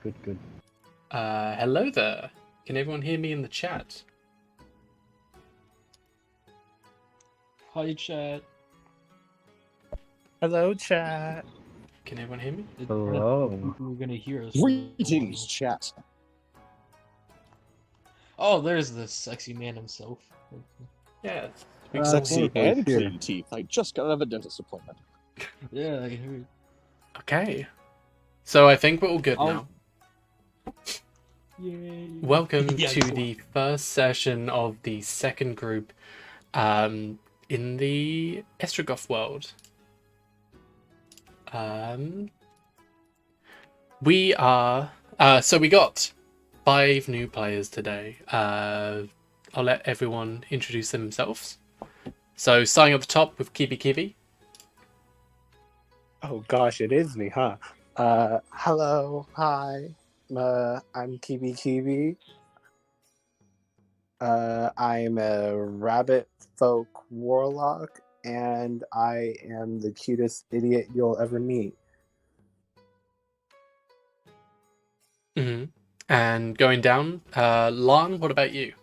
Good. Hello there. Can everyone hear me in the chat? Hi, chat. Hello, chat. Can everyone hear me? Hello. We're gonna hear us. Greetings, chat. Oh, there's the sexy man himself. Yeah. Sexy Tengoku's and here. clean teeth. I just got out of a dentist appointment. Yeah, I heard. Okay. So I think we're all good now. Yay. Welcome Yeah, to the first session of the second group in the Æstriogoth world. We are... so we got 5 new players today. I'll let everyone introduce themselves. So starting at the top with Kibi. Oh gosh, it is me, huh? Hello, hi. I'm Kibi. I'm a rabbit folk warlock, and I am the cutest idiot you'll ever meet. Mm-hmm. And going down, Lan, what about you?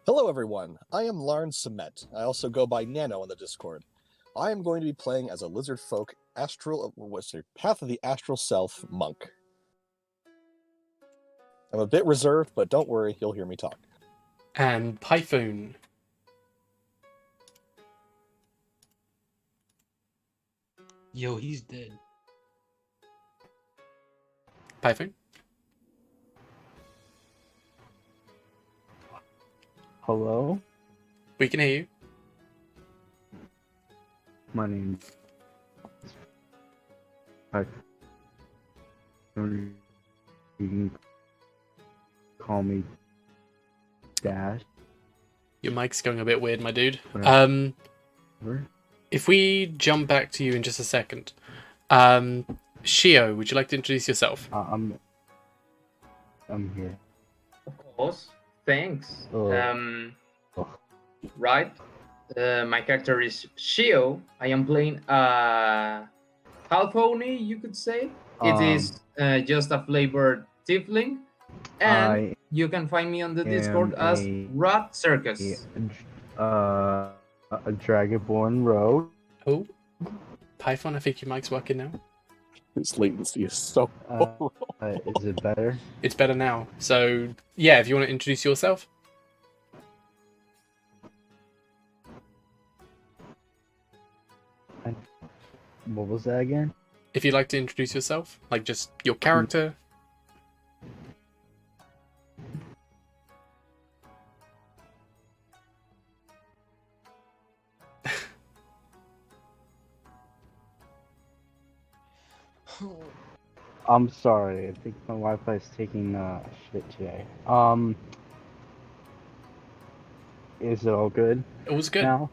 Hello, everyone. I am Larn Semet. I also go by Nano on the Discord. I am going to be playing as a lizard folk Path of the Astral Self monk. I'm a bit reserved, but don't worry, you'll hear me talk. And Python. Yo, he's dead. Python? Hello. We can hear you. My name's you can call me Dash. Your mic's going a bit weird, my dude. Whatever. If we jump back to you in just a second. Shio, would you like to introduce yourself? I'm here. Of course. Thanks. Oh. Right. My character is Shio. I am playing half pony, you could say. It is just a flavored tiefling. And you can find me on the Discord as Rat Circus. A dragonborn rogue. Oh. Python, I think your mic's working now. This latency is so Is it better? It's better now. So, yeah, if you want to introduce yourself. What was that again? If you'd like to introduce yourself, like just your character. I'm sorry. I think my Wi-Fi is taking shit today. Is it all good? It was good. Now?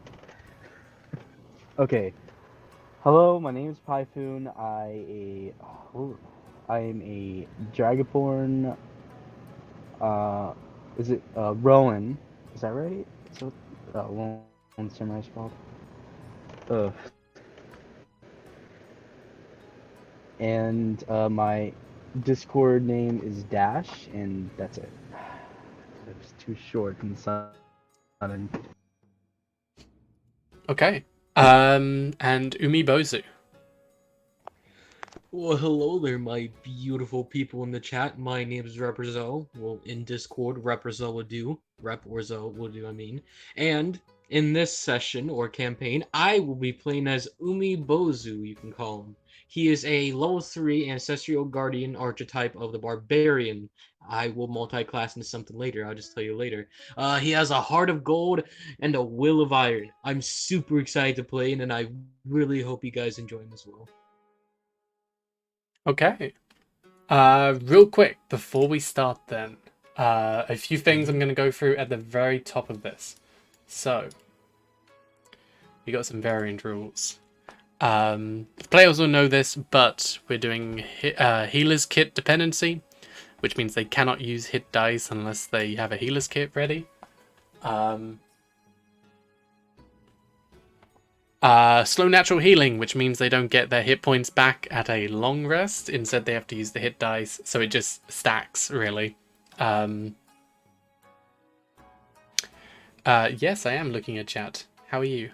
Okay. Hello, my name is Python. I am a Dragonborn. Is it Rowan? Is that right? So, Rowan Samurai's called. And my Discord name is Dash, and that's it. It was too short and sudden. Okay. And Umi Bozu. Well, hello there, my beautiful people in the chat. My name is Reprezo. Well, in Discord, Reprezo will do. Rep or Zo will do, I mean. And in this session, or campaign, I will be playing as Umi Bozu, you can call him. He is a level 3 Ancestral Guardian archetype of the Barbarian. I will multi-class into something later, I'll just tell you later. He has a heart of gold and a will of iron. I'm super excited to play, and I really hope you guys enjoy him as well. Okay. Real quick, before we start then, a few things I'm going to go through at the very top of this. So, we got some variant rules. Players will know this, but we're doing healer's kit dependency, which means they cannot use hit dice unless they have a healer's kit ready. Slow natural healing, which means they don't get their hit points back at a long rest. Instead, they have to use the hit dice, so it just stacks, really. Yes, I am looking at chat. How are you?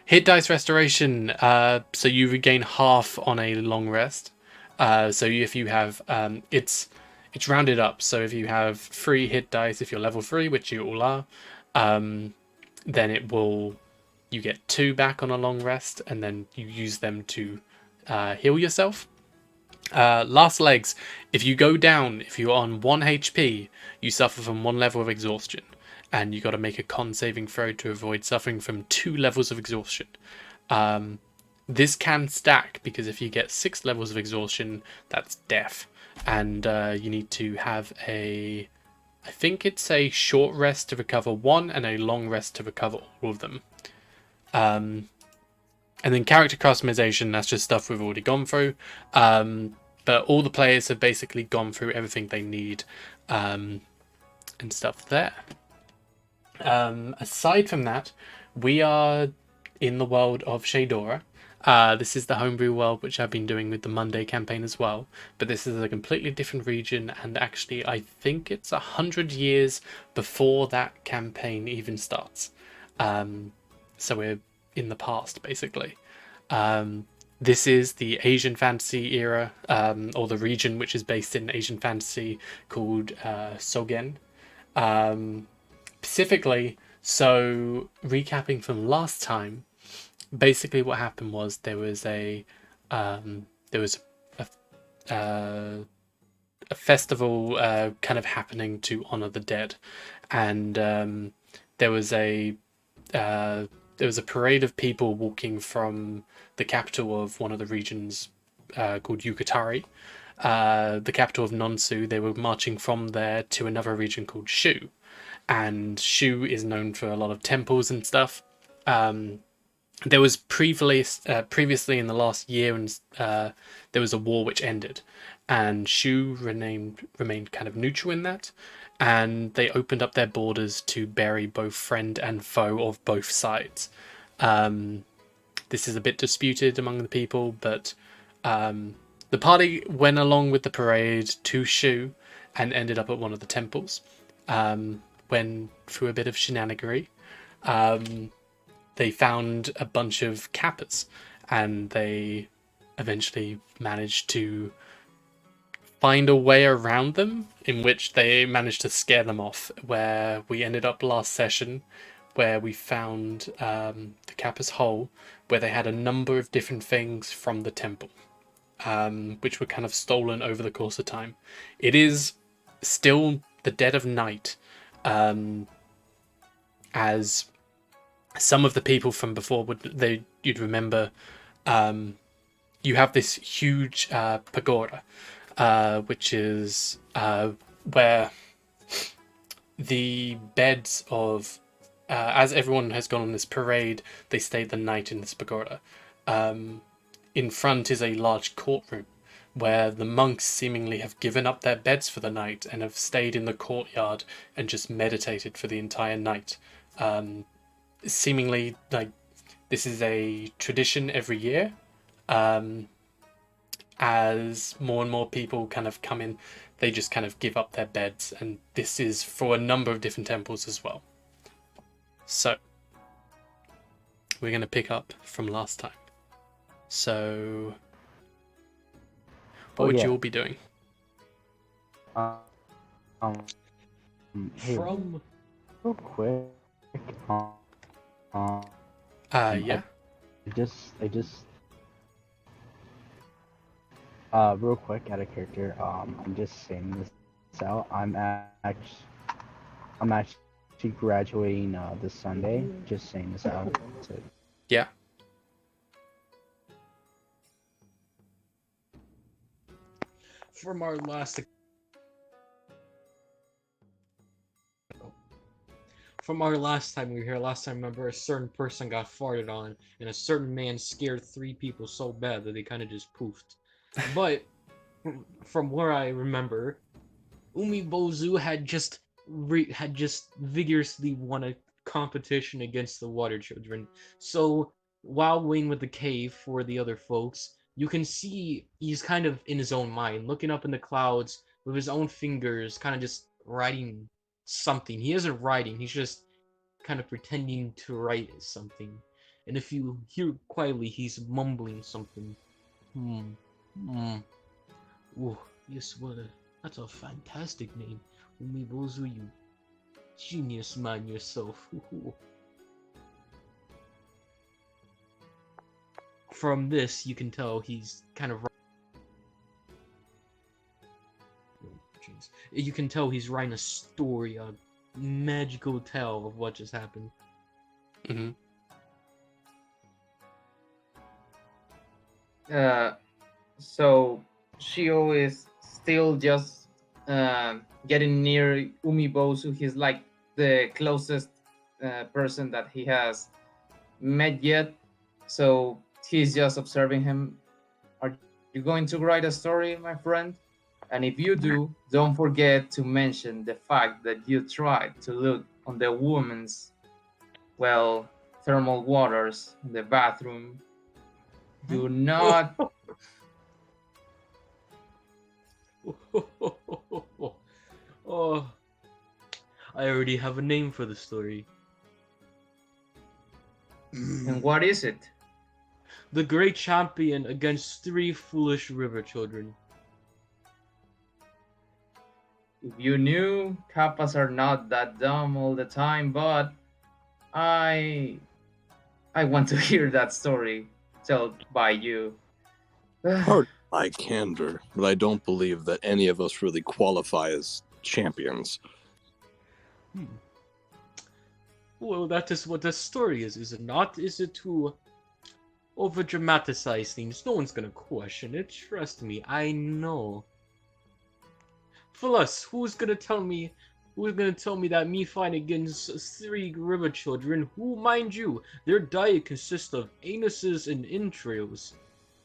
Hit dice restoration, so you regain half on a long rest. So if you have, it's rounded up. So if you have 3 hit dice, if you're level 3, which you all are, then you get 2 back on a long rest, and then you use them to heal yourself. Last legs, if you go down, if you're on 1 HP, you suffer from 1 level of exhaustion, and you got to make a con saving throw to avoid suffering from 2 levels of exhaustion. This can stack, because if you get 6 levels of exhaustion, that's death, and you need to have I think it's a short rest to recover 1 and a long rest to recover all of them. And then character customization, that's just stuff we've already gone through. But all the players have basically gone through everything they need and stuff there. Aside from that, we are in the world of Shadora. This is the homebrew world, which I've been doing with the Monday campaign as well. But this is a completely different region, and actually I think it's 100 years before that campaign even starts. So we're in the past, basically. This is the Asian fantasy era, or the region which is based in Asian fantasy, called Sogen. Specifically, so recapping from last time, basically what happened was there was a festival kind of happening to honor the dead, and there was a parade of people walking from the capital of one of the regions called Yukatari, the capital of Nonsu. They were marching from there to another region called Shu, and Shu is known for a lot of temples and stuff. There was previously in the last year, and there was a war which ended, and Shu remained kind of neutral in that, and they opened up their borders to bury both friend and foe of both sides. This is a bit disputed among the people, but the party went along with the parade to Shu and ended up at one of the temples. When through a bit of shenanigery, they found a bunch of Kappas, and they eventually managed to find a way around them, in which they managed to scare them off, where we ended up last session, where we found the Kappa's hole, where they had a number of different things from the temple, which were kind of stolen over the course of time. It is still the dead of night, as some of the people from before you'd remember, you have this huge pagoda, which is where the beds of, as everyone has gone on this parade, they stayed the night in this pagoda. In front is a large courtroom where the monks seemingly have given up their beds for the night and have stayed in the courtyard and just meditated for the entire night. Seemingly, like, this is a tradition every year. As more and more people kind of come in, they just kind of give up their beds, and this is for a number of different temples as well. So we're going to pick up from last time. So what would you all be doing? Hey, From real quick. Yeah. I just real quick, out of character. I'm just saying this out. I'm actually graduating this Sunday. Just saying this out. That's it. Yeah. from our last time we were here, remember, a certain person got farted on, and a certain man scared 3 people so bad that they kind of just poofed. But from where I remember, Umibozu had just vigorously won a competition against the water children. So while waiting with the cave for the other folks, you can see he's kind of in his own mind, looking up in the clouds with his own fingers, kind of just writing something. He isn't writing, he's just kind of pretending to write something. And if you hear quietly, he's mumbling something. Oh, yes, that's a fantastic name. Umibozu, you genius man yourself. From this, you can tell he's kind of. You can tell he's writing a story, a magical tale of what just happened. Mm-hmm. So Shio is still just getting near Umibosu. He's like the closest person that he has met yet. So he's just observing him. Are you going to write a story, my friend? And if you do, don't forget to mention the fact that you tried to look on the woman's, well, thermal waters in the bathroom. Do not. Oh, I already have a name for the story. And what is it? The Great Champion against 3 foolish river children. If you knew, kappas are not that dumb all the time, but I want to hear that story told by you. Pardon my candor, but I don't believe that any of us really qualify as champions. Well, that is what the story is it not? Is it to over dramatize things? No one's gonna question it, trust me, I know. Plus, who's gonna tell me that me fighting against 3 river children, who, mind you, their diet consists of anuses and entrails?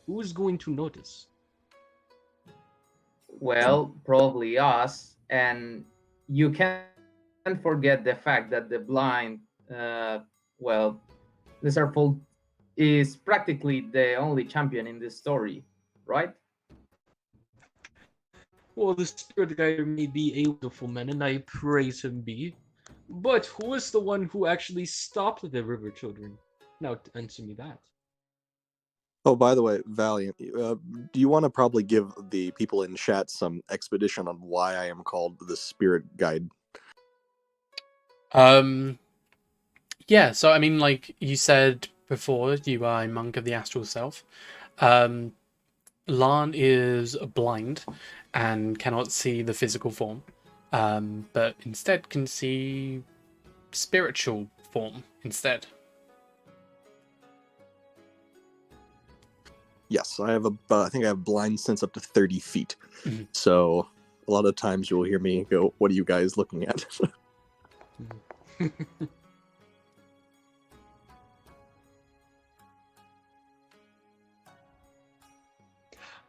Who's going to notice? Well, probably us, and you can't forget the fact that the blind, Lizardfolk is practically the only champion in this story, right? Well, the spirit guide may be a wonderful man, and I praise him be. But who is the one who actually stopped the river children? Now, answer me that. Oh, by the way, Valiant, do you want to probably give the people in chat some expedition on why I am called the Spirit Guide? Yeah, so I mean, like you said before, you are a monk of the astral self. Lan is blind and cannot see the physical form, but instead can see spiritual form instead. Yes, I have I think I have blind sense up to 30 feet. Mhm. So a lot of times you'll hear me go, "What are you guys looking at?"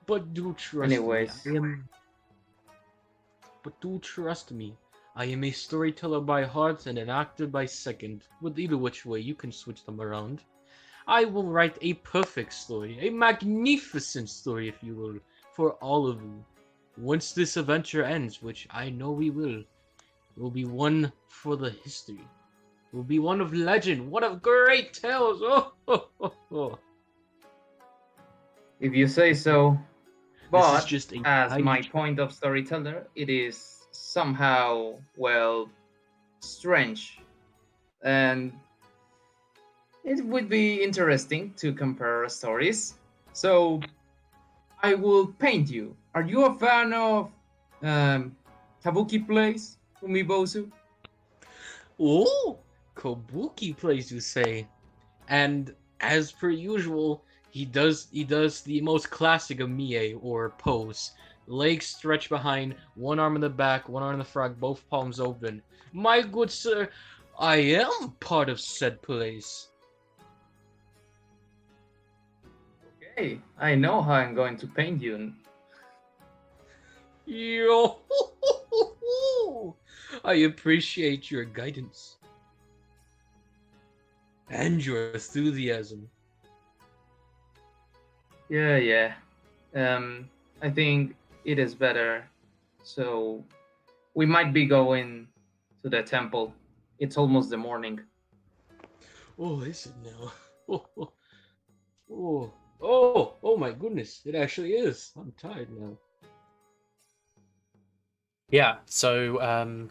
But do trust Anyways. me. But do trust me. I am a storyteller by heart and an actor by second. With either which way, you can switch them around. I will write a perfect story, a magnificent story, if you will, for all of you. Once this adventure ends, which I know we will, it will be one for the history. It will be one of legend, one of great tales. Oh. If you say so. This But is just a as my tiny- point of storyteller, it is somehow, well, strange. And it would be interesting to compare stories. So I will paint you. Are you a fan of Kabuki plays, Umibosu? Oh, Kabuki plays, you say. And as per usual, he does the most classic of Mie or pose. Legs stretched behind, one arm in the back, one arm in the front, both palms open. My good sir, I am part of said place. Okay, I know how I'm going to paint you. Yo, I appreciate your guidance. And your enthusiasm. Yeah. I think it is better. So we might be going to the temple. It's almost the morning. Oh, is it now? Oh my goodness. It actually is. I'm tired now. Yeah, so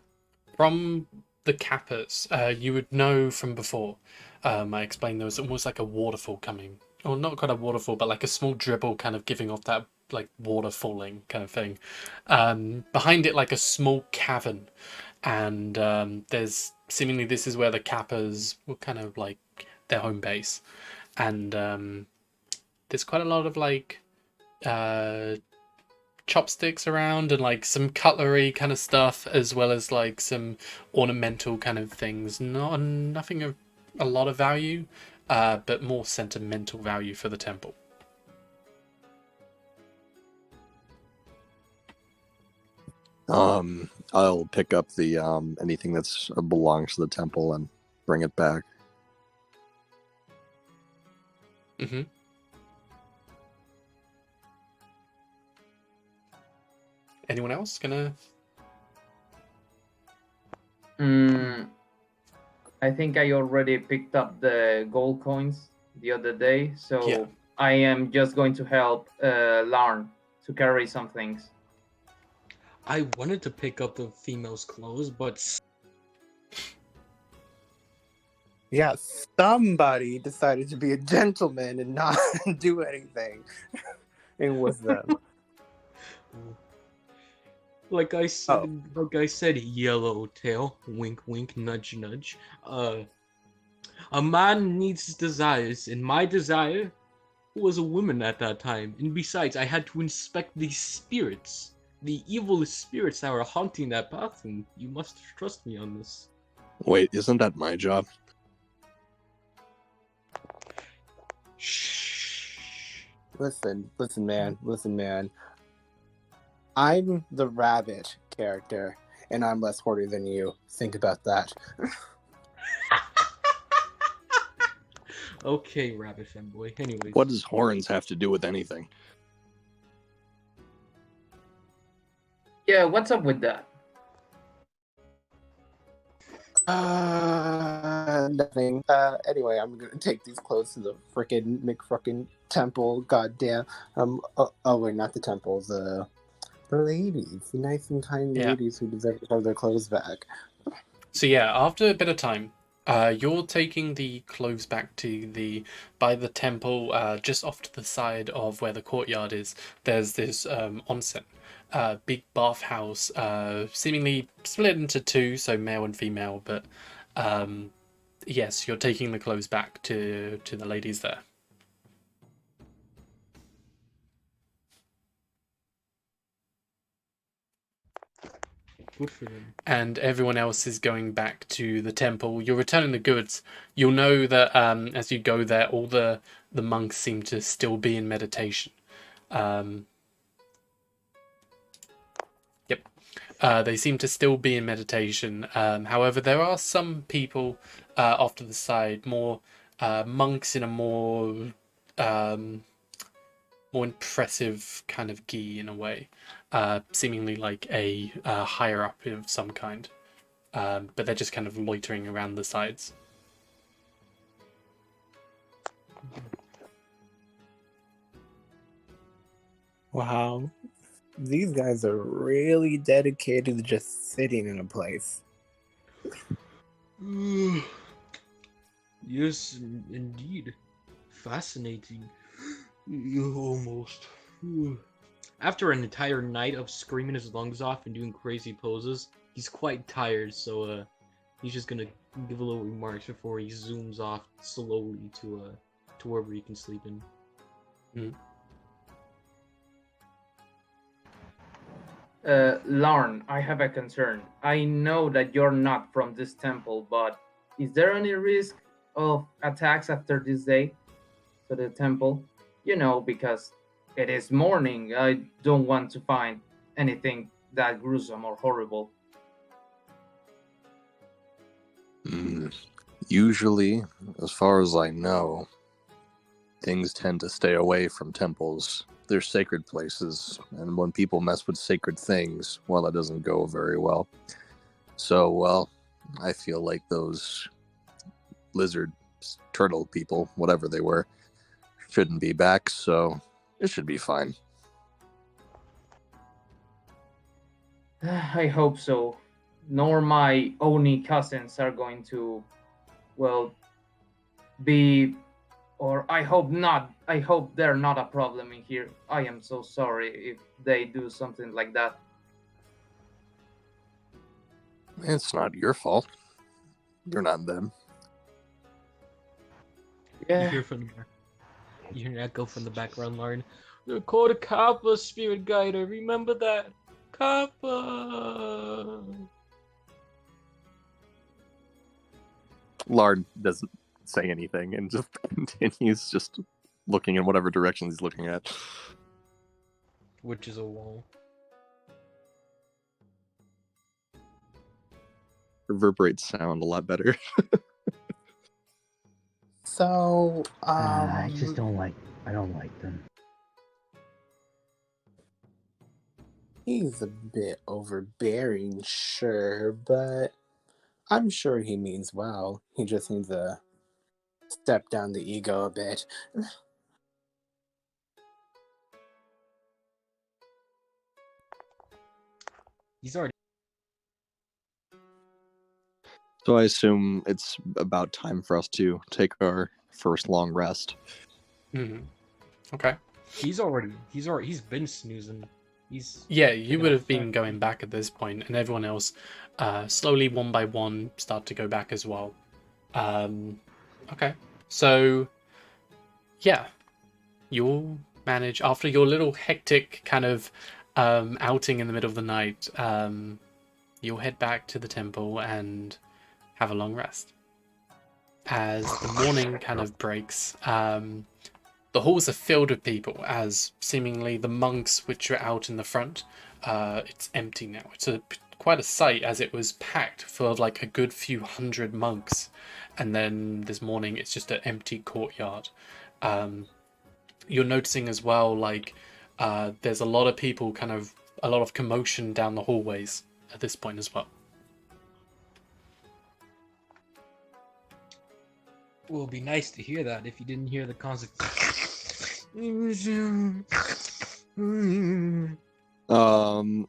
from the Kappas, you would know from before. I explained there was almost like a waterfall coming, or not quite a waterfall, but like a small dribble kind of giving off that like water falling kind of thing. Behind it, like a small cavern, and there's seemingly this is where the Kappas were kind of like their home base, and there's quite a lot of like uh chopsticks around and like some cutlery kind of stuff, as well as like some ornamental kind of things. Nothing of a lot of value, but more sentimental value for the temple. I'll pick up the anything that's belongs to the temple and bring it back. Mm-hmm. Anyone else gonna? I think I already picked up the gold coins the other day, so Yeah. I am just going to help Larn to carry some things. I wanted to pick up the female's clothes, but Yeah, somebody decided to be a gentleman and not do anything. It was them. like I said, Yellowtail. Wink, wink, nudge, nudge. A man needs desires, and my desire was a woman at that time. And besides, I had to inspect these spirits, the evil spirits that were haunting that path, and you must trust me on this. Wait, isn't that my job? Shh. Listen, man. I'm the rabbit character, and I'm less horny than you. Think about that. Okay, rabbit fanboy. Anyways. What does horns have to do with anything? Yeah, what's up with that? Nothing. Anyway, I'm gonna take these clothes to the frickin' McFruckin' temple. Goddamn. Wait, not the temple. The ladies, the nice and kind Yeah. ladies who deserve to have their clothes back. So yeah, after a bit of time, you're taking the clothes back to by the temple, just off to the side of where the courtyard is. There's this onsen, big bathhouse, seemingly split into two, so male and female. But yes, you're taking the clothes back to the ladies there. Good for them. And everyone else is going back to the temple. You're returning the goods. You'll know that as you go there, all the monks seem to still be in meditation. Yep. They seem to still be in meditation. However, there are some people off to the side, more monks in a more impressive kind of gi in a way, seemingly like a higher up of some kind, but they're just kind of loitering around the sides. Wow. These guys are really dedicated to just sitting in a place. Yes, indeed. Fascinating. Almost. After an entire night of screaming his lungs off and doing crazy poses, he's quite tired, so he's just gonna give a little remarks before he zooms off slowly to wherever he can sleep in. Larn, I have a concern. I know that you're not from this temple, but is there any risk of attacks after this day to the temple? You know, because it is morning. I don't want to find anything that gruesome or horrible. Usually, As far as I know, things tend to stay away from temples. They're sacred places, and when people mess with sacred things, well, that doesn't go very well. So, well, I feel like those lizard, turtle people, whatever they were, shouldn't be back, so it should be fine. I hope so. Nor my Oni cousins are going to, well, be, or I hope not. I hope they're not a problem in here. I am so sorry if they do something like that. It's not your fault. You're not them. You Yeah. hear from the back. You hear an echo from the background, Lauren. They're called a Kappa, Spirit Guider. Remember that? Kappa. Lard doesn't say anything and just continues just looking in whatever direction he's looking at. Which is a wall. Reverberates sound a lot better. So, I just don't like them. he's a bit overbearing, sure, but I'm sure he means well. He just needs to step down the ego a bit. He's already. So I assume it's about time for us to take our first long rest. Mm-hmm. Okay. He's been snoozing. Yeah, you would have been outside. going back at this point, and everyone else, slowly one by one, start to go back as well. Okay. So, yeah, you'll manage after your little hectic kind of outing in the middle of the night. You'll head back to the temple and have a long rest. As the morning kind of breaks, the halls are filled with people as seemingly the monks which are out in the front, it's empty now. It's quite a sight as it was packed for like a good few hundred monks. And then this morning it's just an empty courtyard. You're noticing as well, like, there's a lot of people, a lot of commotion down the hallways at this point as well. Well, it'd be nice to hear that if you didn't hear the consequences.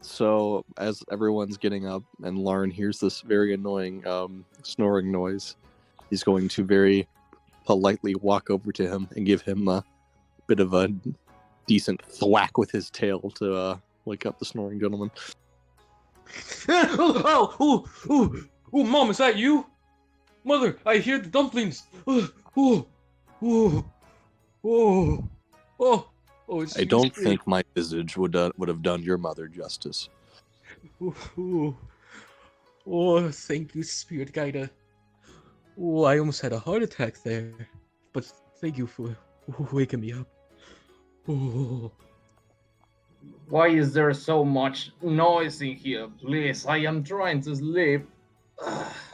So as everyone's getting up and Lauren hears this very annoying snoring noise, he's going to very politely walk over to him and give him a bit of a decent thwack with his tail to wake up the snoring gentleman. Oh, Mom, is that you? Mother, I hear the dumplings. It's I don't think my visage would have done your mother justice. Thank you, Spirit Guider. Oh, I almost had a heart attack there. But thank you for waking me up. Oh. Why is there so much noise in here? Please, I am trying to sleep.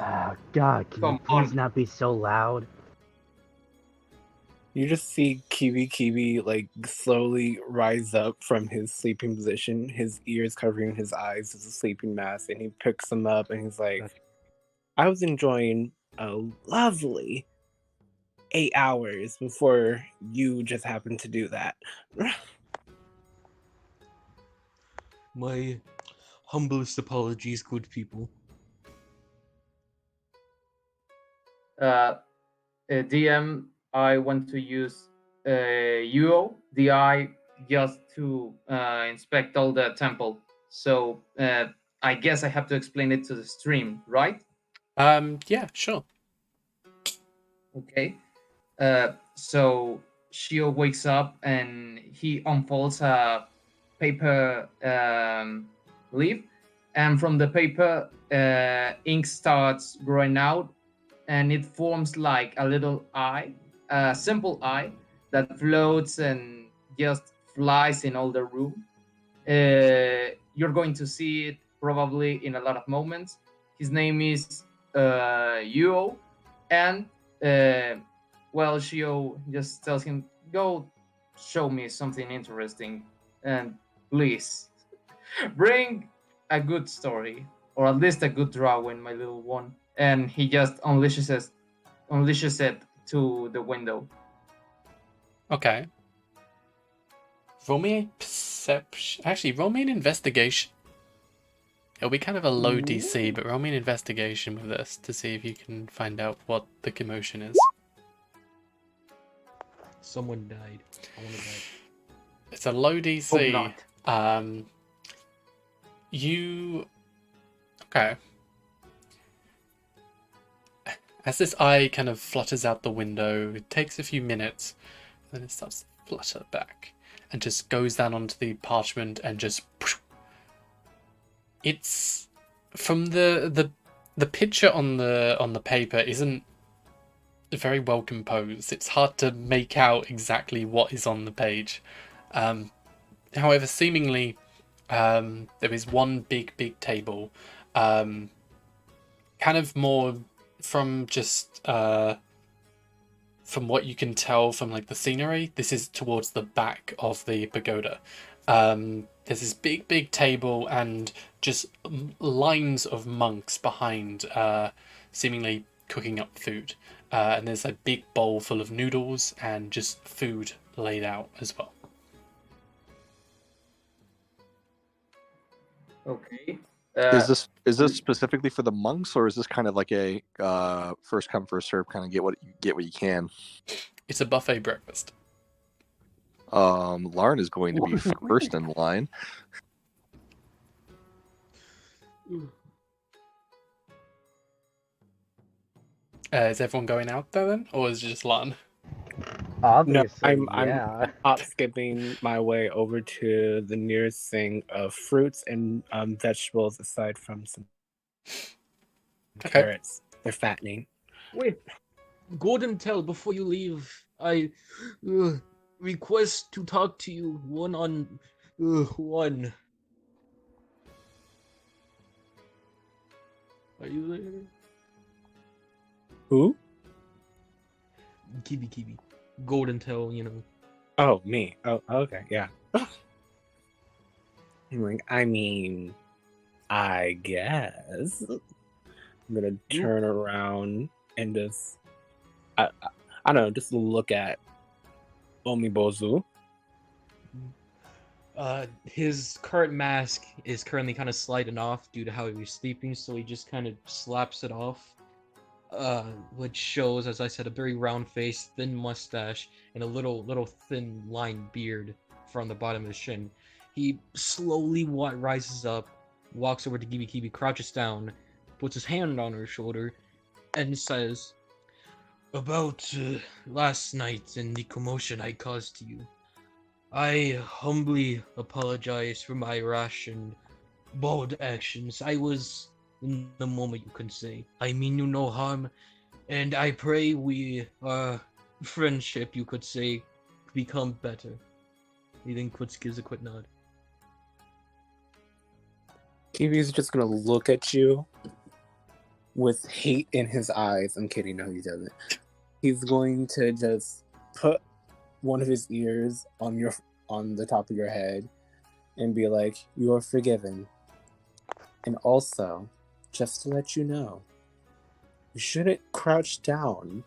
Oh, God, can you Come please on. not be so loud? You just see Kiwi like slowly rise up from his sleeping position, his ears covering his eyes as a sleeping mask, and he picks them up and he's like, I was enjoying a lovely 8 hours before you just happened to do that. My humblest apologies, good people. DM, I want to use UO, DI, just to inspect all the temple. So I guess I have to explain it to the stream, right? Yeah, sure. Okay. So Shio wakes up and he unfolds a paper leaf, and from the paper, ink starts growing out, and it forms like a little eye, a simple eye that floats and just flies in all the room. You're going to see it probably in a lot of moments. His name is Yuo, and well, Shio just tells him, "Go show me something interesting, and please bring a good story, or at least a good drawing, my little one." And he just unleashes it to the window. Okay. Roll me a perception. Actually, roll me an investigation. It'll be kind of a low DC, but roll me an investigation with this to see if you can find out what the commotion is. Someone died. I want to die. It's a low Hope DC. not. Okay. As this eye kind of flutters out the window, it takes a few minutes, and then it starts to flutter back and just goes down onto the parchment and just. It's from the picture on the paper isn't very well composed. It's hard to make out exactly what is on the page. However, seemingly there is one big table, kind of more from just from what you can tell from like the scenery. This is towards the back of the pagoda. There's this big table and just lines of monks behind, seemingly cooking up food. And there's a big bowl full of noodles and just food laid out as well. Okay. Is this specifically for the monks, or is this kind of like a first come first serve kind of get what you can? It's a buffet breakfast. Lauren is going to be first in line. Is everyone going out there then, or is it just Lan? Obviously, I'm yeah. hop skipping my way over to the nearest thing of fruits and vegetables, aside from some Okay. carrots. They're fattening. Wait, Golden Tail, before you leave, I request to talk to you one on one. Are you there? Who? Kibi. Golden Tail, you know. Oh, me. Oh, okay, yeah. I'm like, I mean, I guess. I'm gonna turn around and just, I don't know, just look at Omibozu. His current mask is currently kind of sliding off due to how he was sleeping, so he just kind of slaps it off. Which shows, as I said, a very round face, thin mustache, and a little thin line beard from the bottom of his chin. He slowly rises up, walks over to Kibi, crouches down, puts his hand on her shoulder, and says, "About last night and the commotion I caused to you. I humbly apologize for my rash and bold actions. I was in the moment, you can say. I mean you no harm, and I pray our friendship, you could say, become better." He then gives a quick nod. Kiwi's just gonna look at you with hate in his eyes. I'm kidding, no, he doesn't. He's going to just put one of his ears on the top of your head and be like, "You are forgiven. And also, just to let you know, you shouldn't crouch down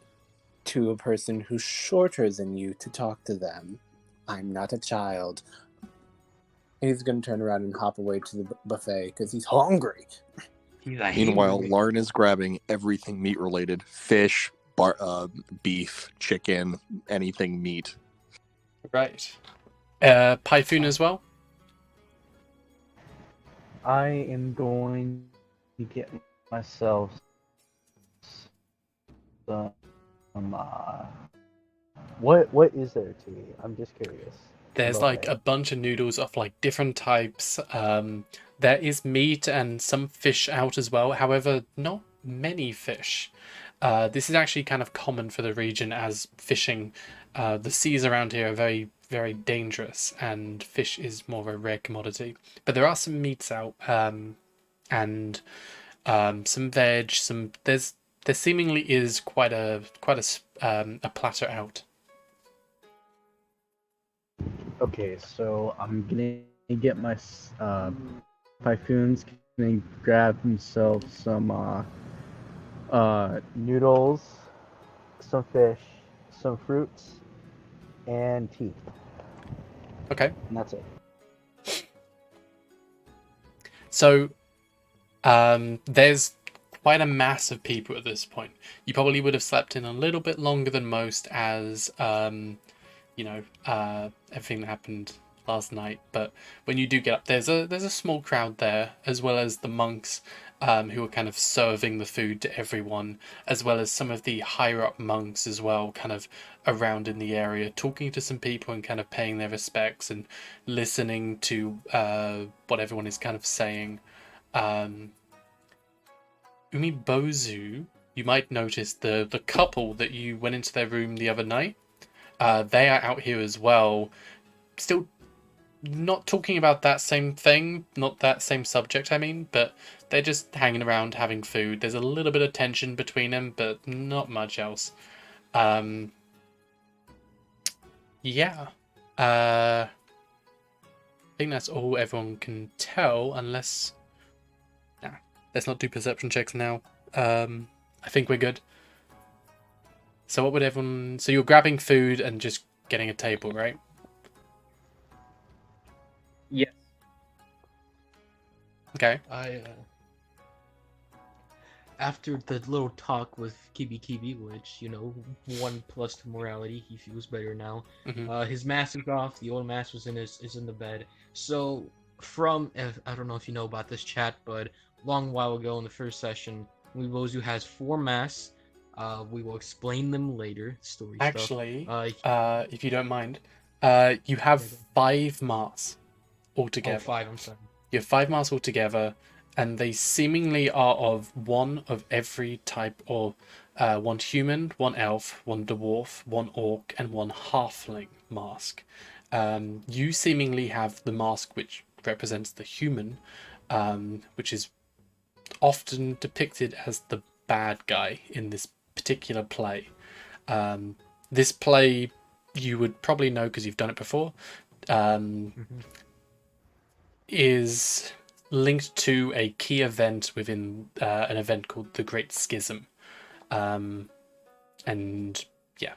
to a person who's shorter than you to talk to them. I'm not a child." And he's going to turn around and hop away to the buffet because he's hungry. Meanwhile, Lauren is grabbing everything meat related: fish, beef, chicken, anything meat. Right. Python as well? I am going to get myself some. What is there to eat? I'm just curious. There's like a bunch of noodles of like different types. There is meat and some fish out as well. However, not many fish. This is actually kind of common for the region, as fishing, the seas around here are very, very dangerous, and fish is more of a rare commodity. But there are some meats out, and some veg. There's there seemingly is quite a platter out. Okay, so I'm gonna get my Typhoon's gonna grab himself some noodles, some fish, some fruits, and tea, Okay. and that's it. So, there's quite a mass of people at this point. You probably would have slept in a little bit longer than most, as everything that happened last night. But when you do get up, there's a small crowd there, as well as the monks, who are kind of serving the food to everyone, as well as some of the higher up monks as well, kind of around in the area, talking to some people and kind of paying their respects and listening to what everyone is kind of saying. Umibozu, you might notice the couple that you went into their room the other night. They are out here as well, still not talking about that same thing, not that same subject, I mean, but they're just hanging around having food. There's a little bit of tension between them, but not much else. Yeah. I think that's all everyone can tell, unless... Nah, let's not do perception checks now. I think we're good. So what would everyone... So you're grabbing food and just getting a table, right? Yes. Okay. After the little talk with Kibi, which, 1 plus to morality, he feels better now. Mhm. His mask is off, the old mask is in the bed. So, I don't know if you know about this chat, but a long while ago in the first session, Weebozu has 4 masks. We will explain them later, story Actually, stuff. if you don't mind, you have 5 masks altogether. Oh, 5, I'm sorry. You have 5 masks altogether, and they seemingly are of one of every type, or 1 human, 1 elf, 1 dwarf, 1 orc, and 1 halfling mask. You seemingly have the mask which represents the human, which is often depicted as the bad guy in this particular play. This play you would probably know because you've done it before. Is linked to a key event within an event called the Great Schism. And yeah.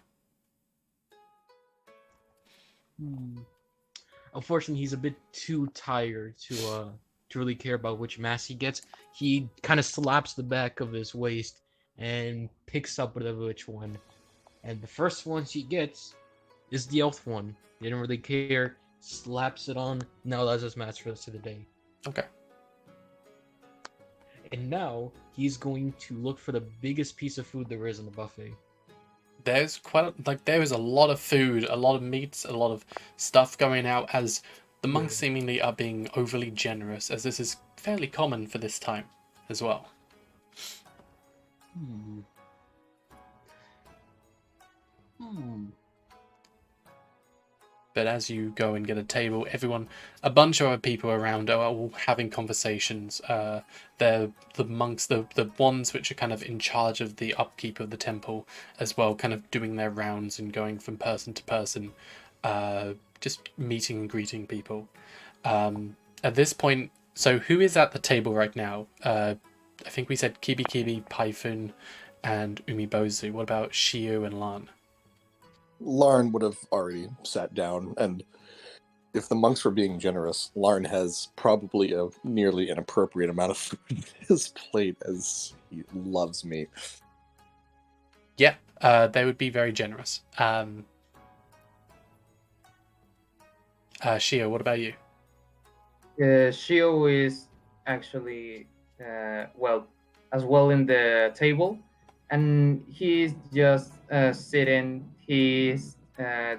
Unfortunately, he's a bit too tired to really care about which mask he gets. He kind of slaps the back of his waist and picks up whatever which one. And the first one he gets is the elf one. He didn't really care. Slaps it on. Now that's his mask for the rest of the day. Okay. And now he's going to look for the biggest piece of food there is in the buffet. There's there is a lot of food, a lot of meats, a lot of stuff going out, as the monks seemingly are being overly generous, as this is fairly common for this time as well. But as you go and get a table, a bunch of other people around are all having conversations. They're the monks, the ones which are kind of in charge of the upkeep of the temple as well, kind of doing their rounds and going from person to person, just meeting and greeting people. At this point, so who is at the table right now? I think we said Kibi, Python, and Umibozu. What about Shio and Lan? Larn would have already sat down, and if the monks were being generous, Larn has probably a nearly inappropriate amount of food on his plate, as he loves meat. Yeah, they would be very generous. Shio, what about you? Shio is actually as well in the table, and he's just sitting. He's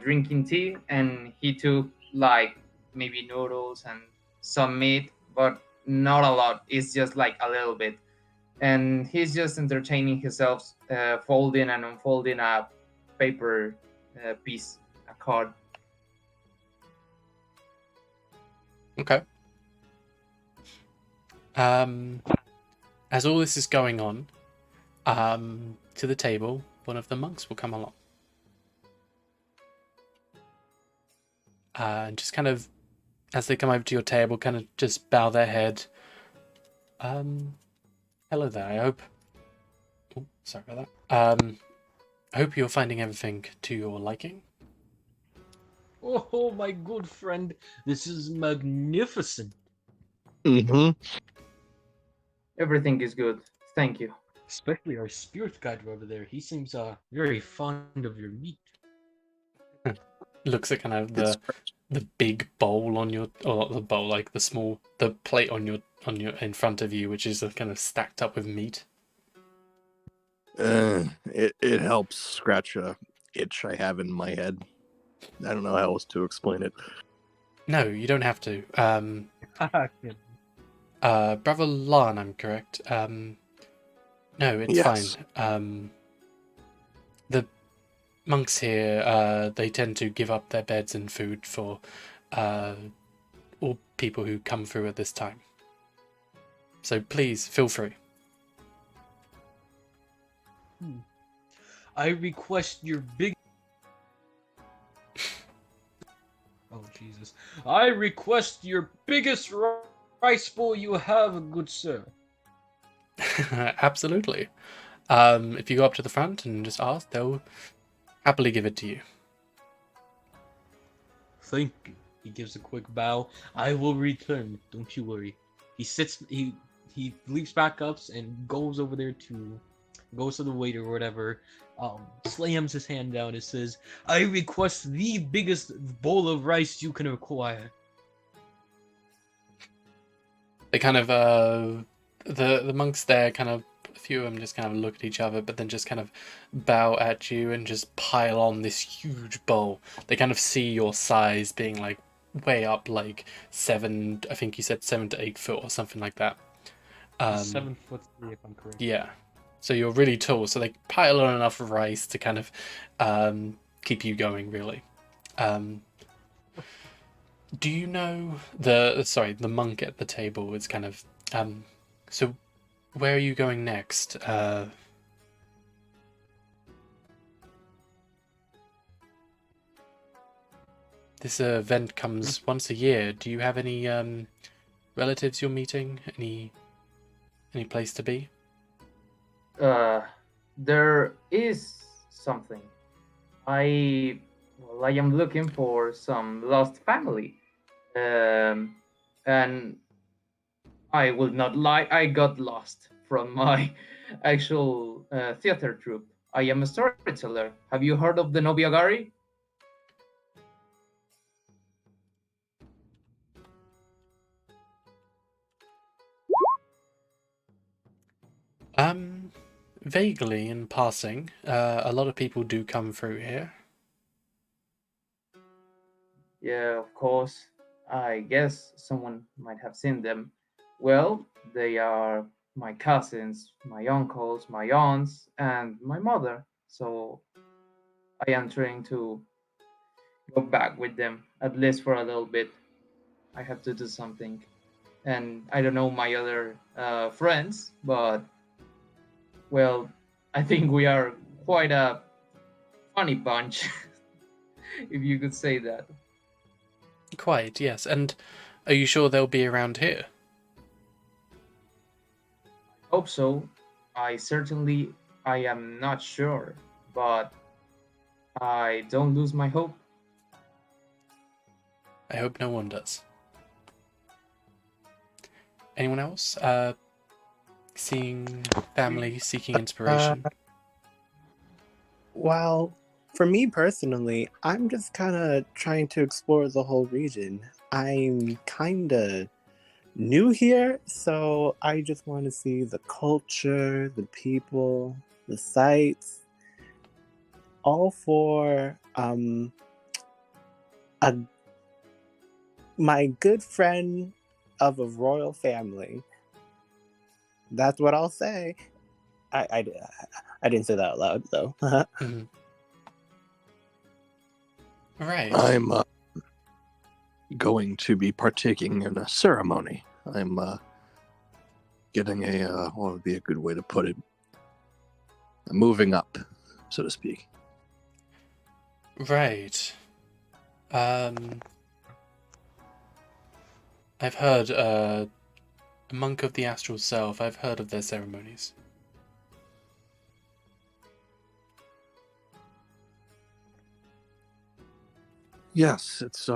drinking tea, and he took like maybe noodles and some meat, but not a lot. It's just like a little bit, and he's just entertaining himself, folding and unfolding a paper piece, a card. Okay. As all this is going on, to the table, one of the monks will come along. And just kind of, as they come over to your table, kind of just bow their head. Hello there, I hope... Oh, sorry about that. I hope you're finding everything to your liking. Oh, my good friend, this is magnificent. Mm-hmm. Everything is good. Thank you. Especially our spirit guide over there. He seems very fond of your meat. Looks at kind of It's the big bowl on your, or not the bowl, like the plate on your in front of you, which is kind of stacked up with meat. it helps scratch a itch I have in my head. I don't know how else to explain it. No, you don't have to. Brother Lan, I'm correct. No, it's Yes. fine. The monks here, they tend to give up their beds and food for all people who come through at this time. So please, feel free. I request your big... Oh, Jesus. I request your biggest rice bowl you have, good sir. Absolutely. If you go up to the front and just ask, they'll happily give it to you. Thank you. He gives a quick bow. I will return. Don't you worry. He sits. He leaps back up and goes over there goes to the waiter or whatever. Slams his hand down and says, "I request the biggest bowl of rice you can acquire." They kind of the monks there kind of, a few of them just kind of look at each other, but then just kind of bow at you and just pile on this huge bowl. They kind of see your size being like way up, like 7, I think you said 7 to 8 foot or something like that. 7'3" if I'm correct. Yeah. So you're really tall, so they pile on enough rice to kind of keep you going, really. Do you know the monk at the table is kind of so where are you going next? This event comes once a year. Do you have any relatives you're meeting? Any place to be? There is something. I am looking for some lost family, and I will not lie. I got lost from my actual theater troupe. I am a storyteller. Have you heard of the Nobiagari? Vaguely in passing. A lot of people do come through here. Yeah, of course. I guess someone might have seen them. Well, they are my cousins, my uncles, my aunts, and my mother. So I am trying to go back with them, at least for a little bit. I have to do something. And I don't know my other friends, but well, I think we are quite a funny bunch, if you could say that. Quite, yes. And are you sure they'll be around here? Hope so. I am not sure, but I don't lose my hope. I hope no one does. Anyone else? Seeing family, seeking inspiration? Well, for me personally, I'm just kind of trying to explore the whole region. I'm kind of new here, so I just want to see the culture, the people, the sights, all for my good friend of a royal family. That's what I'll say. I didn't say that out loud, though. Mhm. Right. I'm going to be partaking in a ceremony. I'm getting what would be a good way to put it? moving up, so to speak. Right. I've heard, a monk of the astral self. I've heard of their ceremonies. Yes, it's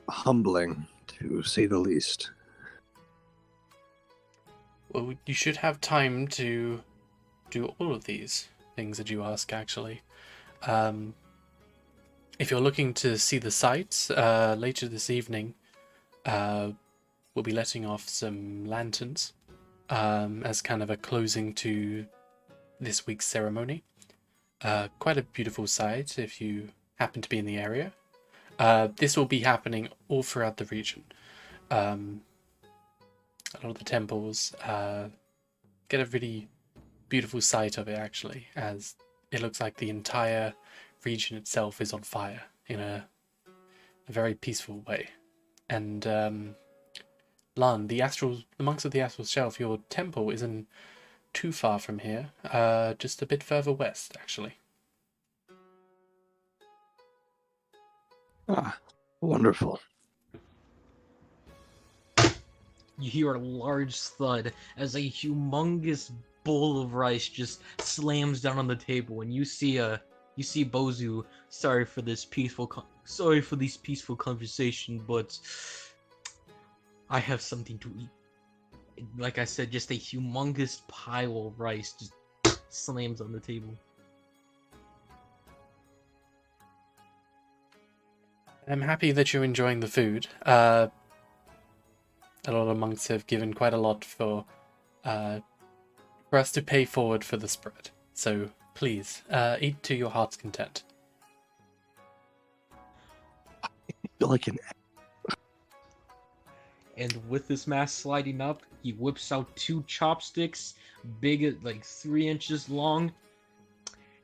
humbling, to say the least. Well, you should have time to do all of these things that you ask, actually. If you're looking to see the sights, later this evening, we'll be letting off some lanterns as kind of a closing to this week's ceremony. Quite a beautiful sight if you happen to be in the area. This will be happening all throughout the region. A lot of the temples get a really beautiful sight of it, actually, as it looks like the entire region itself is on fire in a very peaceful way. And Lan, the monks of the astral shelf, your temple isn't too far from here, just a bit further west, actually. Ah, wonderful. You hear a large thud as a humongous bowl of rice just slams down on the table, and you see Bozu. Sorry for this peaceful conversation, but I have something to eat. Like I said, just a humongous pile of rice just slams on the table. I'm happy that you're enjoying the food. A lot of monks have given quite a lot for us to pay forward for the spread. So please, eat to your heart's content. I feel like an... And with this mask sliding up, he whips out 2 chopsticks, big, like 3 inches long,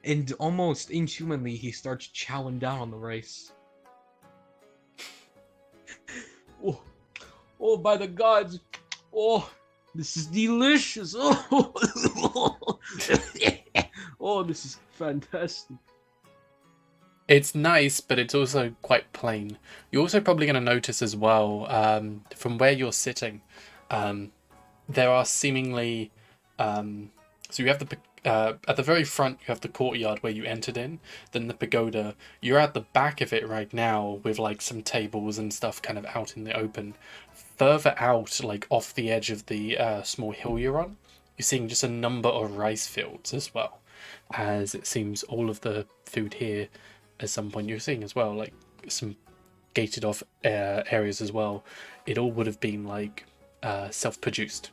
and almost inhumanly, he starts chowing down on the rice. Oh, by the gods! Oh, this is delicious! Oh, oh, this is fantastic. It's nice, but it's also quite plain. You're also probably going to notice as well, from where you're sitting, there are seemingly... so you have at the very front, you have the courtyard where you entered in, then the pagoda. You're at the back of it right now with like some tables and stuff kind of out in the open. Further out, like off the edge of the small hill you're on, you're seeing just a number of rice fields as well, as it seems all of the food here at some point you're seeing as well, like some gated off areas as well. It all would have been like self-produced.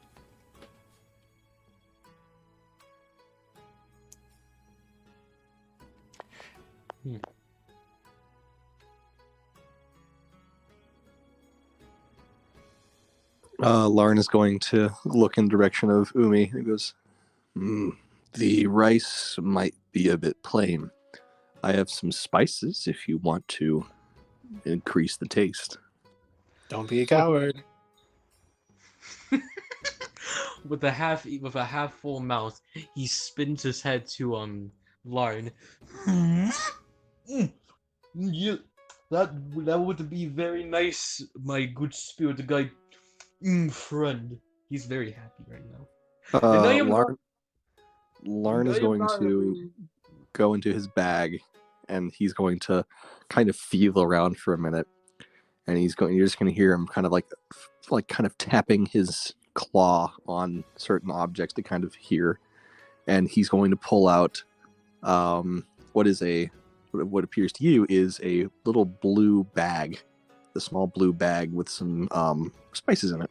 Lauren is going to look in the direction of Umi. He goes, the rice might be a bit plain. I have some spices if you want to increase the taste. Don't be a coward. With a half full mouth, he spins his head to Lauren. Yeah, that would be very nice, my good spirit guide friend. He's very happy right now. Lauren is going to go into his bag, and he's going to kind of feel around for a minute, and you're just going to hear him kind of like kind of tapping his claw on certain objects to kind of hear, and he's going to pull out what appears to you is a little blue bag, a small blue bag with some spices in it.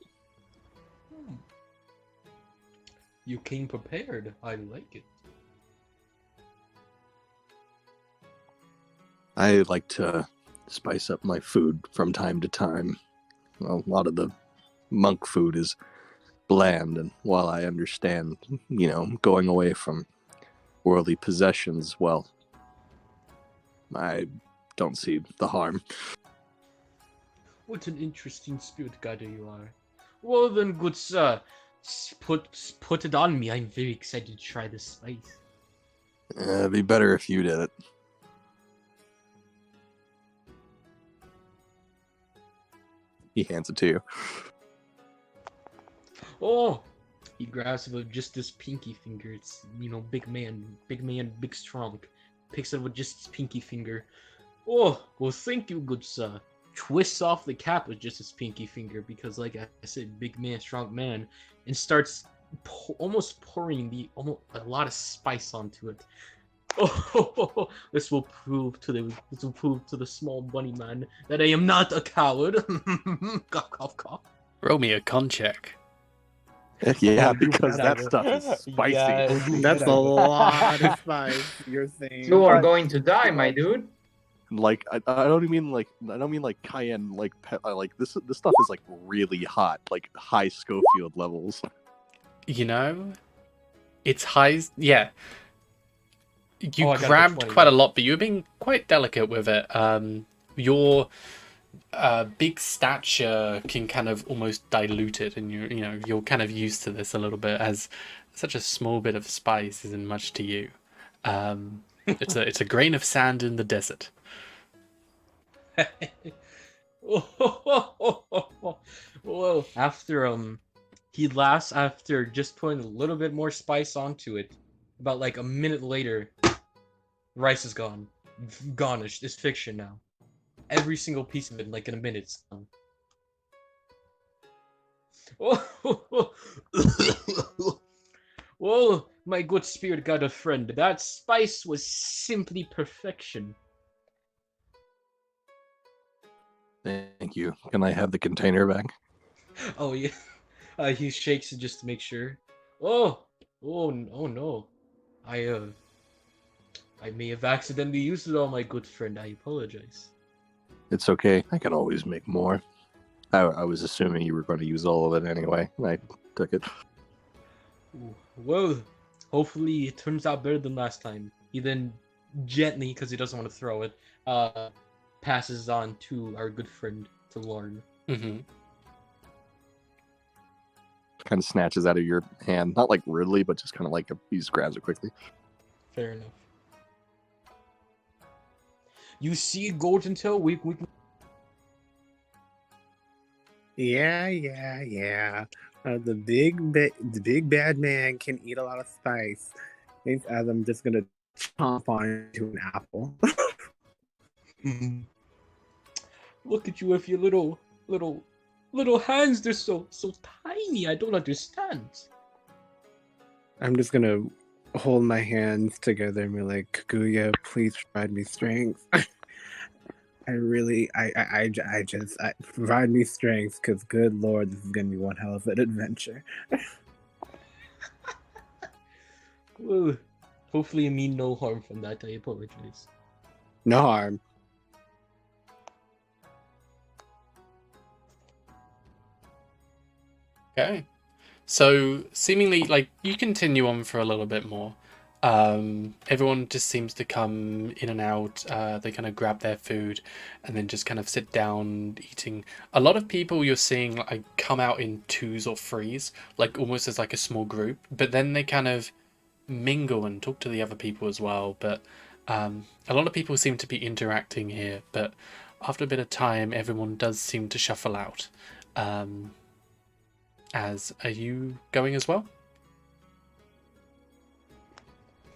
You came prepared. I like it. I like to spice up my food from time to time. Well, a lot of the monk food is bland, and while I understand, going away from worldly possessions, well, I don't see the harm. What an interesting spirit guider you are. Well then, good sir, Put it on me. I'm very excited to try this spice. It'd be better if you did it. He hands it to you. Oh, he grabs it with just his pinky finger. It's, big man, big strong. Picks it with just his pinky finger. Oh, well, thank you, good sir. Twists off the cap with just his pinky finger because, like I said, big man, strong man, and starts almost pouring a lot of spice onto it. Oh, this will prove to the small bunny man that I am not a coward. Cough, cough, cough. Roll me a con check. Yeah, because that stuff is spicy. Yeah, That's a lot of spice. You're saying. You are going to die, my dude. Like I don't mean like cayenne like this stuff is like really hot, like high Schofield levels. It's high. Yeah. You I got the grabbed 20. quite a lot, but you were being quite delicate with it. Your big stature can kind of almost dilute it, and you're kind of used to this a little bit, as such a small bit of spice isn't much to you. It's a grain of sand in the desert. Well, he laughs after just putting a little bit more spice onto it. About like a minute later, rice is gone. Garnish. It's fiction now. Every single piece of it, like in a minute, it's gone. Well, my good spirit got a friend. That spice was simply perfection. Thank you. Can I have the container back? Oh yeah. He shakes it just to make sure. Oh no. I may have accidentally used it on my good friend. I apologize. It's okay. I can always make more. I was assuming you were going to use all of it anyway. I took it. Ooh, well, hopefully it turns out better than last time. He then gently, because he doesn't want to throw it, passes on to our good friend, to Lorne. Mm-hmm. Kind of snatches out of your hand, not like rudely, but just kind of like he just grabs it quickly. Fair enough. You see, Golden Tail, we Yeah. The big bad man can eat a lot of spice. Thanks, as I'm just gonna chomp onto an apple. Look at you with your little hands. They're so tiny. I don't understand. I'm just gonna hold my hands together and be like, Kaguya, please provide me strength. I just provide me strength, because good lord, this is gonna be one hell of an adventure. Well, hopefully you mean no harm from that. I apologize. No harm. Okay. So seemingly, like, you continue on for a little bit more. Everyone just seems to come in and out. They kind of grab their food and then just kind of sit down eating. A lot of people you're seeing like come out in twos or threes, like almost as like a small group, but then they kind of mingle and talk to the other people as well. But a lot of people seem to be interacting here, but after a bit of time, everyone does seem to shuffle out. As are you going as well?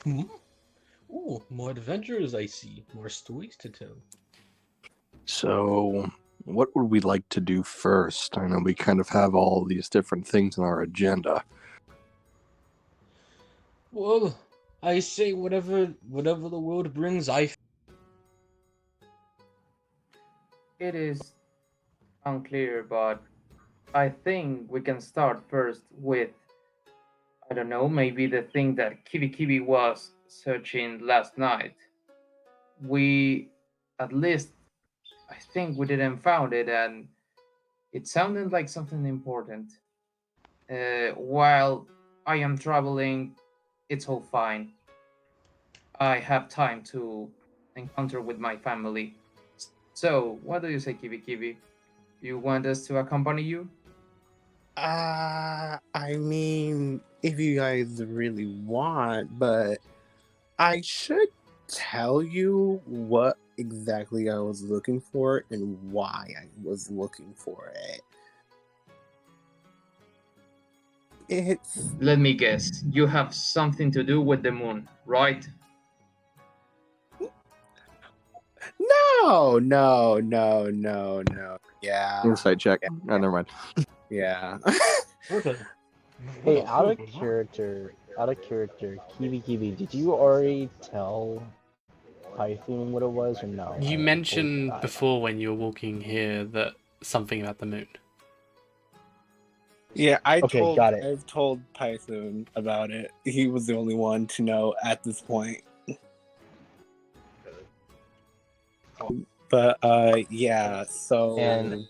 Ooh, more adventures I see. More stories to tell. So, what would we like to do first? I know we kind of have all these different things on our agenda. Well, I say whatever the world brings, It is unclear, but I think we can start first with, I don't know, maybe the thing that Kibi was searching last night. We, at least, I think we didn't found it, and it sounded like something important. While I am traveling, it's all fine. I have time to encounter with my family. So, what do you say, Kibi? You want us to accompany you? I mean, if you guys really want, but I should tell you what exactly I was looking for and why I was looking for it. It's Let me guess. You have something to do with the moon, right? no. Yeah, Insight check. Yeah. Oh, never mind. yeah. Okay. Hey, out of character, Kibi, did you already tell Python what it was or no? You I totally mentioned forgot. before when you were walking here that something about the moon. Yeah, Okay, got it. I've told Python about it. He was the only one to know at this point. But yeah, so And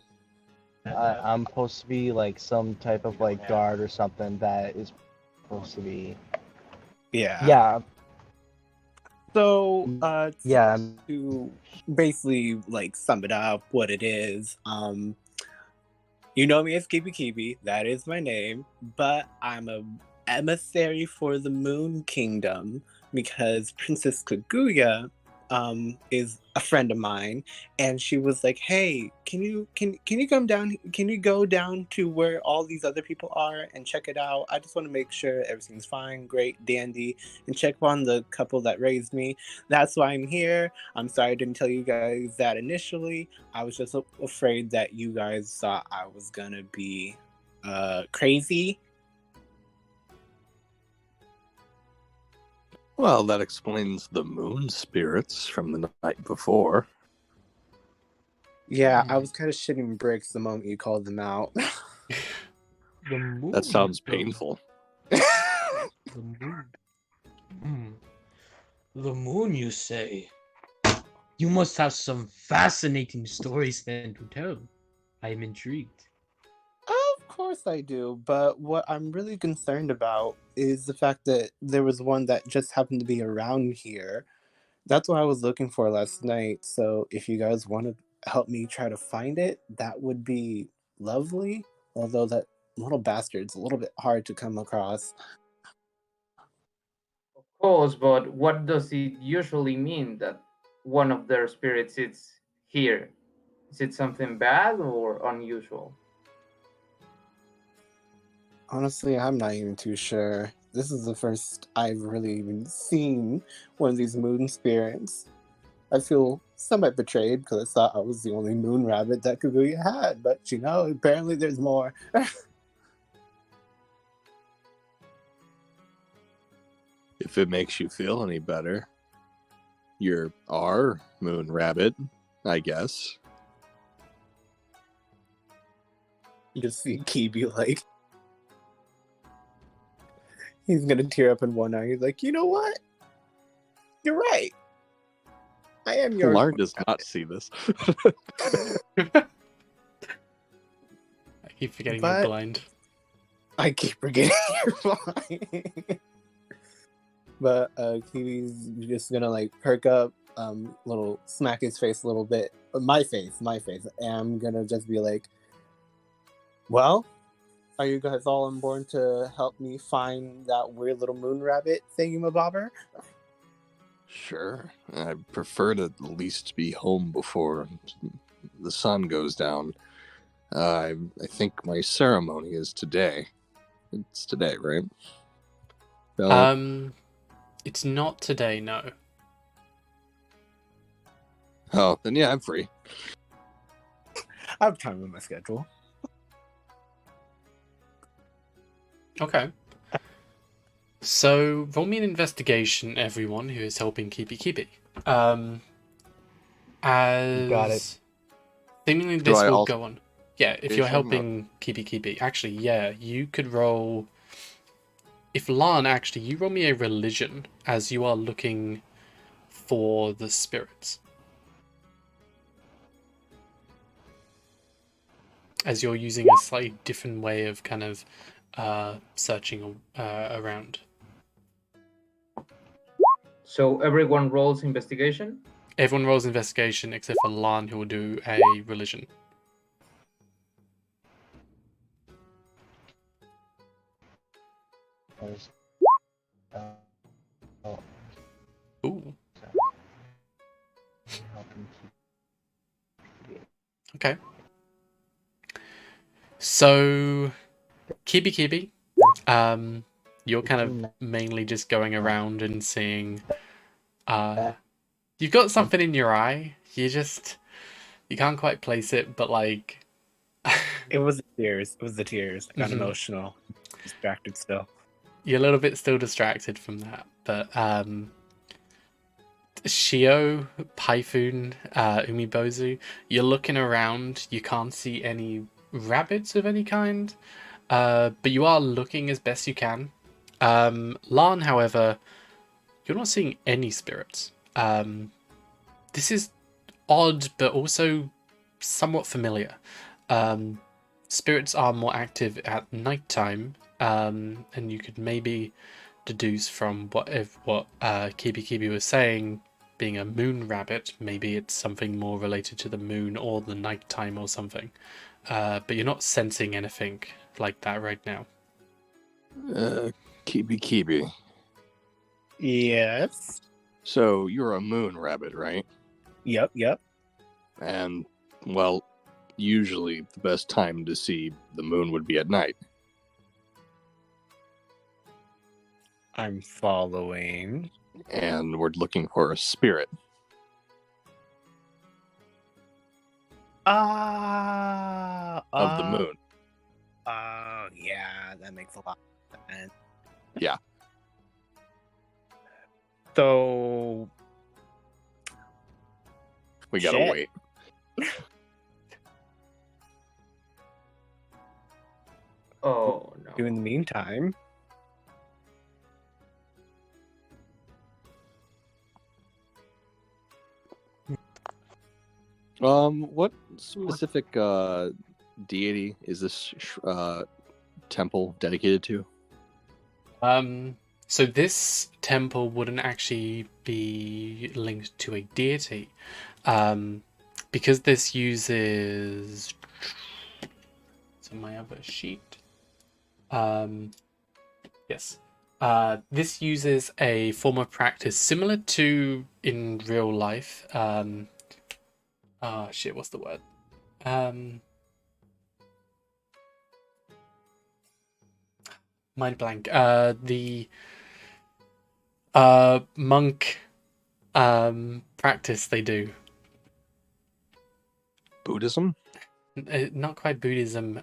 I'm supposed to be like some type of like guard or something that is supposed to be. yeah. Yeah, So yeah. to basically like sum it up what it is, you know me as Kibi, that is my name, but I'm a emissary for the Moon Kingdom because Princess Kaguya is a friend of mine, and she was like, "Hey, can you come down? Can you go down to where all these other people are and check it out? I just want to make sure everything's fine, great, dandy, and check on the couple that raised me. That's why I'm here. I'm sorry I didn't tell you guys that initially. I was just afraid that you guys thought I was gonna be crazy." Well, that explains the moon spirits from the night before. Yeah, I was kind of shitting bricks the moment you called them out. The moon. That sounds painful. The moon. The moon, you say? You must have some fascinating stories then to tell. I am intrigued. Of course I do, but what I'm really concerned about is the fact that there was one that just happened to be around here. That's what I was looking for last night. So if you guys want to help me try to find it, that would be lovely. Although that little bastard's a little bit hard to come across. Of course, but what does it usually mean that one of their spirits is here? Is it something bad or unusual? Honestly, I'm not even too sure. This is the first I've really even seen one of these moon spirits. I feel somewhat betrayed because I thought I was the only moon rabbit that Kaguya had, but you know, apparently there's more. If it makes you feel any better, you're our moon rabbit, I guess. You just see Kibi like, he's gonna tear up in one eye. He's like, you know what? You're right. I am your. Larn does not see this. I keep forgetting you're But- blind. I keep forgetting you're blind. But Kiwi's just gonna like perk up, little smack his face a little bit. My face. And I'm gonna just be like, well, are you guys all on board to help me find that weird little moon rabbit thingamabobber? Sure. I prefer to at least be home before the sun goes down. I think my ceremony is today. It's today, right? Bella? It's not today, no. Oh, then yeah, I'm free. I have time in my schedule. Okay. So, roll me an investigation, everyone who is helping Kibi. As Got it. seemingly Do this I will also- go on. Yeah, if you're Vision? helping Kibi. Actually, yeah, you could roll. If Lan, actually, you roll me a religion as you are looking for the spirits. As you're using a slightly different way of kind of searching around. So everyone rolls investigation? Everyone rolls investigation except for Lan, who will do a religion. Ooh. So help him keep. Okay. So, Kibi, you're kind of mainly just going around and seeing. You've got something in your eye. You can't quite place it, but like. It was the tears. It was the tears. I got Mhm. emotional. Distracted still. You're a little bit still distracted from that, but Shio, Paifun, Umibozu, you're looking around. You can't see any rabbits of any kind, but you are looking as best you can. Lan, however, you're not seeing any spirits. This is odd, but also somewhat familiar. Spirits are more active at nighttime, and you could maybe deduce from what Kibi was saying, being a moon rabbit, maybe it's something more related to the moon or the nighttime or something. But you're not sensing anything like that right now. Kibi. Yes. So you're a moon rabbit, right? Yep. And, well, usually the best time to see the moon would be at night. I'm following. And we're looking for a spirit. Of the moon. Yeah, that makes a lot of sense. Yeah. So We gotta Shit. wait. Oh no. in the meantime, What specific deity is this temple dedicated to? So this temple wouldn't actually be linked to a deity, because this uses. It's on my other sheet. Yes. This uses a form of practice similar to in real life. What's the word? Mind blank. The monk practice they do. Buddhism? Not quite Buddhism.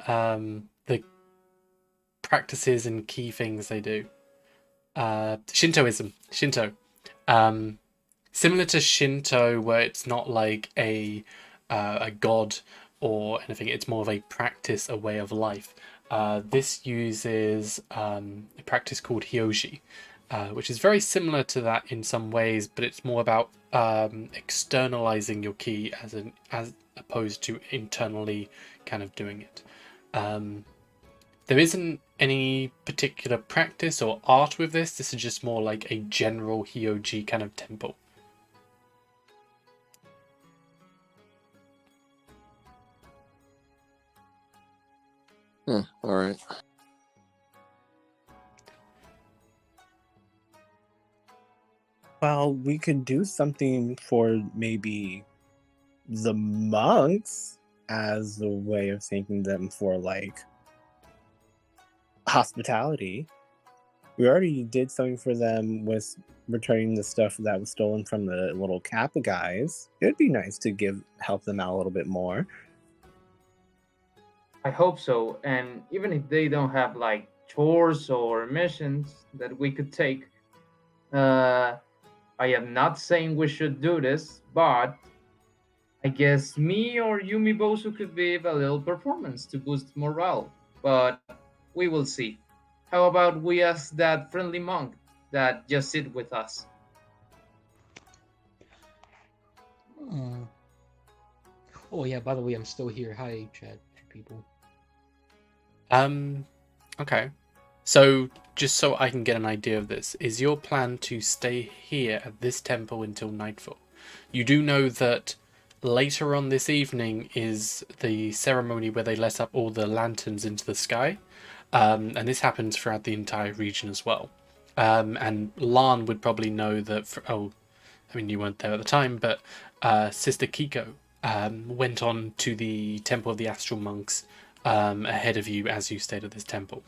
The practices and key things they do. Shintoism. Shinto. Similar to Shinto, where it's not like a god or anything. It's more of a practice, a way of life. This uses a practice called Hyoji, which is very similar to that in some ways, but it's more about externalizing your ki as opposed to internally kind of doing it. There isn't any particular practice or art with this. This is just more like a general Hyoji kind of temple. All right. well, we could do something for maybe the monks as a way of thanking them for like hospitality. We already did something for them with returning the stuff that was stolen from the little Kappa guys. It'd be nice to help them out a little bit more. I hope so. And even if they don't have like chores or missions that we could take, I am not saying we should do this, but I guess me or Yumi Bosu could give a little performance to boost morale. But we will see. How about we ask that friendly monk that just sit with us? Oh yeah, by the way, I'm still here. Hi, chat people. Okay. So, just so I can get an idea of this, is your plan to stay here at this temple until nightfall? You do know that later on this evening is the ceremony where they let up all the lanterns into the sky, and this happens throughout the entire region as well. And Lan would probably know that. I mean, you weren't there at the time, but Sister Kiko went on to the Temple of the Astral Monks ahead of you as you stayed at this temple.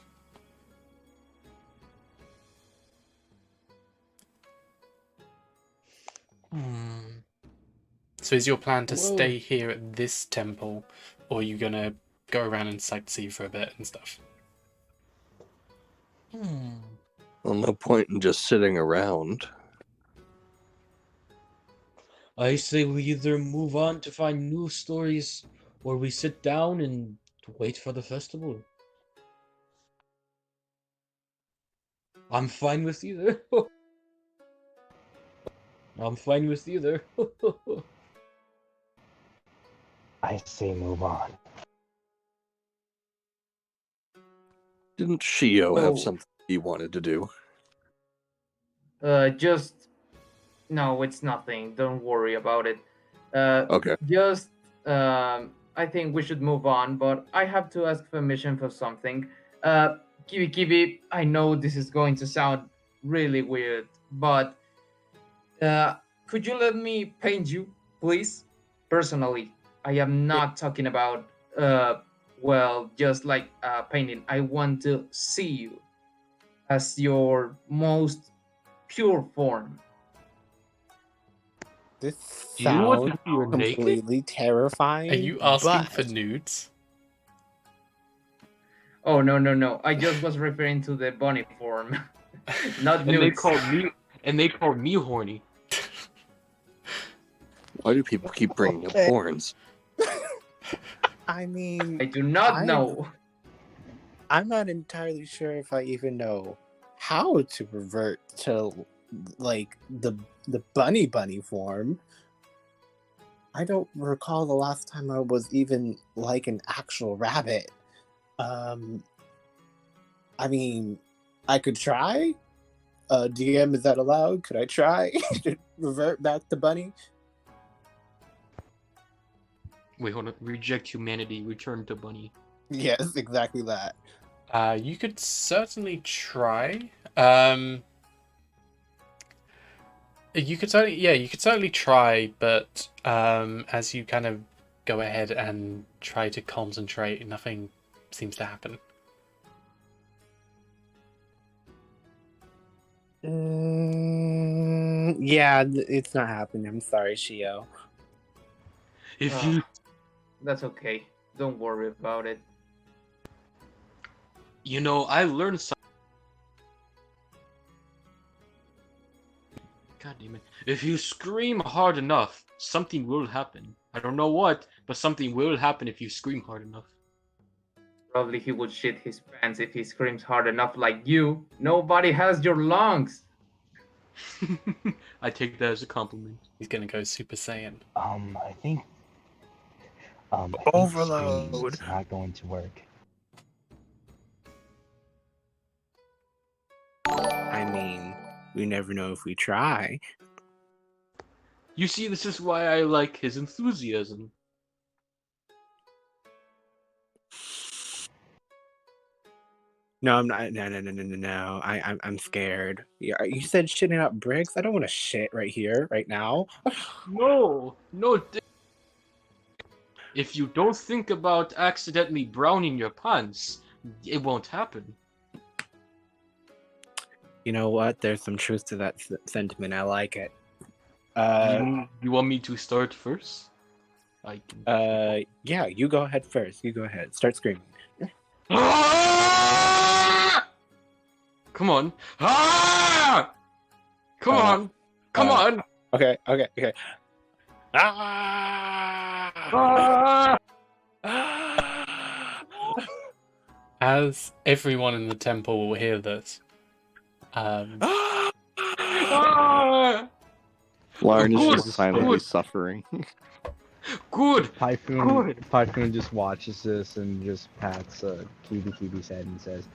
So is your plan to stay here at this temple, or are you going to go around and sightsee for a bit and stuff? Well, no point in just sitting around. I say we either move on to find new stories, or we sit down and wait for the festival. I'm fine with either. I'm fine with either. I say move on. Didn't Shio Oh. have something he wanted to do? No, it's nothing. Don't worry about it. Okay. I think we should move on, but I have to ask permission for something. Kibi, I know this is going to sound really weird, but could you let me paint you, please? Personally, I am not talking about just like painting. I want to see you as your most pure form. This Do you want to sounds see her naked? completely terrifying. Are you asking but for nudes? Oh no! I just was referring to the bunny form, not And they nudes. called me horny. Why do people keep bringing up Okay. horns? I mean, I do not know. I'm not entirely sure if I even know how to revert to like the bunny form. I don't recall the last time I was even like an actual rabbit. I mean, I could try. DM, is that allowed? Could I try to revert back to bunny? Wait, hold on. Reject humanity, return to bunny. Yes, exactly that. You could certainly try. You could certainly try, but as you kind of go ahead and try to concentrate, nothing seems to happen. Yeah, it's not happening. I'm sorry, Shio. If you That's okay. Don't worry about it. You know, I learned something. God damn it. If you scream hard enough, something will happen. I don't know what, but something will happen if you scream hard enough. Probably he would shit his pants if he screams hard enough like you. Nobody has your lungs. I take that as a compliment. He's gonna go Super Saiyan. I think Overload. screaming's not going to work. I mean, we never know if we try. You see, this is why I like his enthusiasm. No, I'm not. No. I'm scared. Yeah, you said shitting up bricks. I don't want to shit right here, right now. No. If you don't think about accidentally browning your pants, it won't happen. You know what? There's some truth to that sentiment. I like it. You want me to start first? Yeah. You go ahead first. You go ahead. Start screaming. Come on. Come on. Come on. Okay. As everyone in the temple will hear this, Lauren is Good, just silently good. suffering. Good. Typhoon just watches this and just pats Kibi's head and says,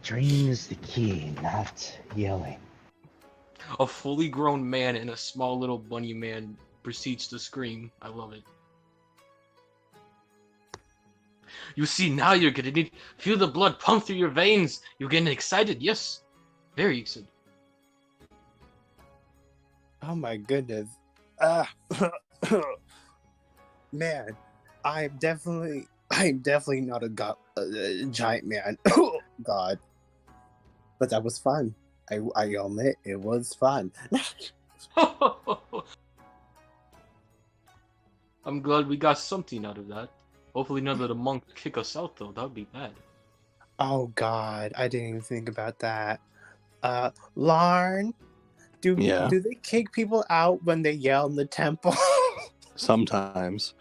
dream is the key, not yelling. A fully grown man and a small little bunny man proceeds to scream. I love it. You see, now you're getting it. Feel the blood pump through your veins. You're getting excited, yes. Very excited. Oh my goodness. Uh, man, I'm definitely not a giant man. God, but that was fun. I admit it was fun. I'm glad we got something out of that. Hopefully none of the monks kick us out though. That would be bad. Oh God, I didn't even think about that. Larn, Yeah, do they kick people out when they yell in the temple? sometimes.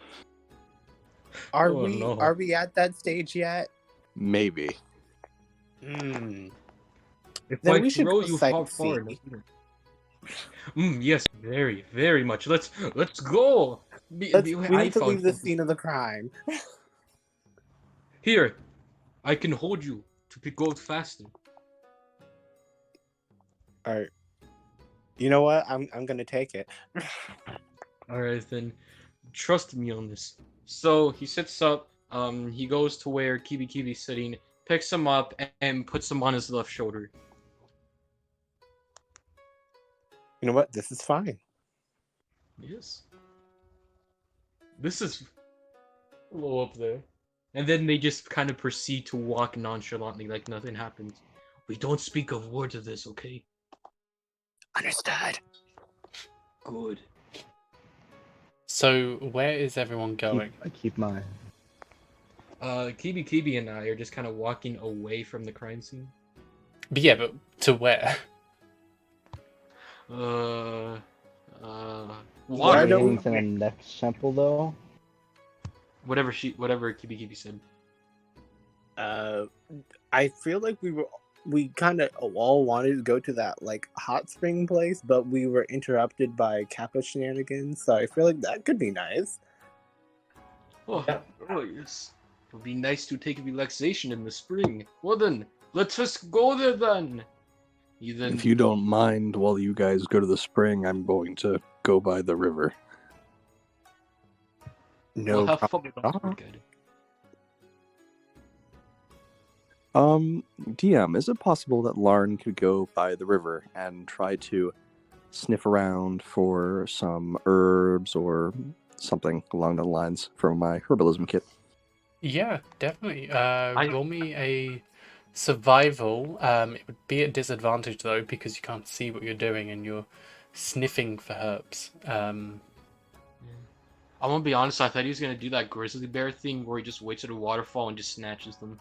Are Oh, we no. are we at that stage yet? Maybe. Hmm. If Then I we should throw go you far sightsee. enough. Yes, very, very much. Let's go. We I need to found leave the something. scene of the crime. Here, I can hold you to go faster. All right. You know what? I'm gonna take it. All right, then. Trust me on this. So he sits up. He goes to where Kibi's sitting, picks him up, and puts him on his left shoulder. You know what? This is fine. Yes. This is low up there. And then they just kind of proceed to walk nonchalantly like nothing happens. We don't speak of words of this, okay? Understood. Good. So where is everyone going? I keep my. Kibi and I are just kind of walking away from the crime scene. But yeah, but to where? Why Water. don't Heading to the next temple though. Whatever Kibi said. I feel like we kind of all wanted to go to that like hot spring place, but we were interrupted by Kappa shenanigans. So I feel like that could be nice. Oh, Yeah. oh yes. It would be nice to take relaxation in the spring. Well then, let us go there then. If you don't mind, while you guys go to the spring, I'm going to go by the river. No have problem. fun with that, sport guide. DM, is it possible that Larn could go by the river and try to sniff around for some herbs or something along the lines from my herbalism kit? Yeah, definitely. Roll me a survival. It would be a disadvantage though because you can't see what you're doing and you're sniffing for herbs. I'm gonna be honest, I thought he was gonna do that grizzly bear thing where he just waits at a waterfall and just snatches them.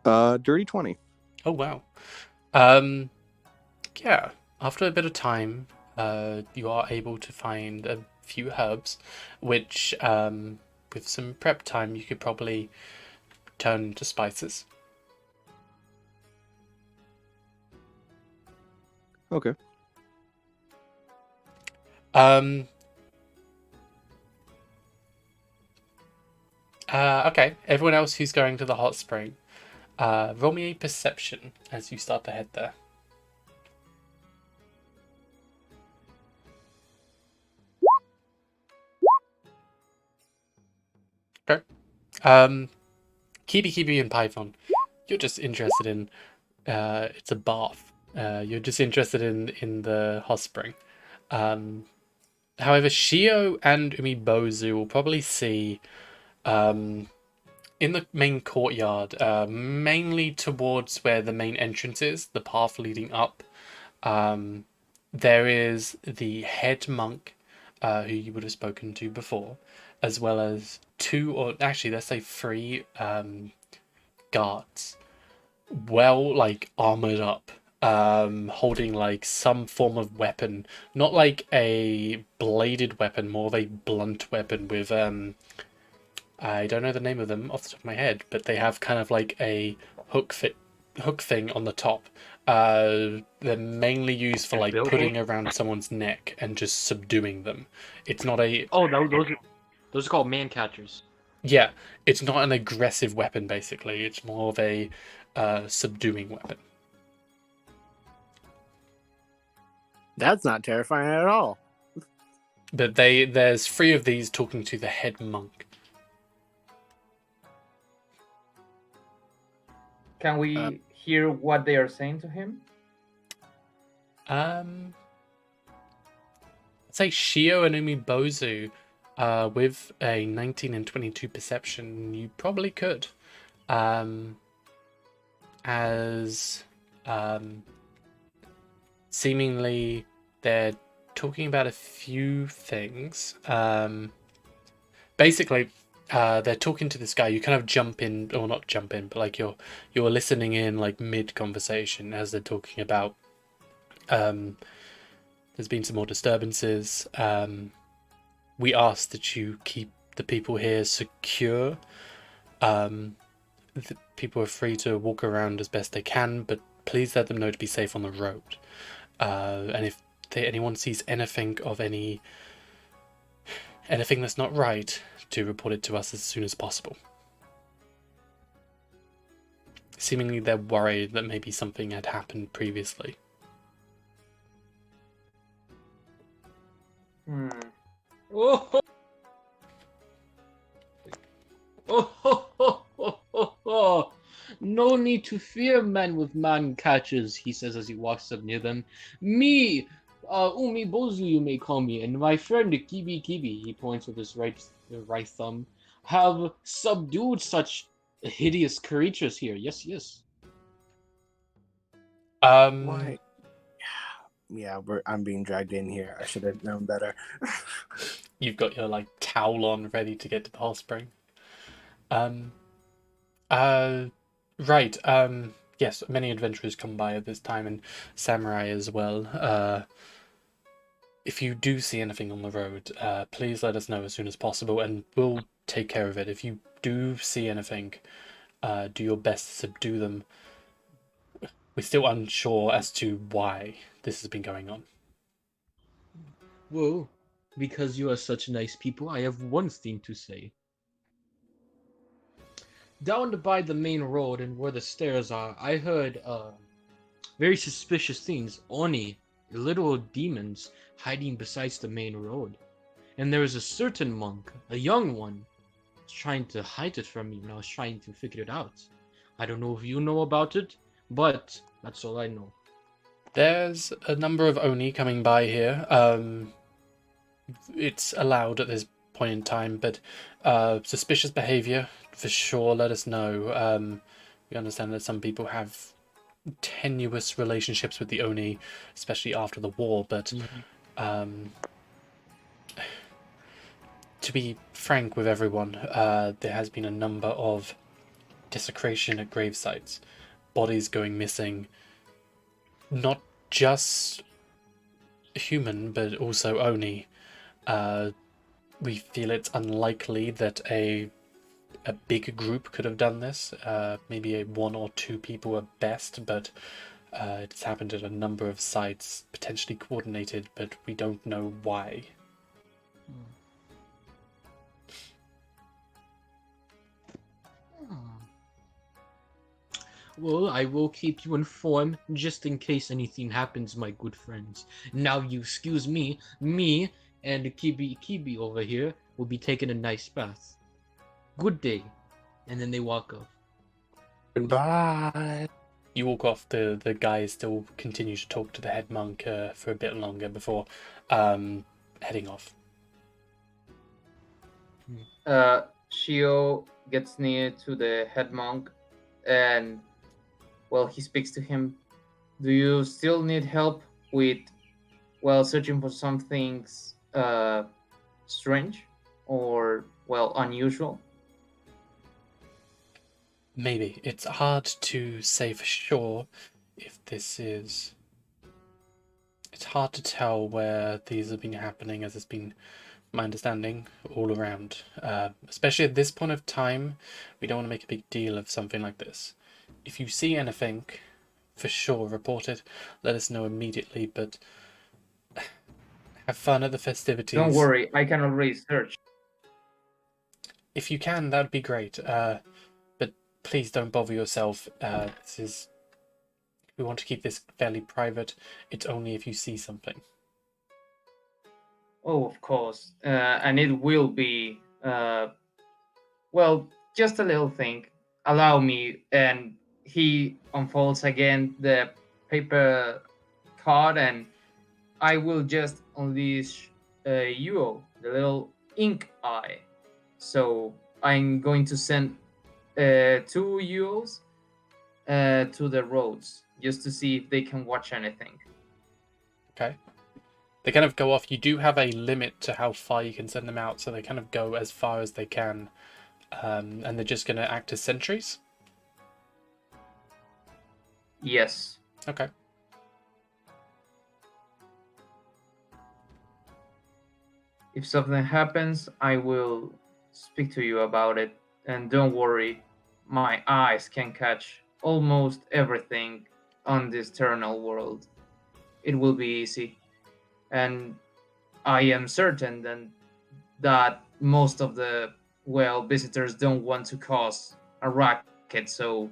Dirty 20. Oh wow. Yeah. After a bit of time, you are able to find a few herbs, which with some prep time you could probably turn into spices. Okay. Okay. Everyone else who's going to the hot spring, roll me a perception as you start to head there. Okay. Kibi and Python, you're just interested in it's a bath. You're just interested in the hot spring. However, Shio and Umibozu will probably see in the main courtyard, mainly towards where the main entrance is, the path leading up. There is the head monk, who you would have spoken to before, as well as two, or actually, let's say three guards, well, like armored up, holding like some form of weapon, not like a bladed weapon, more of a blunt weapon with I don't know the name of them off the top of my head, but they have kind of like a hook thing on the top. They're mainly used for like putting around someone's neck and just subduing them. It's not a Oh, those are called man catchers. yeah, it's not an aggressive weapon. Basically, it's more of a subduing weapon. That's not terrifying at all. But there's three of these talking to the head monk. Can we hear what they are saying to him? I'd say Shio and Umibozu, with a 19 and 22 perception, you probably could. As seemingly they're talking about a few things. Basically, they're talking to this guy. You kind of jump in, or not jump in, but like you're listening in like mid conversation as they're talking about. There's been some more disturbances. We ask that you keep the people here secure. The people are free to walk around as best they can, but please let them know to be safe on the road. And if anyone sees anything that's not right, to report it to us as soon as possible. Seemingly they're worried that maybe something had happened previously. Oh, oh. No need to fear, man with man catches, he says as he walks up near them. Me, Umibozu you may call me, and my friend Kibi, he points with his right thumb, have subdued such hideous creatures here. Yes. Why? Yeah, I'm being dragged in here. I should have known better. You've got your like towel on, ready to get to the hot spring. Right. Yes, many adventurers come by at this time, and samurai as well. If you do see anything on the road, please let us know as soon as possible, and we'll take care of it. If you do see anything, do your best to subdue them. We're still unsure as to why this has been going on. Well, because you are such nice people, I have one thing to say. Down by the main road and where the stairs are, I heard very suspicious things. Oni, little demons, hiding besides the main road. And there is a certain monk, a young one, trying to hide it from me, and I was trying to figure it out. I don't know if you know about it, but that's all I know. There's a number of Oni coming by here. It's allowed at this point in time, but suspicious behavior, for sure, let us know. We understand that some people have tenuous relationships with the Oni, especially after the war, but to be frank with everyone, there has been a number of desecration at grave sites, bodies going missing, not just human, but also Oni. We feel it's unlikely that a big group could have done this. Maybe one or two people at best, but it's happened at a number of sites, potentially coordinated, but we don't know why. Well, I will keep you informed just in case anything happens, my good friends. Now you excuse me, and Kibi over here will be taking a nice bath. Good day. And then they walk off. Goodbye. You walk off, the guys still continue to talk to the head monk for a bit longer before heading off. Shio gets near to the head monk, and he speaks to him. Do you still need help with, searching for some things strange or, unusual? Maybe. It's hard to say for sure if this is... It's hard to tell where these have been happening, as it's been, my understanding, all around. Especially at this point of time, we don't want to make a big deal of something like this. If you see anything, for sure, report it. Let us know immediately, but have fun at the festivities. Don't worry, I can already search. If you can, that would be great. But please don't bother yourself. We want to keep this fairly private. It's only if you see something. Oh, of course. And it will be, just a little thing. Allow me. And he unfolds again the paper card, and I will just unleash Yuo, the little ink eye. So I'm going to send 2 Yuos to the roads just to see if they can watch anything. Okay. They kind of go off. You do have a limit to how far you can send them out, so they kind of go as far as they can, and they're just going to act as sentries. Yes. Okay. If something happens, I will speak to you about it. And don't worry, my eyes can catch almost everything on this eternal world. It will be easy. And I am certain that most of the, well, visitors don't want to cause a racket, so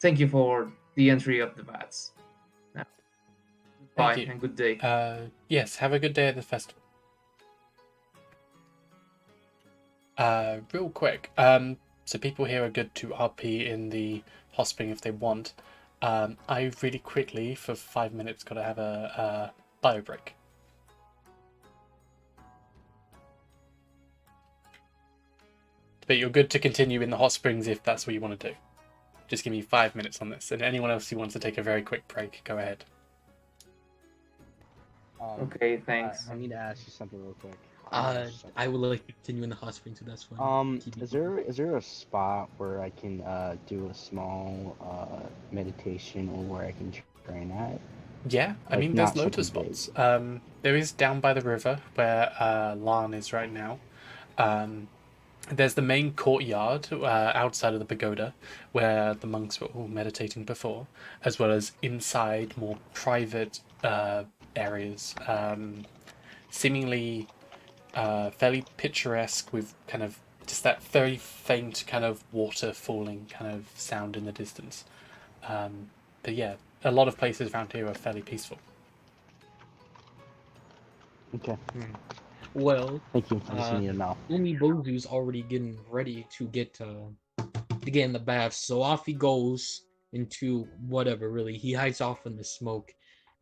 thank you for the entry of the bats. Now, bye Thank you. and good day. Yes, have a good day at the festival. Real quick, so people here are good to RP in the hot spring if they want. I really quickly, for 5 minutes, got to have a bio break. But you're good to continue in the hot springs if that's what you want to do. Just give me 5 minutes on this. And anyone else who wants to take a very quick break, go ahead. Okay, thanks. I need to ask you something real quick. I would like to continue in the hot springs, so that's fine. Is there a spot where I can do a small meditation, or where I can train at? Yeah, I Like, mean, there's not loads of super big. spots. There is down by the river where Lan is right now. There's the main courtyard outside of the pagoda where the monks were all meditating before, as well as inside more private areas, seemingly fairly picturesque, with kind of just that very faint kind of water falling kind of sound in the distance. But yeah, a lot of places around here are fairly peaceful. Okay, Well, thank you. I just need to know. Umibozu's already getting ready to get in the bath, so off he goes into whatever. Really, he hides off in the smoke.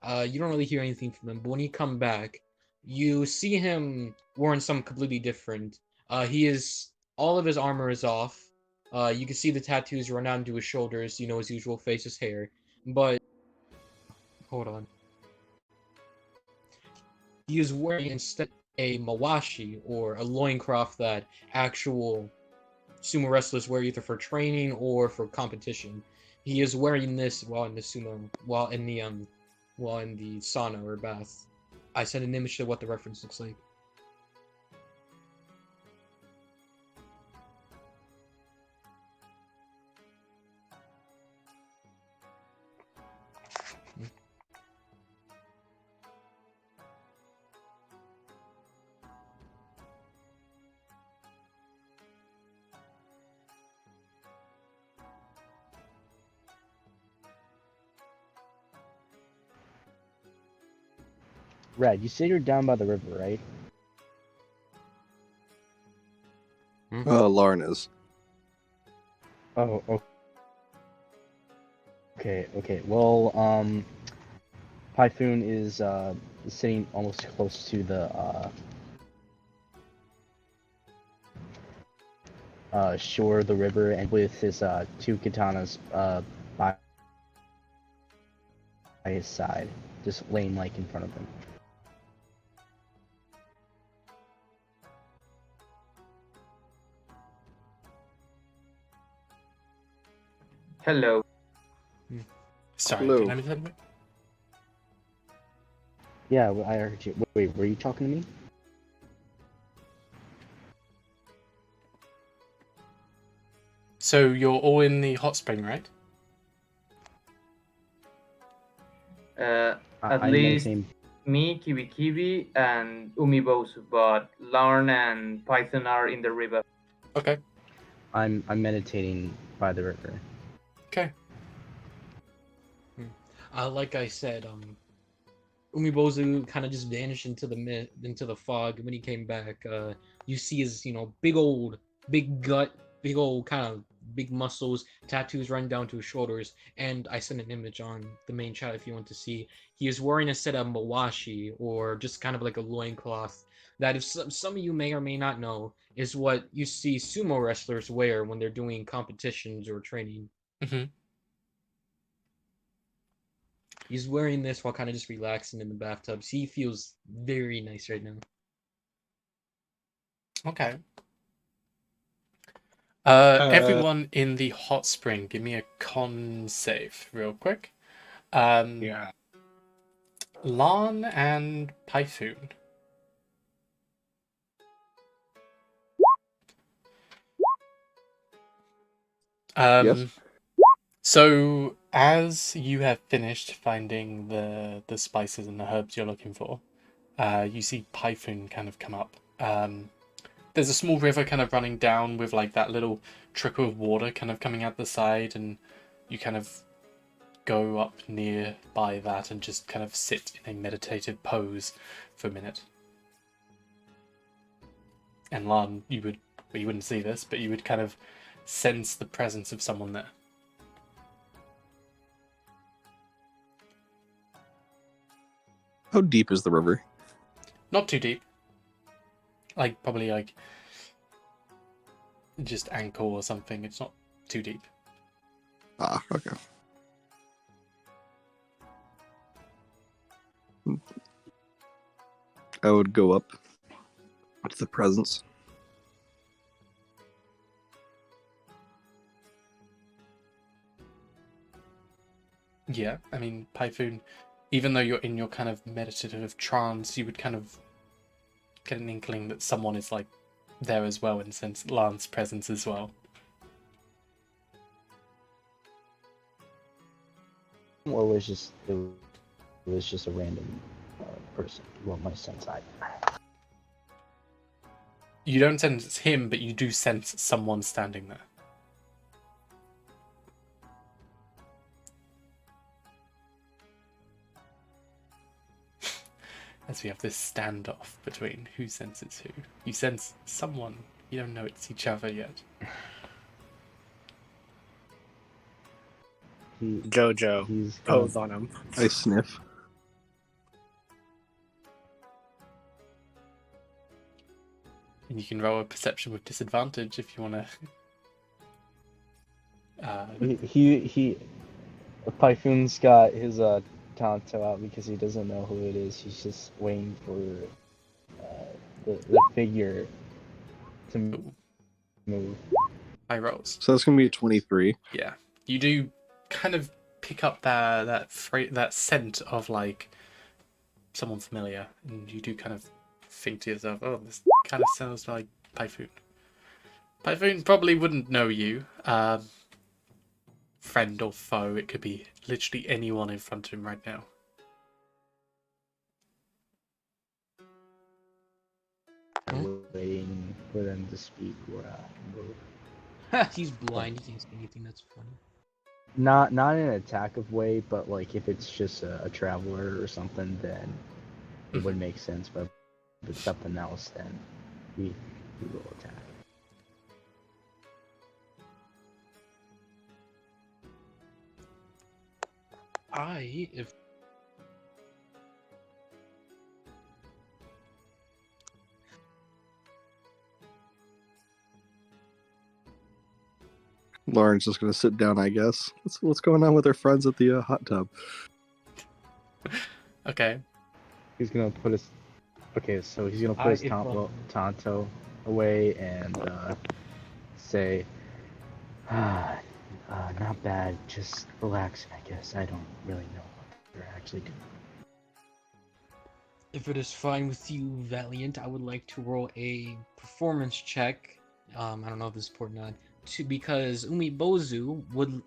You don't really hear anything from him, but when you come back, you see him wearing something completely different. All of his armor is off. You can see the tattoos run down to his shoulders. You know, his usual face, his hair. But hold on, he is wearing instead a mawashi, or a loincloth that actual sumo wrestlers wear either for training or for competition. He is wearing this while in the sauna or bath. I sent an image to what the reference looks like. Red, you say you're down by the river, right? Lauren is. Oh, okay. Well, Python is sitting almost close to the shore of the river, and with his 2 katanas by his side, just laying like in front of him. Hello. Sorry, Hello. can I be said a bit? Yeah, well, I heard you. Wait, were you talking to me? So you're all in the hot spring, right? At I'm least meditating. me, Kibi, and Umibosu, but Larn and Python are in the river. Okay. I'm meditating by the river. Okay. Like I said, Umibozu kind of just vanished into the fog. And when he came back, you see his, big gut, big old kind of big muscles, tattoos running down to his shoulders, and I sent an image on the main chat if you want to see. He is wearing a set of mawashi, or just kind of like a loincloth, that if some of you may or may not know, is what you see sumo wrestlers wear when they're doing competitions or training. Mm-hmm. He's wearing this while kind of just relaxing in the bathtub. He feels very nice right now. Okay. Everyone in the hot spring, give me a con save real quick. Yeah. Lan and Pyphoon. Yes. So as you have finished finding the spices and the herbs you're looking for, you see Pyphoon kind of come up. There's a small river kind of running down with like that little trickle of water kind of coming out the side, and you kind of go up near by that and just kind of sit in a meditative pose for a minute. And Lan, you wouldn't see this, but you would kind of sense the presence of someone there. How deep is the river? Not too deep. Like, probably like just ankle or something. It's not too deep. Ah, okay. I would go up to the presence. Yeah, I mean, Pyphoon, even though you're in your kind of meditative trance, you would kind of get an inkling that someone is like there as well, and sense Lan's presence as well. Or it was just a random person. Well, my sense I. You don't sense him, but you do sense someone standing there. As we have this standoff between who senses who. You sense someone, you don't know it's each other yet. Jojo, He's pose on him. I sniff. And you can roll a perception with disadvantage if you want to. He Pyphoon's got his Tonto out because he doesn't know who it is. He's just waiting for the figure to move. High rolls. So that's gonna be a 23. Yeah, you do kind of pick up that scent of like someone familiar, and you do kind of think to yourself, "Oh, this kind of sounds like Pyphoon." Pyphoon probably wouldn't know you, friend or foe. It could be literally anyone in front of him right now. Waiting for them to speak or move. He's blind. He can't see anything. That's funny. Not in an attack of way, but like if it's just a traveler or something, then it would make sense. But if it's something else, then we will attack. If Lauren's just gonna sit down, I guess. What's going on with her friends at the hot tub? Okay. He's gonna put his. Okay, so he's gonna put his Tonto away and say, not bad, just relaxing, I guess. I don't really know what they're actually doing. If it is fine with you, Valiant, I would like to roll a performance check. I don't know if this is important or not. Because Umibozu would,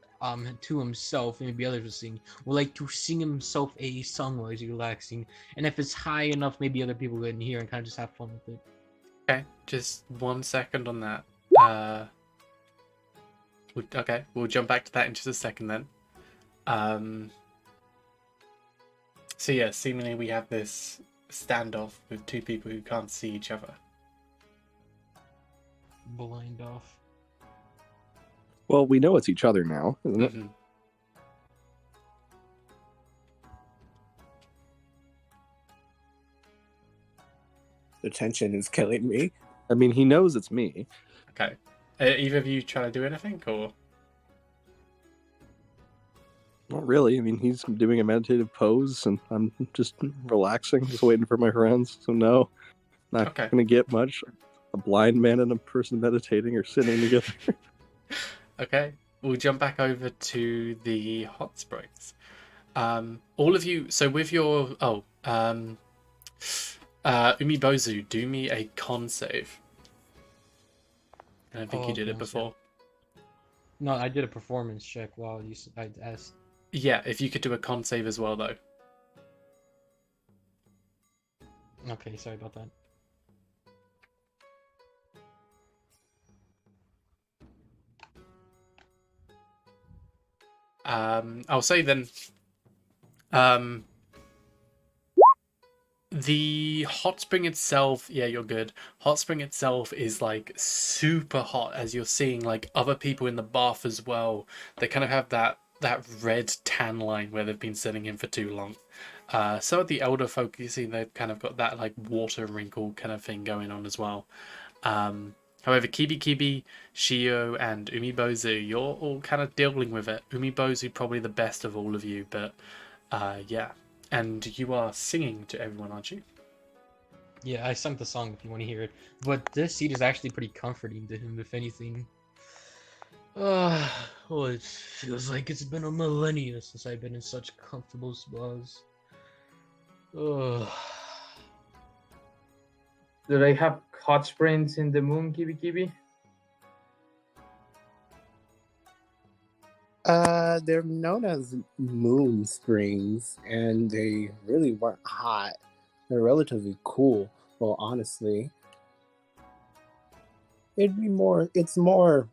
to himself, and maybe others will sing, would like to sing himself a song while he's relaxing. And if it's high enough, maybe other people can hear and kind of just have fun with it. Okay, just 1 second on that. Okay, we'll jump back to that in just a second then. So yeah, seemingly we have this standoff with two people who can't see each other. Blind off. Well, we know it's each other now, isn't it? Mhm. The tension is killing me. I mean, he knows it's me. Okay. Either of you trying to do anything, or Not really. I mean, he's doing a meditative pose, and I'm just relaxing, just waiting for my friends. So no, not Okay. gonna get much. A blind man and a person meditating or sitting together. okay, we'll jump back over to the hot springs. All of you. So with your Umibozu, do me a con save. I don't think you did it gosh, before. No, I did a performance check while I asked. Yeah, if you could do a con save as well, though. Okay, sorry about that. I'll say then. The hot spring itself, yeah, you're good. Hot spring itself is like super hot, as you're seeing like other people in the bath as well. They kind of have that red tan line where they've been sitting in for too long. So at the elder folk, you see they've kind of got that like water wrinkle kind of thing going on as well. However, Kibi, Shio, and Umibozu, you're all kind of dealing with it. Umibozu probably the best of all of you, but yeah. And you are singing to everyone, aren't you? Yeah, I sung the song if you want to hear it. But this seat is actually pretty comforting to him, if anything. Well, it feels like it's been a millennia since I've been in such comfortable spas. Ugh. Do they have hot springs in the moon, Kibi Kibi? They're known as moon springs, and they really weren't hot. They're relatively cool. Well, honestly, it's more,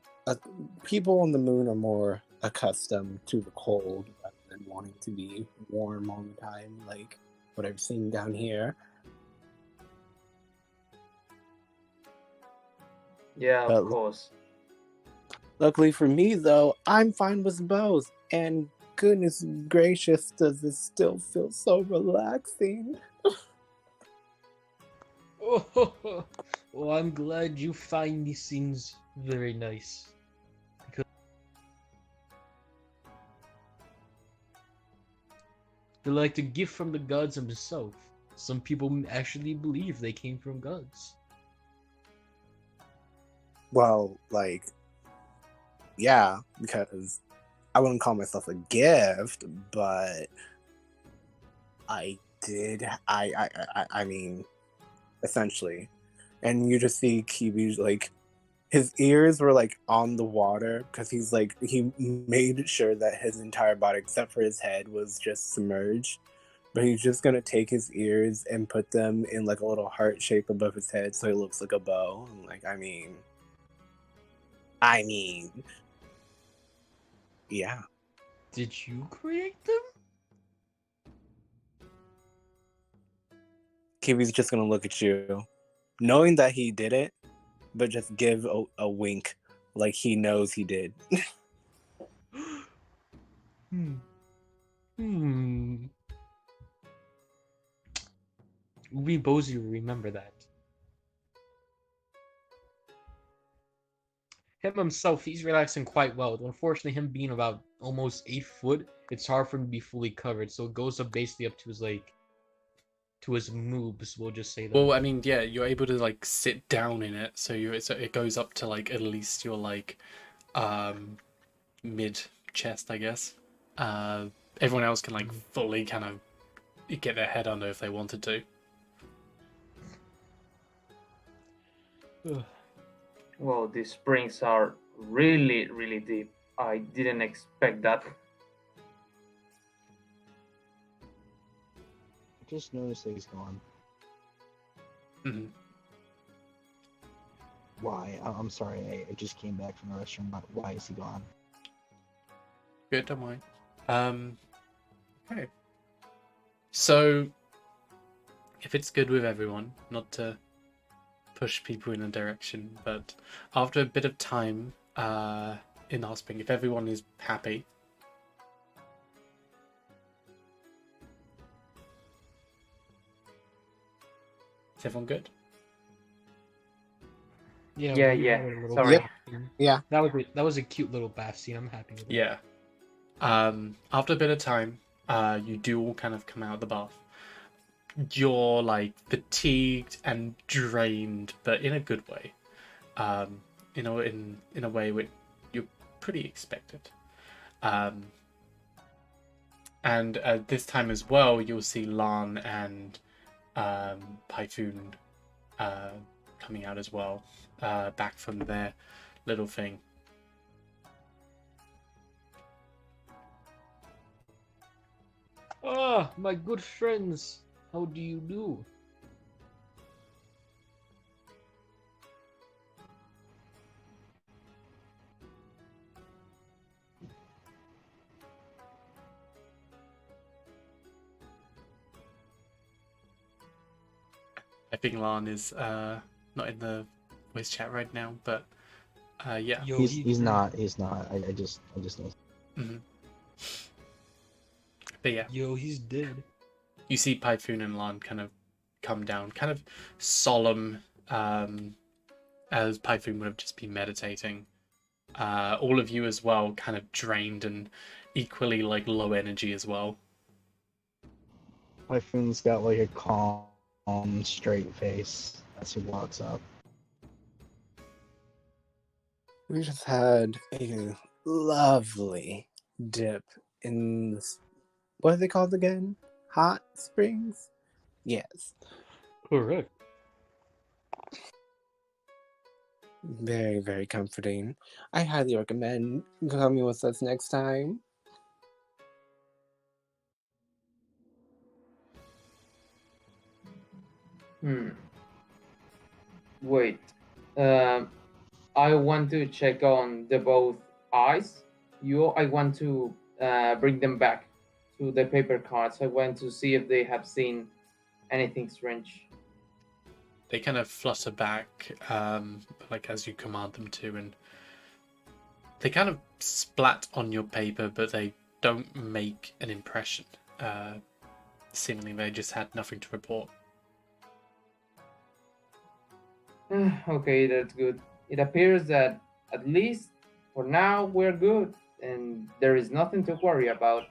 people on the moon are more accustomed to the cold rather than wanting to be warm all the time, like what I've seen down here. Yeah, But of course. luckily for me, though, I'm fine with both. And goodness gracious, does this still feel so relaxing? Oh, well, I'm glad you find these scenes very nice. Because they're like a gift from the gods himself. Some people actually believe they came from gods. Well, like, yeah, because I wouldn't call myself a gift, but I did. I mean, essentially. And you just see Kiwi's like, his ears were like on the water because he made sure that his entire body, except for his head, was just submerged. But he's just gonna take his ears and put them in like a little heart shape above his head, so he looks like a bow. And like, I mean, yeah. Did you create them? Kiwi's just gonna look at you, knowing that he did it, but just give a wink, like he knows he did. We Bozy remember that. Him himself, he's relaxing quite well. Unfortunately, him being about almost 8 foot, it's hard for him to be fully covered. So it goes up basically up to his to his moobs. We'll just say that. Well, I mean, yeah, you're able to like sit down in it, so it goes up to like at least your like mid chest, I guess. Everyone else can like fully kind of get their head under if they wanted to. Well, these springs are really, really deep. I didn't expect that. I just noticed that he's gone. Mm-hmm. Why? I'm sorry. I just came back from the restroom. But why is he gone? Good, don't worry. Okay. So, if it's good with everyone, not to push people in a direction, but after a bit of time, in the hot spring. If everyone is happy. Is everyone good? Yeah, Yeah, we yeah. had a little Sorry. bath scene. Yeah. That was a cute little bath scene. I'm happy with it. Yeah. After a bit of time, you do all kind of come out of the bath. You're like fatigued and drained, but in a good way. In a way which you're pretty expected. And at this time as well, you'll see Lan and Pyphoon coming out as well, back from their little thing. Ah, my good friends, how do you do? I think Lan is not in the voice chat right now, but yeah. Yo, He's not. I just know. Mm-hmm. But yeah, Yo, he's dead. you see Pyphoon and Lan kind of come down, kind of solemn, as Pyphoon would have just been meditating. All of you as well, kind of drained and equally like low energy as well. Typhoon's got like a calm, straight face as he walks up. We just had a lovely dip in this, what are they called again? Hot springs? Yes. Correct. Very, very comforting. I highly recommend coming with us next time. Wait. I want to check on the both eyes. I want to bring them back to the paper cards. I want to see if they have seen anything strange. They kind of flutter back, like as you command them to, and they kind of splat on your paper, but they don't make an impression. Seemingly, they just had nothing to report. Okay, that's good. It appears that at least for now we're good, and there is nothing to worry about.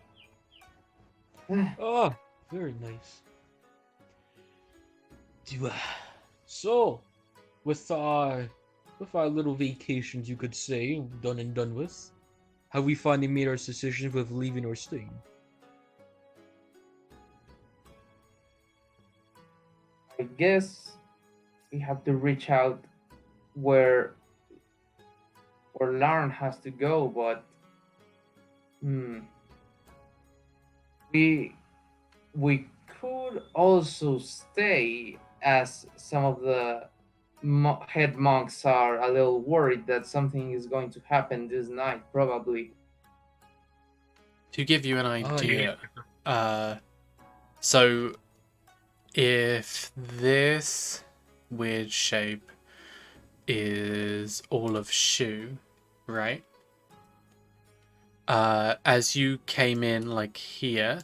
Oh, very nice. So, with our little vacations, you could say, done and done with, have we finally made our decision with leaving or staying? I guess we have to reach out where Lauren has to go, but we could also stay, as some of the head monks are a little worried that something is going to happen this night, probably. To give you an idea, so if this weird shape is all of Shu, right? As you came in like here,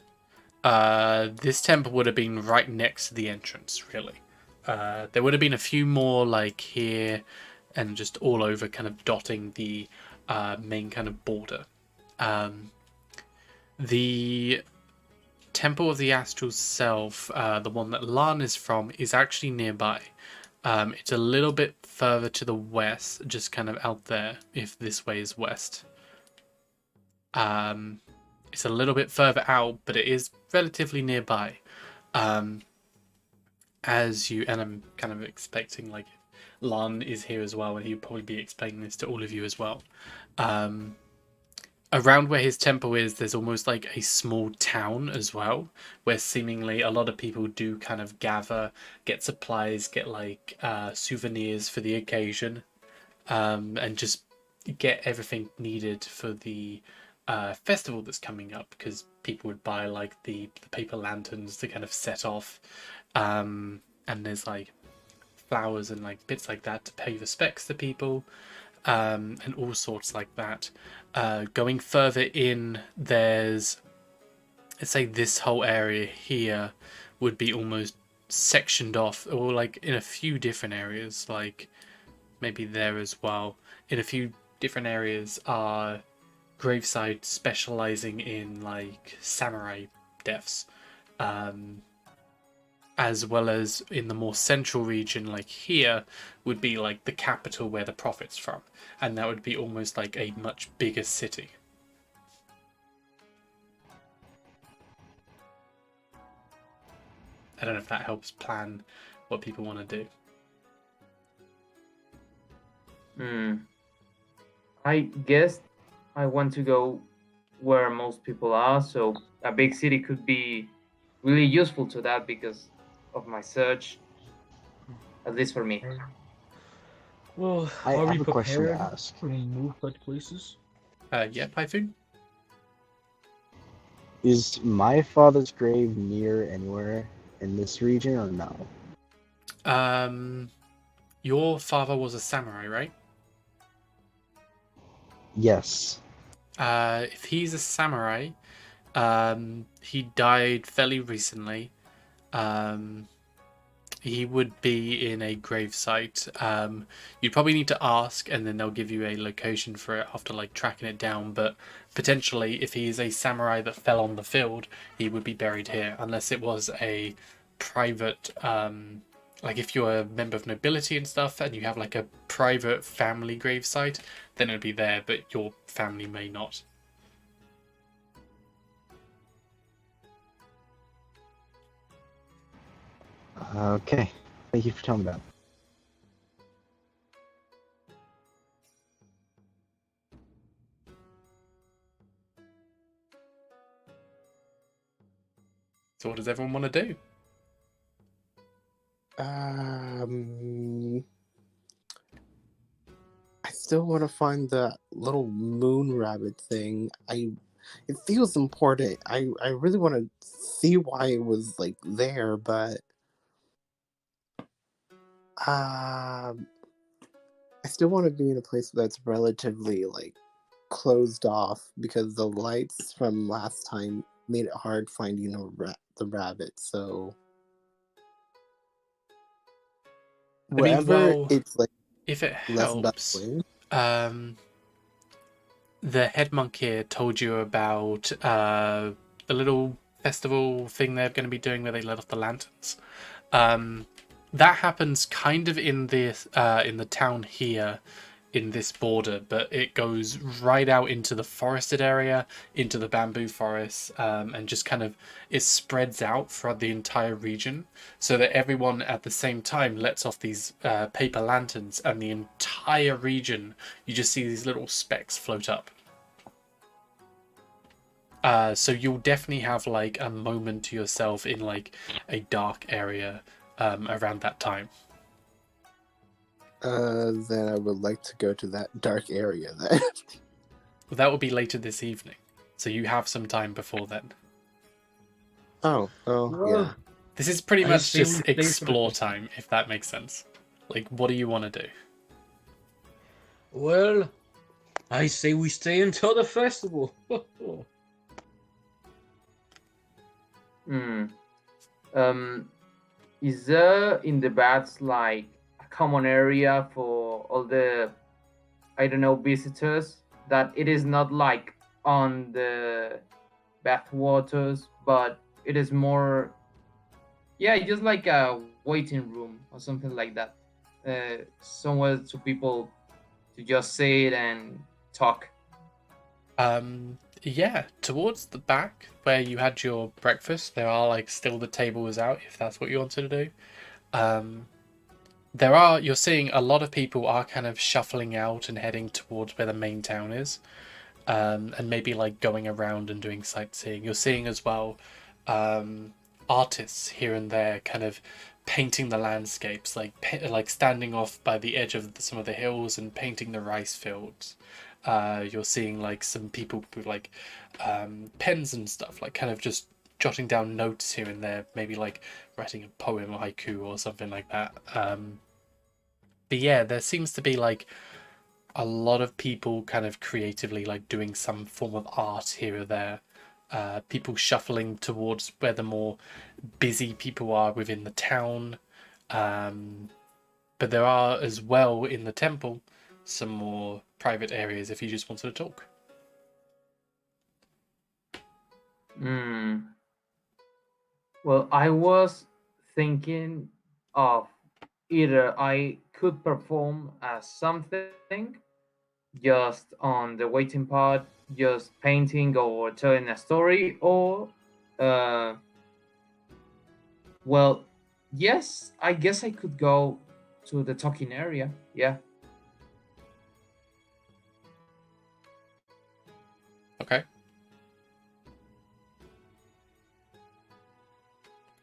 this temple would have been right next to the entrance, really. There would have been a few more like here and just all over, kind of dotting the main kind of border. The Temple of the Astral Self, the one that Lan is from, is actually nearby. It's a little bit further to the west, just kind of out there, if this way is west. It's a little bit further out, but it is relatively nearby. And I'm kind of expecting, like, Lan is here as well, and he'll probably be explaining this to all of you as well. Around where his temple is, there's almost like a small town as well, where seemingly a lot of people do kind of gather, get supplies, get like souvenirs for the occasion, and just get everything needed for the festival that's coming up, because people would buy like the paper lanterns to kind of set off, and there's like flowers and like bits like that to pay respects to people. and all sorts like that. Going further in, there's, let's say this whole area here would be almost sectioned off, or like in a few different areas, like maybe there as well. In a few different areas are gravesites specializing in like samurai deaths, as well as in the more central region, like here would be like the capital where the prophet's from, and that would be almost like a much bigger city. I don't know if that helps plan what people want to do. I guess I want to go where most people are, so a big city could be really useful to that because of my search, at least for me. Well, I are we have a question to prepared ask. to move such places? Yeah, Python? Is my father's grave near anywhere in this region or no? Your father was a samurai, right? Yes. If he's a samurai, he died fairly recently. He would be in a gravesite. You'd probably need to ask, and then they'll give you a location for it after like tracking it down. But potentially, if he is a samurai that fell on the field, he would be buried here, unless it was a private. Like if you're a member of nobility and stuff, and you have like a private family gravesite, then it would be there. But your family may not. Okay. Thank you for telling me that. So what does everyone want to do? I still want to find the little moon rabbit thing. It feels important. I really want to see why it was like there, but I still want to be in a place that's relatively like closed off because the lights from last time made it hard finding the rabbit. So I mean, wherever well, it's like if it less helps, bustling. the head monk here told you about the little festival thing they're going to be doing where they let off the lanterns. That happens kind of in the town here, in this border, but it goes right out into the forested area, into the bamboo forest, and just kind of it spreads out throughout the entire region, so that everyone at the same time lets off these paper lanterns, and the entire region you just see these little specks float up. So you'll definitely have like a moment to yourself in like a dark area around that time. Then I would like to go to that dark area then. Well, that will be later this evening, so you have some time before then. Oh, yeah. This is pretty I much say we just stay for the explore festival. time, if that makes sense. Like, what do you want to do? Well, I say we stay until the festival. Is there in the baths like a common area for all the, I don't know, visitors, that it is not like on the bath waters, but it is more, yeah, just like a waiting room or something like that, somewhere to people to just sit and talk. Yeah, towards the back where you had your breakfast, there are like still the tables out if that's what you wanted to do. You're seeing a lot of people are kind of shuffling out and heading towards where the main town is, and maybe like going around and doing sightseeing. You're seeing as well artists here and there kind of painting the landscapes, like standing off by the edge of some of the hills and painting the rice fields. You're seeing like some people with like pens and stuff, like kind of just jotting down notes here and there, maybe like writing a poem or haiku or something like that. But yeah, there seems to be like a lot of people kind of creatively like doing some form of art here or there. People shuffling towards where the more busy people are within the town. But there are as well in the temple some more private areas if you just wanted to talk. Well, I was thinking of either I could perform as something just on the waiting pod, just painting or telling a story, or well, yes, I guess I could go to the talking area. Yeah. Okay.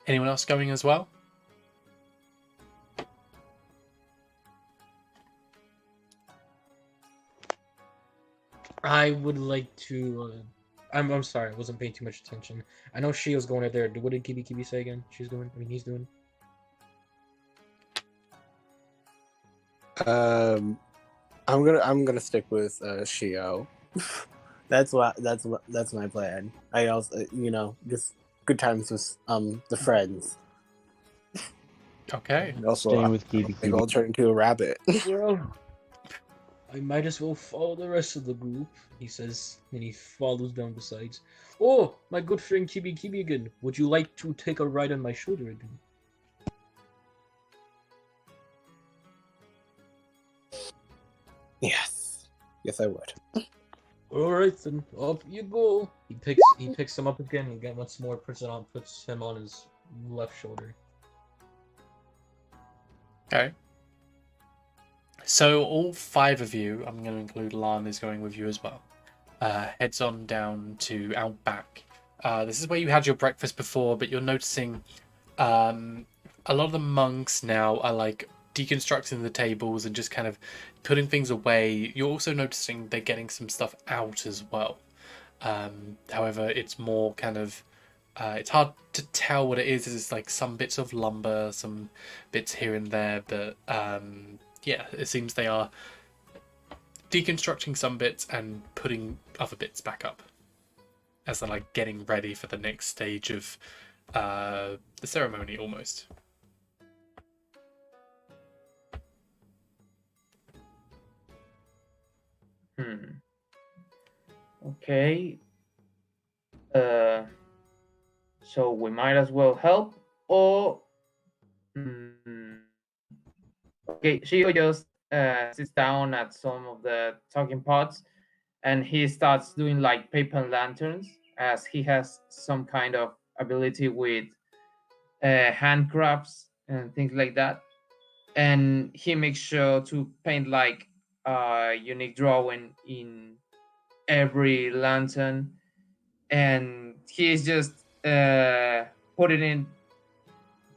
Anyone else going as well? I would like to. I'm sorry, I wasn't paying too much attention. I know she was going right there. What did Kibi say again? She's doing. I mean, he's doing. I'm gonna stick with Shio. That's my plan. I also just good times with the friends. Okay. And also, Staying with Kibi maybe I'll Kibi. turn into a rabbit. Well, I might as well follow the rest of the group, he says, and he follows down the sides. Oh, my good friend Kibi again. Would you like to take a ride on my shoulder again? Yes, I would. All right then, up you go. He picks him up again. And again, once more, puts him on his left shoulder. Okay. So all 5 of you, I'm going to include Lan is going with you as well, heads on down to out back. This is where you had your breakfast before, but you're noticing a lot of the monks now are like deconstructing the tables and just kind of putting things away. You're also noticing they're getting some stuff out as well. However, it's more kind of it's hard to tell what it is. It's like some bits of lumber, some bits here and there, but yeah, it seems they are deconstructing some bits and putting other bits back up as they're like getting ready for the next stage of the ceremony almost. Okay. So we might as well help, or okay, Shio just sits down at some of the talking pots, and he starts doing like paper lanterns, as he has some kind of ability with handcrafts and things like that. And he makes sure to paint like a unique drawing in every lantern, and he's just putting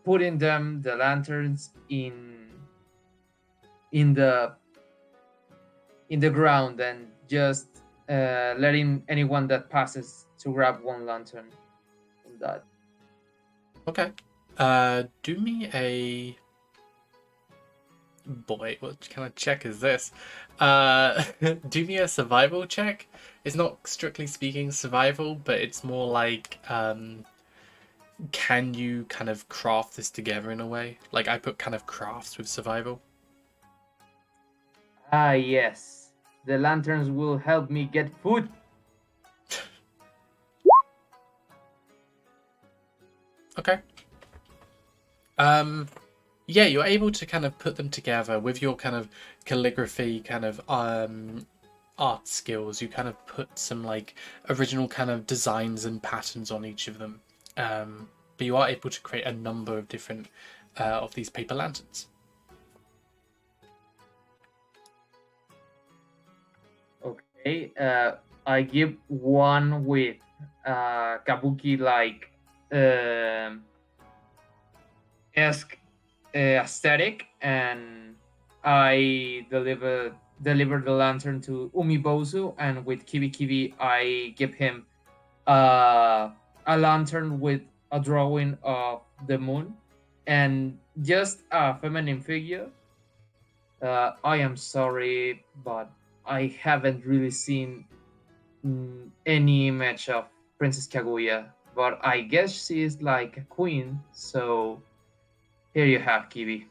them, the lanterns, in the ground, and just letting anyone that passes to grab one lantern from that. Okay. Do me a... Boy, what kind of check is this? Do me a survival check. It's not strictly speaking survival, but it's more like, can you kind of craft this together in a way? Like, I put kind of crafts with survival. Ah, yes. The lanterns will help me get food. Okay. Yeah, you're able to kind of put them together with your kind of calligraphy kind of art skills. You kind of put some like original kind of designs and patterns on each of them. But you are able to create a number of different of these paper lanterns. Okay. I give one with kabuki like esque aesthetic, and I deliver the lantern to Umibozu, and with Kibi I give him a lantern with a drawing of the moon and just a feminine figure. I am sorry, but I haven't really seen any image of Princess Kaguya, but I guess she is like a queen, so here you have Kibi.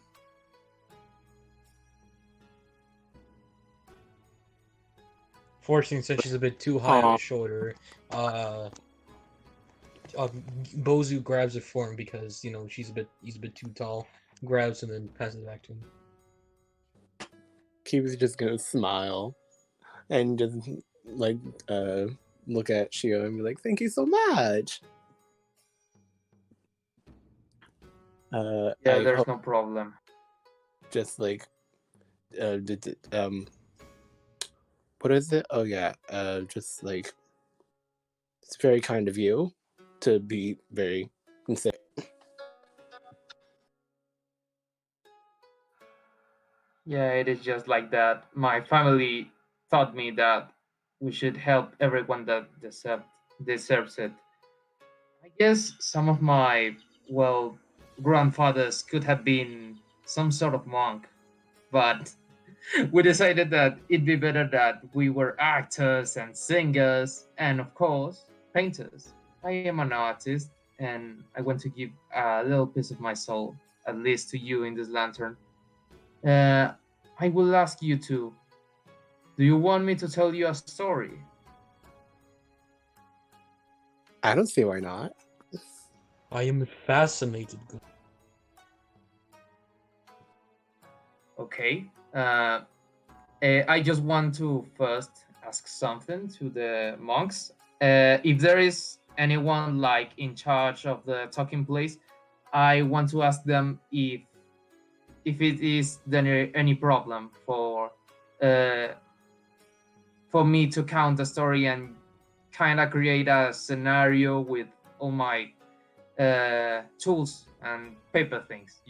Fortunately, since she's a bit too high on his shoulder, Bozu grabs it for him because he's a bit too tall. Grabs and then passes it back to him. Kiwi's just gonna smile and just like look at Shio and be like, "Thank you so much." Yeah, I there's hope no problem. just like what is it? Oh yeah, just like it's very kind of you to be very considerate. Yeah, it is just like that. My family taught me that we should help everyone that deserves it. I guess some of my, well, grandfathers could have been some sort of monk, but we decided that it'd be better that we were actors and singers and, of course, painters. I am an artist and I want to give a little piece of my soul, at least to you in this lantern. Uh, I will ask you to. Do you want me to tell you a story? I don't see why not. I am fascinated. Okay. I just want to first ask something to the monks. If there is anyone like in charge of the talking place, I want to ask them if it is there any problem for me to count the story and kind of create a scenario with all my tools and paper things,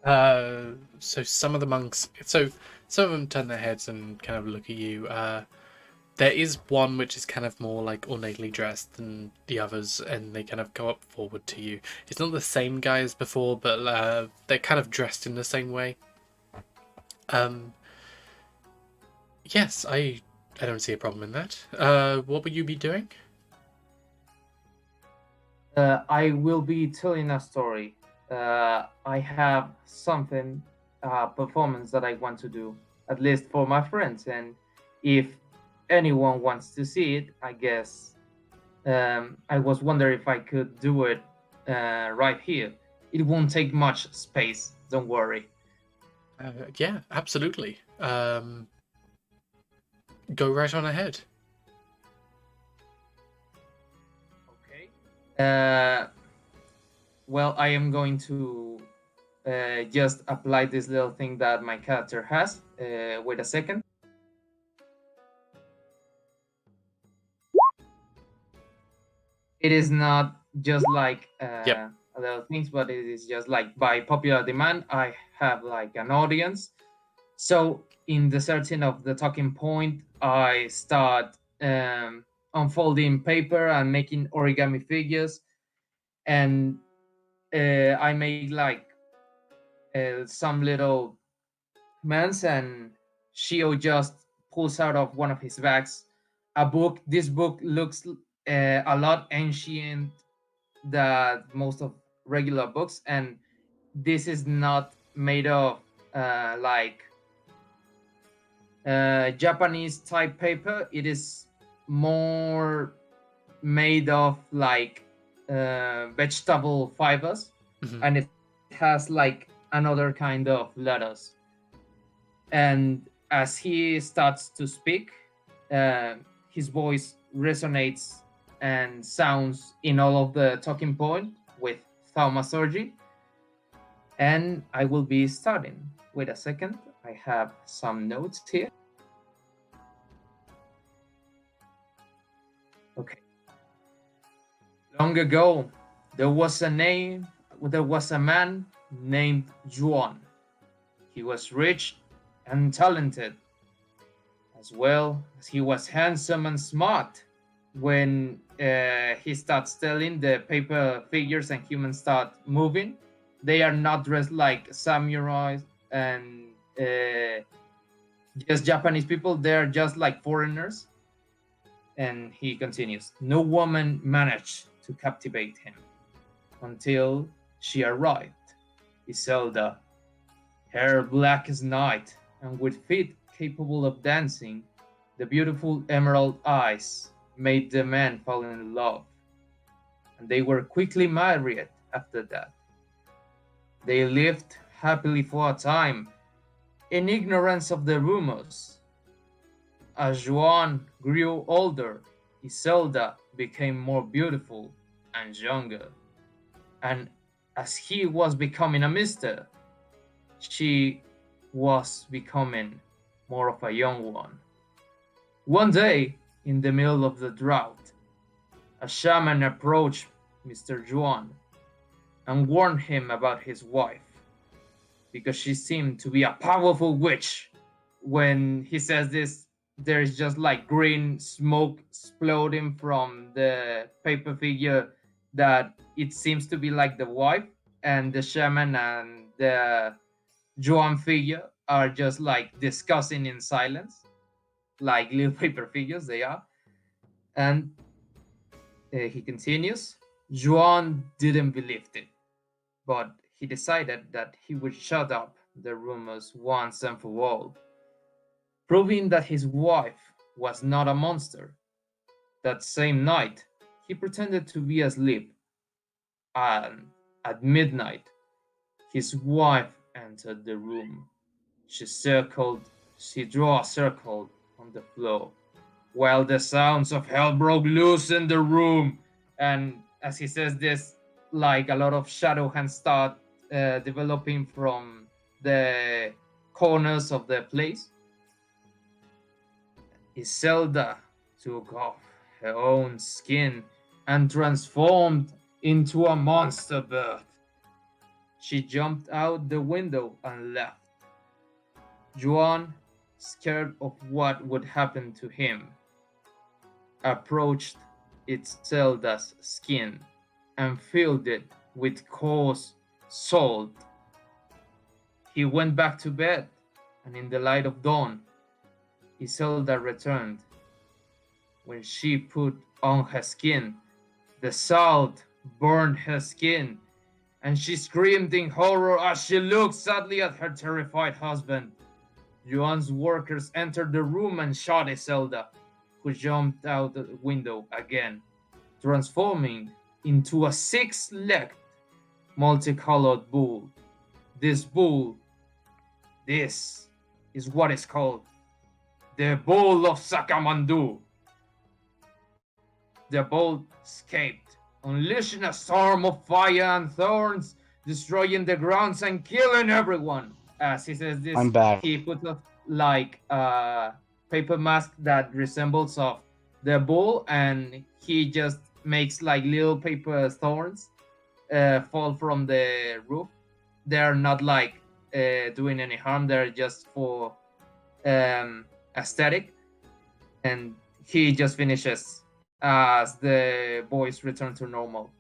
So some of the monks, so some of them turn their heads and kind of look at you. There is one which is kind of more like ornately dressed than the others, and they kind of go up forward to you. It's not the same guy as before, but they're kind of dressed in the same way. Yes, I don't see a problem in that. What will you be doing? I will be telling a story. I have something, performance that I want to do, at least for my friends. And if anyone wants to see it, I guess I was wondering if I could do it right here. It won't take much space, don't worry. Yeah, absolutely. Go right on ahead. Okay. Well, I am going to just apply this little thing that my character has. Wait a second. It is not just like little things, but it is just like by popular demand. I have like an audience. So in the certain of the talking point, I start unfolding paper and making origami figures, and I make like some little mans, and Shio just pulls out of one of his bags a book. This book looks a lot ancient than most of regular books, and this is not made of like Japanese type paper. It is more made of like vegetable fibers, Mhm. and it has like another kind of letters. And as he starts to speak, uh, his voice resonates and sounds in all of the talking point with thaumaturgy. And I will be starting. Wait a second, I have some notes here. Okay. Long ago, there was a man named Juan. He was rich and talented, as well as he was handsome and smart. When he starts telling, the paper figures and humans start moving. They are not dressed like samurais and just Japanese people. They're just like foreigners. And he continues, no woman managed to captivate him until she arrived. Iselda, hair black as night and with feet capable of dancing, the beautiful emerald eyes made the man fall in love, and they were quickly married after that. They lived happily for a time, in ignorance of the rumors. As Juan grew older, Iselda became more beautiful and younger, and as he was becoming a mister, she was becoming more of a young one. One day, in the middle of the drought, a shaman approached Mr. Juan and warned him about his wife because she seemed to be a powerful witch. When he says this, there's just like green smoke exploding from the paper figure that it seems to be like the wife, and the shaman and the Juan figure are just like discussing in silence, like little paper figures they are. And he continues, Juan didn't believe it, but he decided that he would shut up the rumors once and for all, proving that his wife was not a monster. That same night, he pretended to be asleep, and at midnight, his wife entered the room. She circled, she drew a circle on the floor, while the sounds of hell broke loose in the room. And as he says this, like a lot of shadow hands start developing from the corners of the place. Iselda took off her own skin and transformed into a monster bird. She jumped out the window and left. Juan, scared of what would happen to him, approached Iselda's skin and filled it with coarse salt. He went back to bed, and in the light of dawn, Iselda returned. When she put on her skin, the salt burned her skin, and she screamed in horror as she looked sadly at her terrified husband. Juan's workers entered the room and shot Iselda, who jumped out the window again, transforming into a six-legged, multicolored bull. This bull, this is what is called the Bull of Sakamandu. The bull escaped, unleashing a storm of fire and thorns, destroying the grounds and killing everyone. As he says this, I'm back. he puts up like a paper mask that resembles of the bull, and he just makes like little paper thorns fall from the roof. They're not like doing any harm. They're just for aesthetic. And he just finishes as the boys return to normal.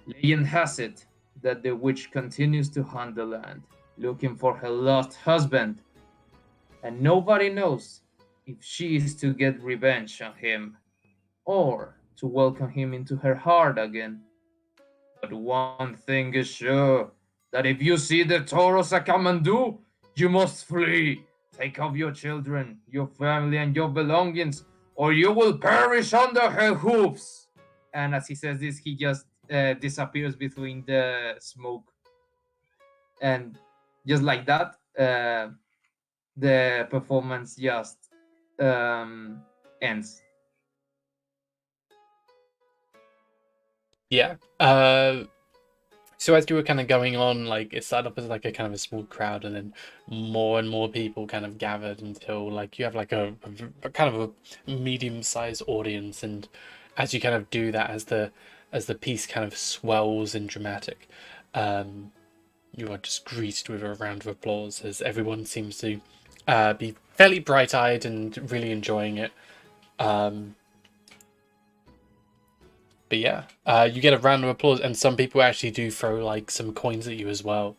Legend has it that the witch continues to hunt the land, looking for her lost husband, and nobody knows if she is to get revenge on him or to welcome him into her heart again. But one thing is sure, that if you see the Toro Sakamandu, you must flee. Take off your children, your family, and your belongings, or you will perish under her hoofs. And as he says this, he just disappears between the smoke. And just like that, the performance just ends. Yeah. So as you were kind of going on, like it started up as like a kind of a small crowd, and then more and more people kind of gathered until like you have like a kind of a medium-sized audience. And as you kind of do that, as the piece kind of swells and dramatic, you are just greeted with a round of applause as everyone seems to be fairly bright-eyed and really enjoying it. But yeah, you get a round of applause, and some people actually do throw like some coins at you as well.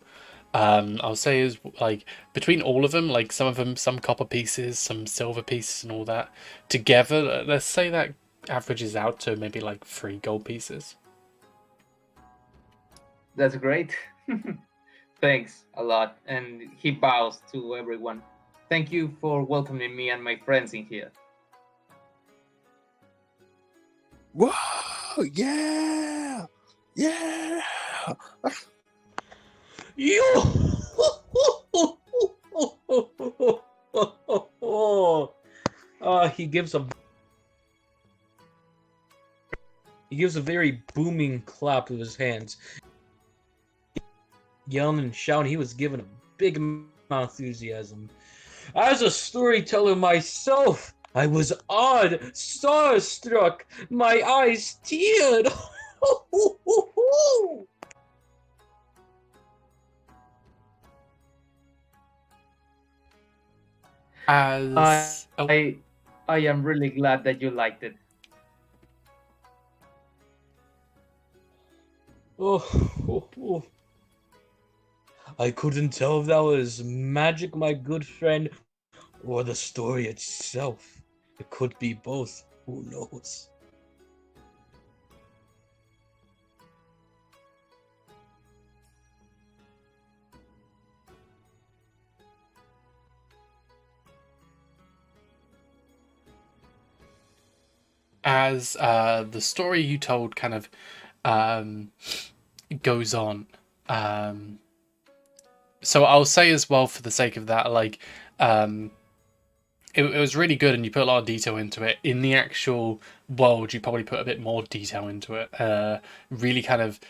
I'll say is like between all of them, like some of them, some copper pieces, some silver pieces, and all that together. Let's say that averages out to maybe like 3 gold pieces. That's great. Thanks a lot. And he bows to everyone. Thank you for welcoming me and my friends in here. Whoa! Yeah! Yeah! You. He gives a very booming clap with his hands. Yelling and shouting, he was given a big amount of enthusiasm. As a storyteller myself, I was awed, starstruck, my eyes teared. As I am really glad that you liked it. I couldn't tell if that was magic, my good friend, or the story itself. It could be both. Who knows? as the story you told kind of goes on, so I'll say as well, for the sake of that, like it was really good, and you put a lot of detail into it. In the actual world, you probably put a bit more detail into it. Really kind of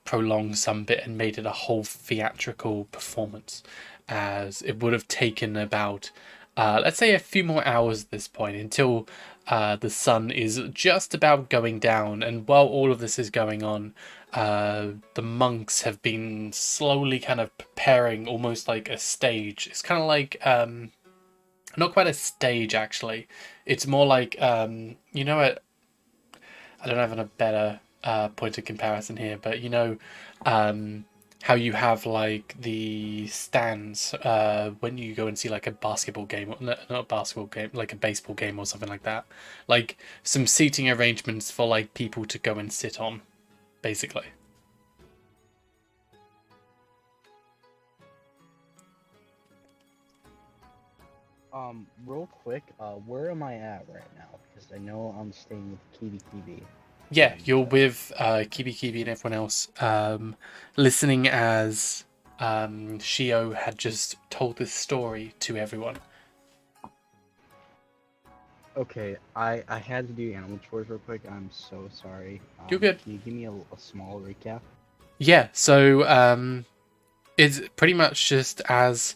prolonged some bit and made it a whole theatrical performance, as it would have taken about let's say a few more hours at this point until the sun is just about going down. And while all of this is going on, the monks have been slowly kind of preparing almost like a stage. It's kind of like not quite a stage, actually. It's more like you know what, I don't have a better point of comparison here, but you know how you have like the stands when you go and see like a basketball game, not a basketball game, like a baseball game or something like that. Like some seating arrangements for like people to go and sit on, basically. Real quick, where am I at right now? Because I know I'm staying with Kibi Kibi. Yeah, you're with Kibi Kibi and everyone else, listening as Shio had just told this story to everyone. Okay, I had to do animal chores real quick. I'm so sorry. You're good. Can you give me a small recap? Yeah, so it's pretty much just as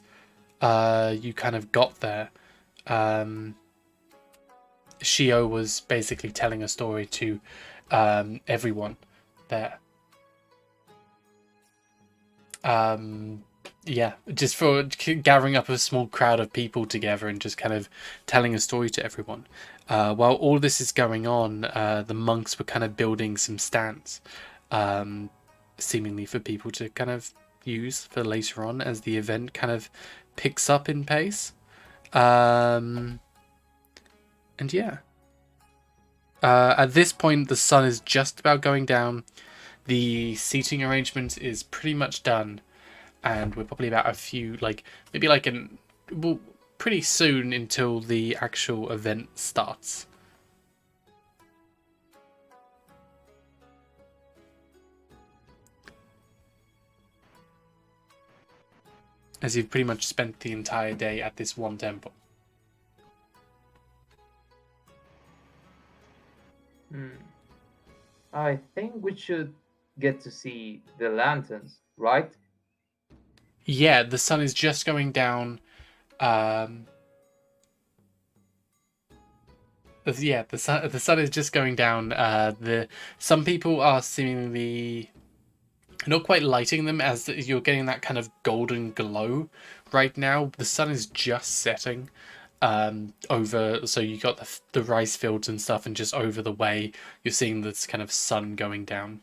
you kind of got there. Shio was basically telling a story to everyone there. Yeah, just for gathering up a small crowd of people together and just kind of telling a story to everyone. While all this is going on, the monks were kind of building some stands, seemingly for people to kind of use for later on as the event kind of picks up in pace. And yeah. At this point, the sun is just about going down. The seating arrangement is pretty much done. And we're probably about a few, like, maybe like well, pretty soon until the actual event starts. As you've pretty much spent the entire day at this one temple. I think we should get to see the lanterns, right? Yeah, the sun is just going down. Yeah, the sun is just going down. Some people are seemingly not quite lighting them, as you're getting that kind of golden glow right now. The sun is just setting over, so you got the rice fields and stuff, and just over the way you're seeing this kind of sun going down.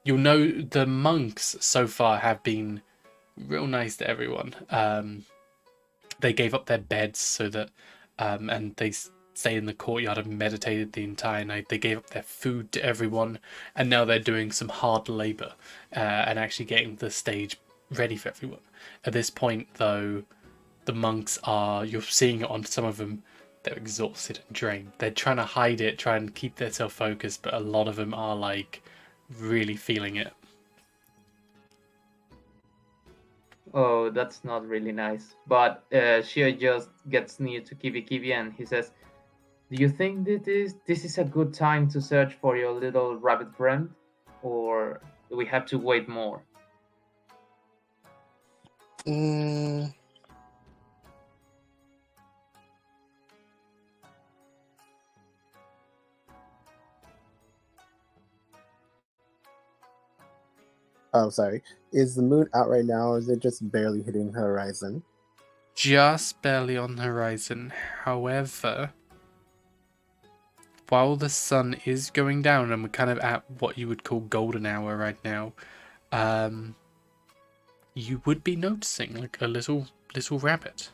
You'll know the monks so far have been real nice to everyone. They gave up their beds so that, and they stayed in the courtyard and meditated the entire night. They gave up their food to everyone, and now they're doing some hard labor and actually getting the stage ready for everyone. At this point, though, the monks you're seeing it on some of them, they're exhausted and drained. They're trying to hide it, try and keep their self-focused, but a lot of them are like really feeling it. Oh, that's not really nice. But Shio just gets near to Kibi and he says, "Do you think that this is a good time to search for your little rabbit friend, or do we have to wait more?" Oh, sorry. Is the moon out right now, or is it just barely hitting the horizon? Just barely on the horizon. However, while the sun is going down and we're kind of at what you would call golden hour right now, you would be noticing like a little rabbit.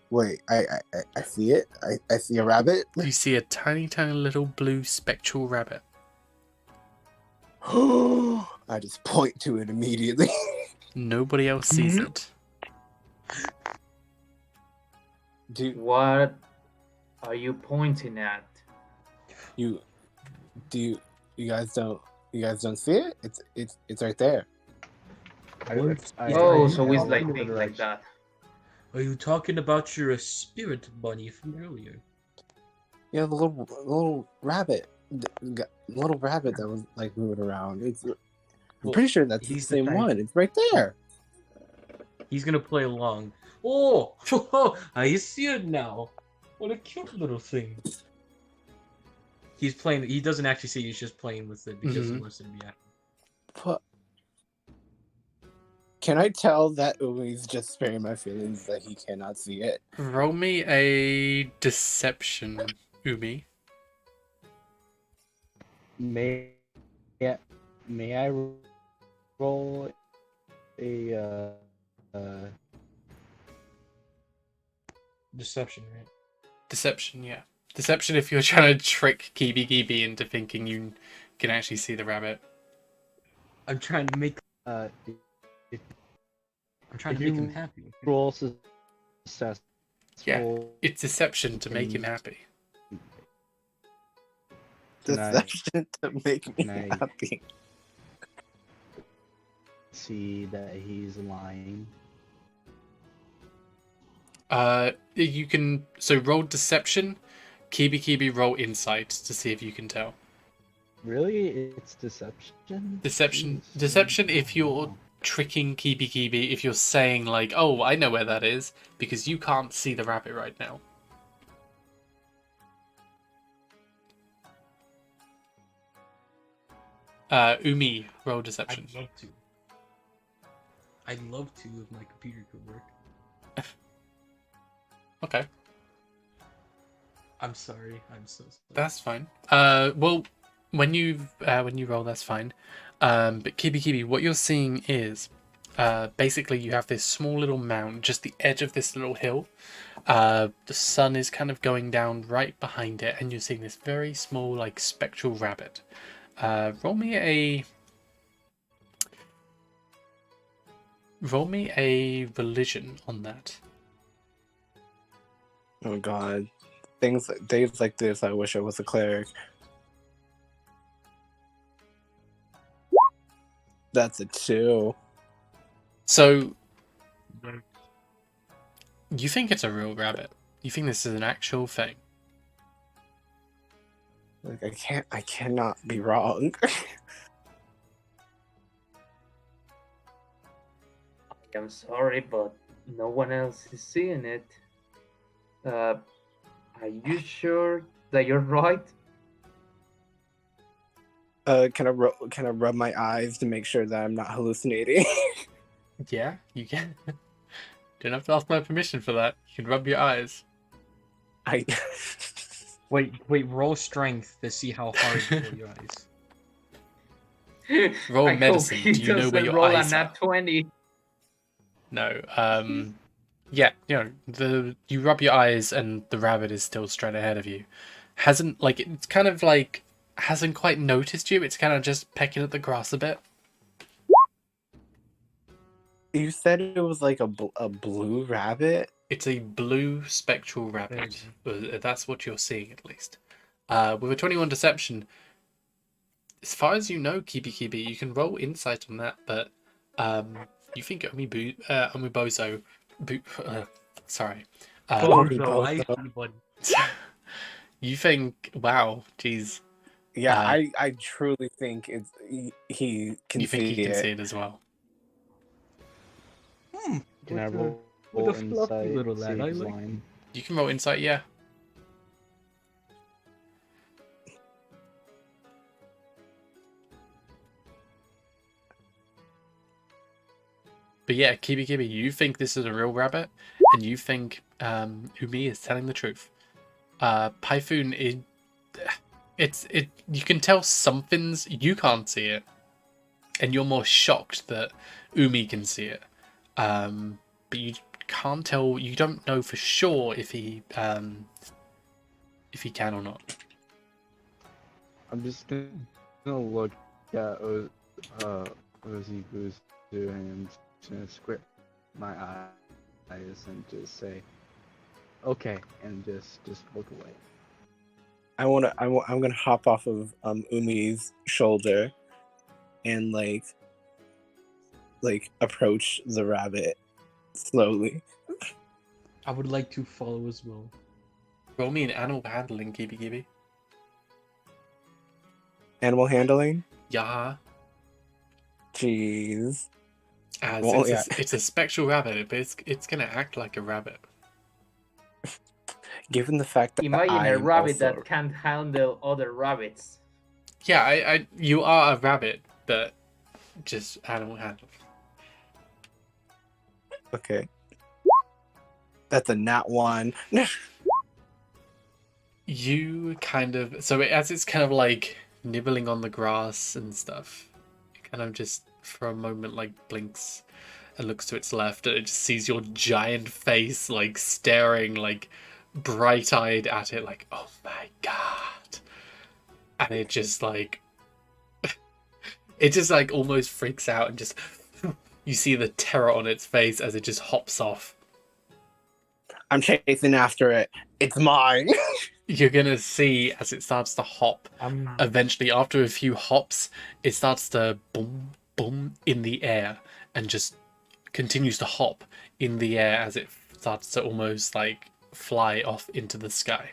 Wait, I see it. I see a rabbit. You see a tiny little blue spectral rabbit. I just point to it immediately. Nobody else sees it. What are you pointing at? You guys don't see it? It's right there. Oh, so it's like things like that. Are you talking about your spirit bunny from earlier? Yeah, the little rabbit, the little rabbit that was like moving around. I'm pretty sure that's the same one. It's right there. He's gonna play along. Oh, I see it now. What a cute little thing. He's playing. He doesn't actually see. He's just playing with it because he wants to be happy. But can I tell that Umi's just sparing my feelings that he cannot see it? Roll me a deception, Umi. May I roll a Deception, right? Deception, yeah. Deception if you're trying to trick Kibi into thinking you can actually see the rabbit. I'm trying to make. if I'm trying to make him happy. roll successful. Yeah, it's deception to make him happy. Deception to make me Can I- happy. See that he's lying. You can roll deception. Kibi roll insight to see if you can tell. Really, it's deception. Deception Jeez. if you're tricking Kibi, if you're saying like, oh, I know where that is, because you can't see the rabbit right now. Umi, roll deception. I'd love to if my computer could work. Okay, I'm sorry. I'm so sorry. that's fine. Well, when you roll, that's fine. But Kibi, what you're seeing is, basically you have this small little mound, just the edge of this little hill. The sun is kind of going down right behind it, and you're seeing this very small, like spectral rabbit. Roll me a religion on that. Oh god. Days like this, I wish I was a cleric. That's a 2. So, you think it's a real rabbit? You think this is an actual thing? Like I cannot be wrong. I'm sorry, but no one else is seeing it. Are you sure that you're right? Can I rub my eyes to make sure that I'm not hallucinating? Yeah, you can. Don't have to ask my permission for that. You can rub your eyes. Wait, roll strength to see how hard you roll your eyes. Roll I medicine. hope he Do you know where doesn't your roll eyes a are? nat 20. No. Yeah, you rub your eyes and the rabbit is still straight ahead of you. It's kind of like hasn't quite noticed you. It's kind of just pecking at the grass a bit. You said it was like a blue rabbit. It's a blue spectral rabbit. That's what you're seeing at least. With a 21 deception, as far as you know, Kibi, you can roll insight on that, but you think Omibozo, sorry, Bozo, I see one. you think, wow, geez, Yeah, I truly think he can you think see he can it. see it as well. Can I What a- roll what a fluffy insight? little See lad, if I he's like. lying? You can roll insight, yeah. But yeah, Kibi, you think this is a real rabbit, and you think Umi is telling the truth. Pyphoon you can tell something's you can't see it, and you're more shocked that Umi can see it. But you can't tell. You don't know for sure if he can or not. I'm just gonna look at Ozzy Boo's and I'm just gonna squint my eyes and just say, okay, and just look away. I'm gonna hop off of Umi's shoulder and like approach the rabbit slowly. I would like to follow as well. Roll me an animal handling, Kibi. Animal handling? Yeah. Jeez. As Well, it's a spectral rabbit, but it's gonna act like a rabbit. Given the fact that Imagine a I'm rabbit also... that can't handle other rabbits. Yeah, you are a rabbit, but just animal handling. Okay. That's a nat 1. You kind of as it's kind of like nibbling on the grass and stuff, it kind of just for a moment like blinks and looks to its left, and it just sees your giant face like staring like bright-eyed at it, like, oh my god. And it just like almost freaks out and just you see the terror on its face as it just hops off. I'm chasing after it. It's mine. You're gonna see as it starts to hop. I'm Eventually, after a few hops, it starts to boom, boom in the air and just continues to hop in the air as it starts to almost like fly off into the sky.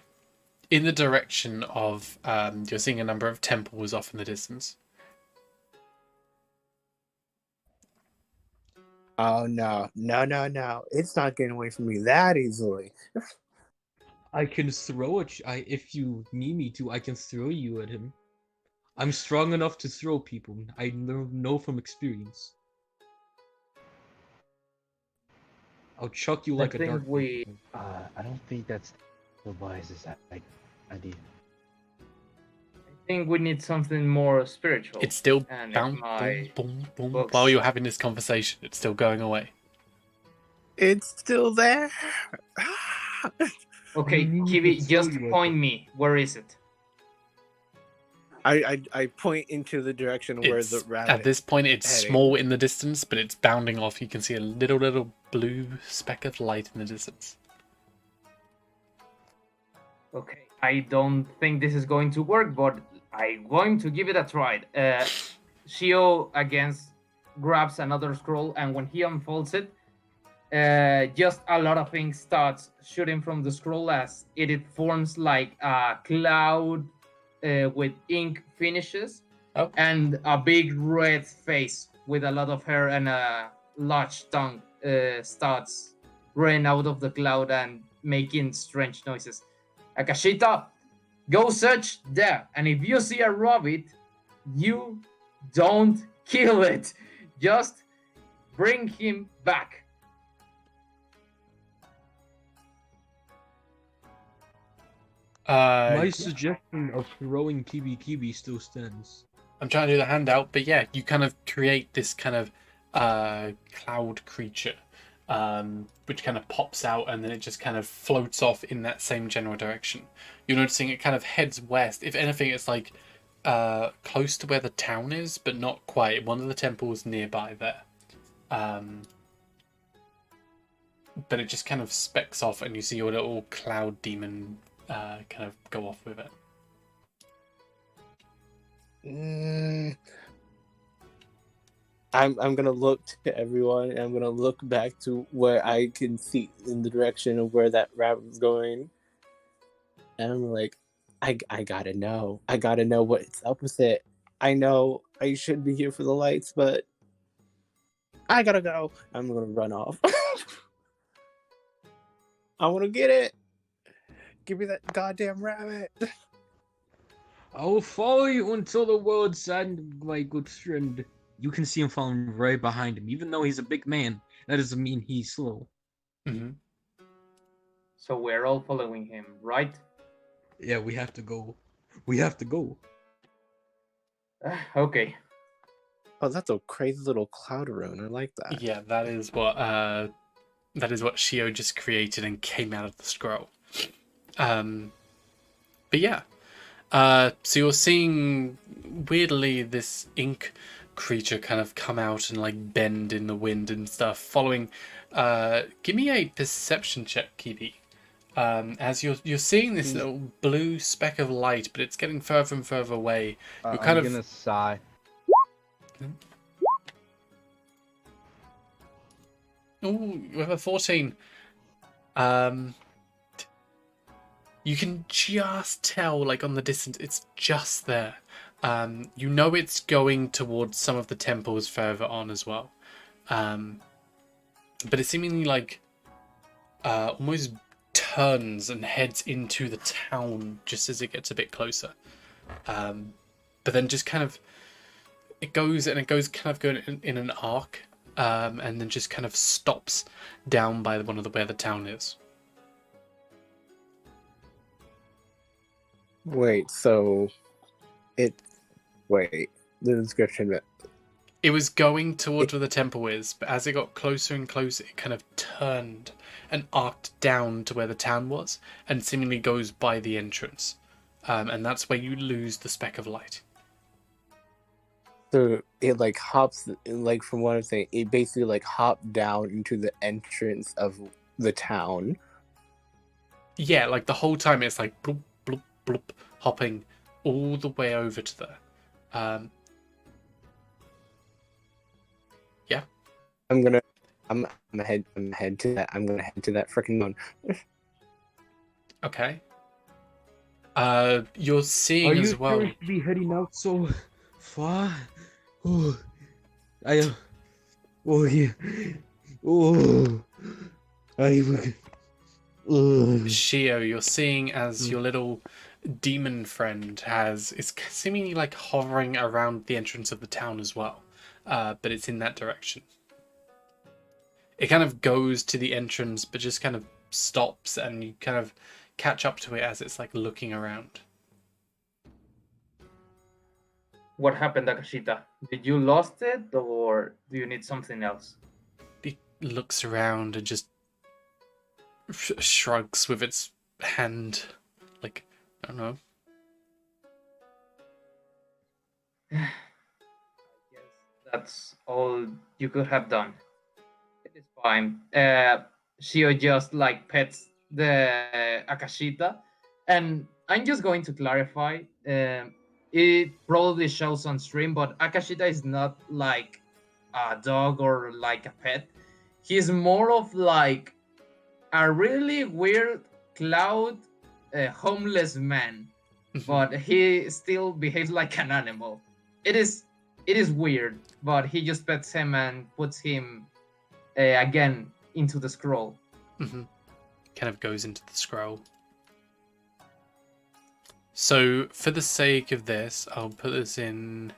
In the direction of, you're seeing a number of temples off in the distance. Oh no. It's not getting away from me that easily. I can throw it. If you need me to, I can throw you at him. I'm strong enough to throw people. I know from experience. I'll chuck you like a dart. I don't think that's the wisest idea. I think we need something more spiritual. It's still And boom, my boom, boom. books- While you're having this conversation, it's still going away. It's still there. Okay, Mm, Kiwi, it's just really point me. Where is it? I point into the direction where It's, the rabbit... at this point, it's heading. small in the distance, but it's bounding off. You can see a little blue speck of light in the distance. Okay, I don't think this is going to work, but I'm going to give it a try. Shio grabs another scroll, and when he unfolds it, just a lot of things starts shooting from the scroll as it forms like a cloud with ink finishes, Oh. and a big red face with a lot of hair and a large tongue starts running out of the cloud and making strange noises. Akashita, go search there, and if you see a rabbit, you don't kill it. Just bring him back. My Yeah. suggestion of throwing Kibi still stands. I'm trying to do the handout, but yeah, you kind of create this kind of cloud creature, which kind of pops out and then it just kind of floats off in that same general direction. You're noticing it kind of heads west. If anything, it's like close to where the town is, but not quite. One of the temples nearby there. But it just kind of specks off and you see your little cloud demon kind of go off with it. I'm gonna look to everyone and I'm gonna look back to where I can see in the direction of where that rabbit was going. And I'm like, I gotta know. I gotta know what's up with it. I know I should be here for the lights, but I gotta go. I'm gonna run off. I wanna get it. Give me that goddamn rabbit. I will follow you until the world's end, my good friend. You can see him following right behind him. Even though he's a big man, that doesn't mean he's slow. Mm-hmm. So we're all following him, right? Yeah, we have to go. We have to go. Okay. Oh, that's a crazy little cloud rune. I like that. Yeah, that is what Shio just created and came out of the scroll. But yeah, so you're seeing weirdly this ink creature kind of come out and like bend in the wind and stuff. Following, give me a perception check, Kibi. As you're seeing this little blue speck of light, but it's getting further and further away. You're kind I'm of gonna sigh. Oh, you have a 14. You can just tell, like on the distance, it's just there. You know it's going towards some of the temples further on as well. But it seemingly like almost turns and heads into the town just as it gets a bit closer. But then just kind of it goes kind of going in an arc, and then just kind of stops down by one of the where the town is. Wait, so wait, the description. It was going towards where the temple is, but as it got closer and closer, it kind of turned and arced down to where the town was, and seemingly goes by the entrance. And that's where you lose the speck of light. So it like hops, like from what I'm saying, it basically like hopped down into the entrance of the town. Yeah, like the whole time it's like bloop, bloop, bloop, hopping all the way over to there. Yeah. I'm gonna head to that. I'm gonna head to that freaking one. Okay. You're seeing Are you as well. supposed to be heading out so far? Oh, oh yeah. Oh, Shio, you're seeing as your little demon friend is seemingly like hovering around the entrance of the town as well, but it's in that direction. It kind of goes to the entrance, but just kind of stops, and you kind of catch up to it as it's like looking around. What happened, Akashita? Did you lost it, or do you need something else? It looks around and just shrugs with its hand, like, I don't know. I guess that's all you could have done. It is fine. Shio just like pets the Akashita, and I'm just going to clarify. It probably shows on stream, but Akashita is not like a dog or like a pet. He's more of like a really weird cloud homeless man, but he still behaves like an animal. It is weird, but he just pets him and puts him again into the scroll. Kind of goes into the scroll. So for the sake of this, I'll put this in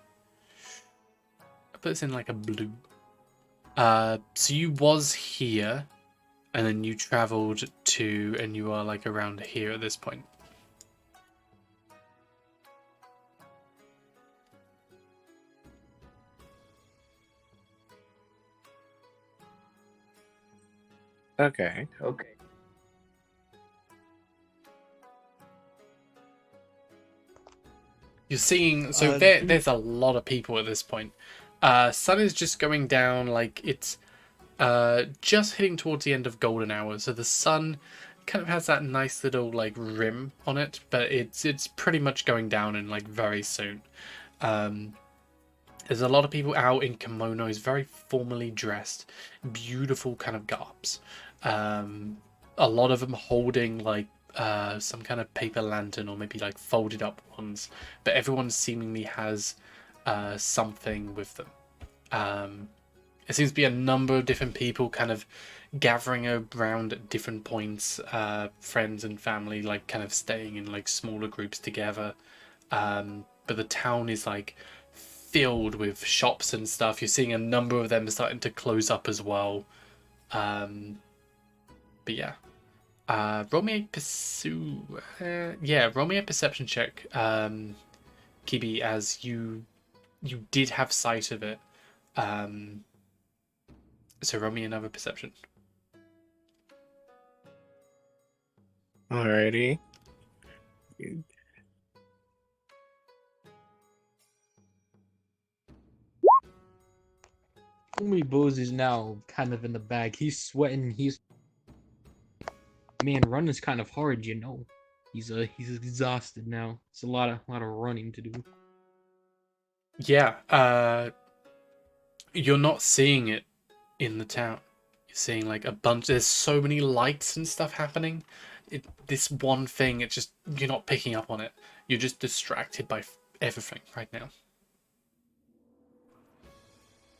like a blue. So you was here, and then you traveled to, and you are like around here at this point. Okay. Okay. You're seeing, so there's a lot of people at this point. Sun is just going down, like it's just hitting towards the end of golden hour, so the sun kind of has that nice little like rim on it, but it's pretty much going down in like very soon. There's a lot of people out in kimonos, very formally dressed, beautiful kind of garbs. A lot of them holding like some kind of paper lantern or maybe like folded up ones, but everyone seemingly has something with them. There seems to be a number of different people kind of gathering around at different points, friends and family like kind of staying in like smaller groups together. But the town is like filled with shops and stuff. You're seeing a number of them starting to close up as well. But yeah. Roll me a perception check, Kibi, as you did have sight of it. So roll me another perception. Alrighty. Only Bozy's now kind of in the bag. He's sweating. Man, run is kind of hard, you know. He's exhausted now. It's a lot of running to do. Yeah, you're not seeing it in the town. You're seeing like a bunch. There's so many lights and stuff happening. This one thing, it's just you're not picking up on it. You're just distracted by everything right now.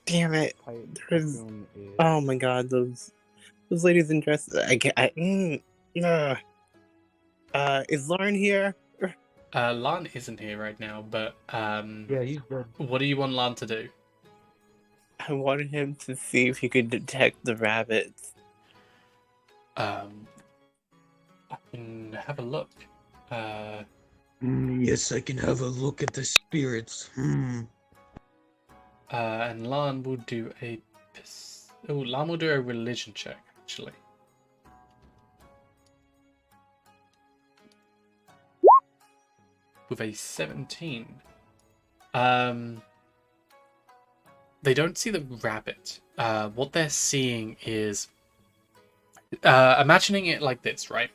Damn it! There's, Typhoon is... oh my god, those ladies in dresses. Is Lauren here? Lan isn't here right now, but Yeah, he's dead. what do you want Lan to do? I wanted him to see if he could detect the rabbits. I can have a look. Yes, I can have a look at the spirits. And Lan will do Lan will do a religion check actually. With a 17. They don't see the rabbit. What they're seeing is imagining it like this, right?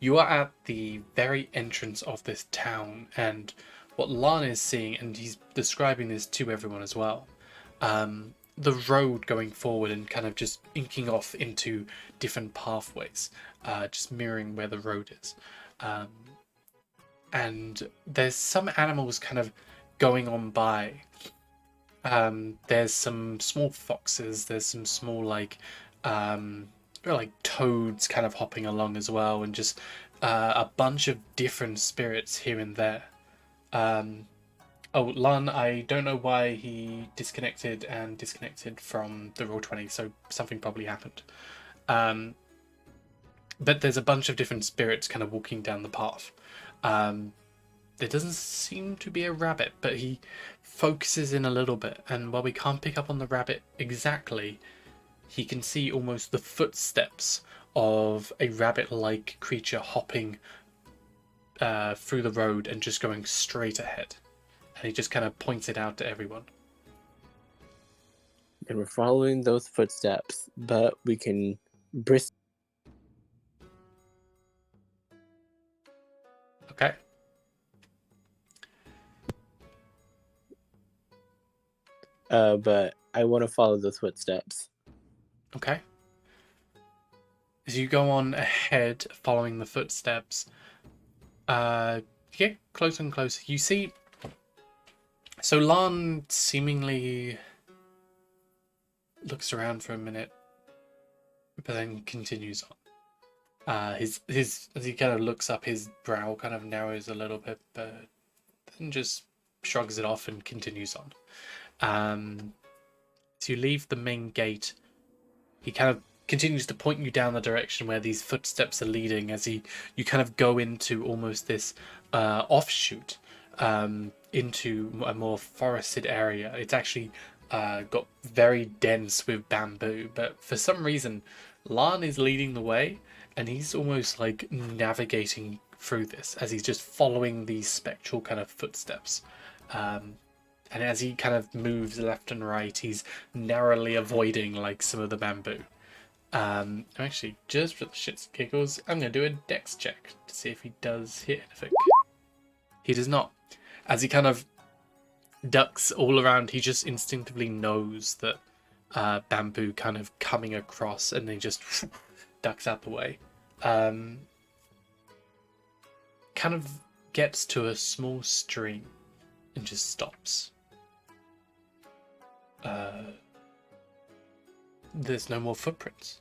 You are at the very entrance of this town, and what Lan is seeing, and he's describing this to everyone as well, the road going forward and kind of just inking off into different pathways, just mirroring where the road is. And there's some animals kind of going on by. There's some small foxes, there's some small like toads kind of hopping along as well, and just a bunch of different spirits here and there. Lan, I don't know why he disconnected from the Roll20, so something probably happened. But there's a bunch of different spirits kind of walking down the path. There doesn't seem to be a rabbit, but he focuses in a little bit, and while we can't pick up on the rabbit exactly, he can see almost the footsteps of a rabbit-like creature hopping through the road and just going straight ahead. And he just kind of points it out to everyone. And we're following those footsteps, but we can brisk. Okay. But I want to follow those footsteps. Okay. As you go on ahead, following the footsteps, you get closer and closer. You see... So Lan seemingly looks around for a minute, but then continues on. His as he kind of looks up, his brow kind of narrows a little bit, but then just shrugs it off and continues on. As you leave the main gate, he kind of continues to point you down the direction where these footsteps are leading, as you kind of go into almost this offshoot into a more forested area. It's actually got very dense with bamboo, but for some reason Lan is leading the way, and he's almost like navigating through this as he's just following these spectral kind of footsteps. And as he kind of moves left and right, he's narrowly avoiding like some of the bamboo. Actually, just for the shits and giggles, I'm going to do a dex check to see if he does hit anything. He does not. As he kind of ducks all around, he just instinctively knows that bamboo kind of coming across, and he just ducks out the way. Kind of gets to a small stream and just stops. There's no more footprints.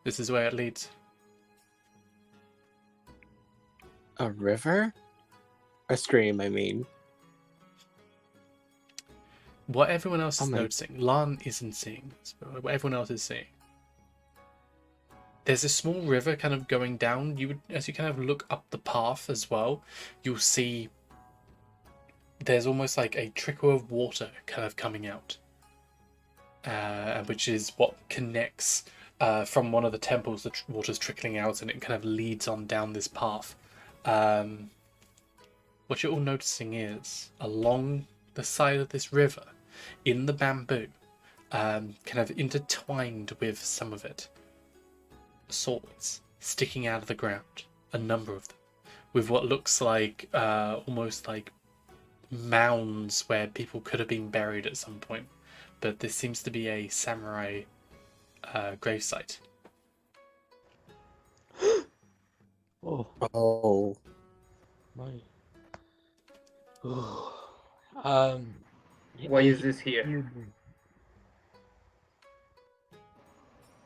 This is where it leads. A river? A stream, I mean. What everyone else is Oh my- noticing, Lan isn't seeing this, but what everyone else is seeing. There's a small river kind of going down. As you kind of look up the path as well, you'll see there's almost like a trickle of water kind of coming out. Which is what connects from one of the temples. The water's trickling out, and it kind of leads on down this path. What you're all noticing is along the side of this river, in the bamboo, kind of intertwined with some of it, swords sticking out of the ground, a number of them, with what looks like almost like mounds where people could have been buried at some point. But this seems to be a samurai gravesite. Oh Oh. my. Why is this here?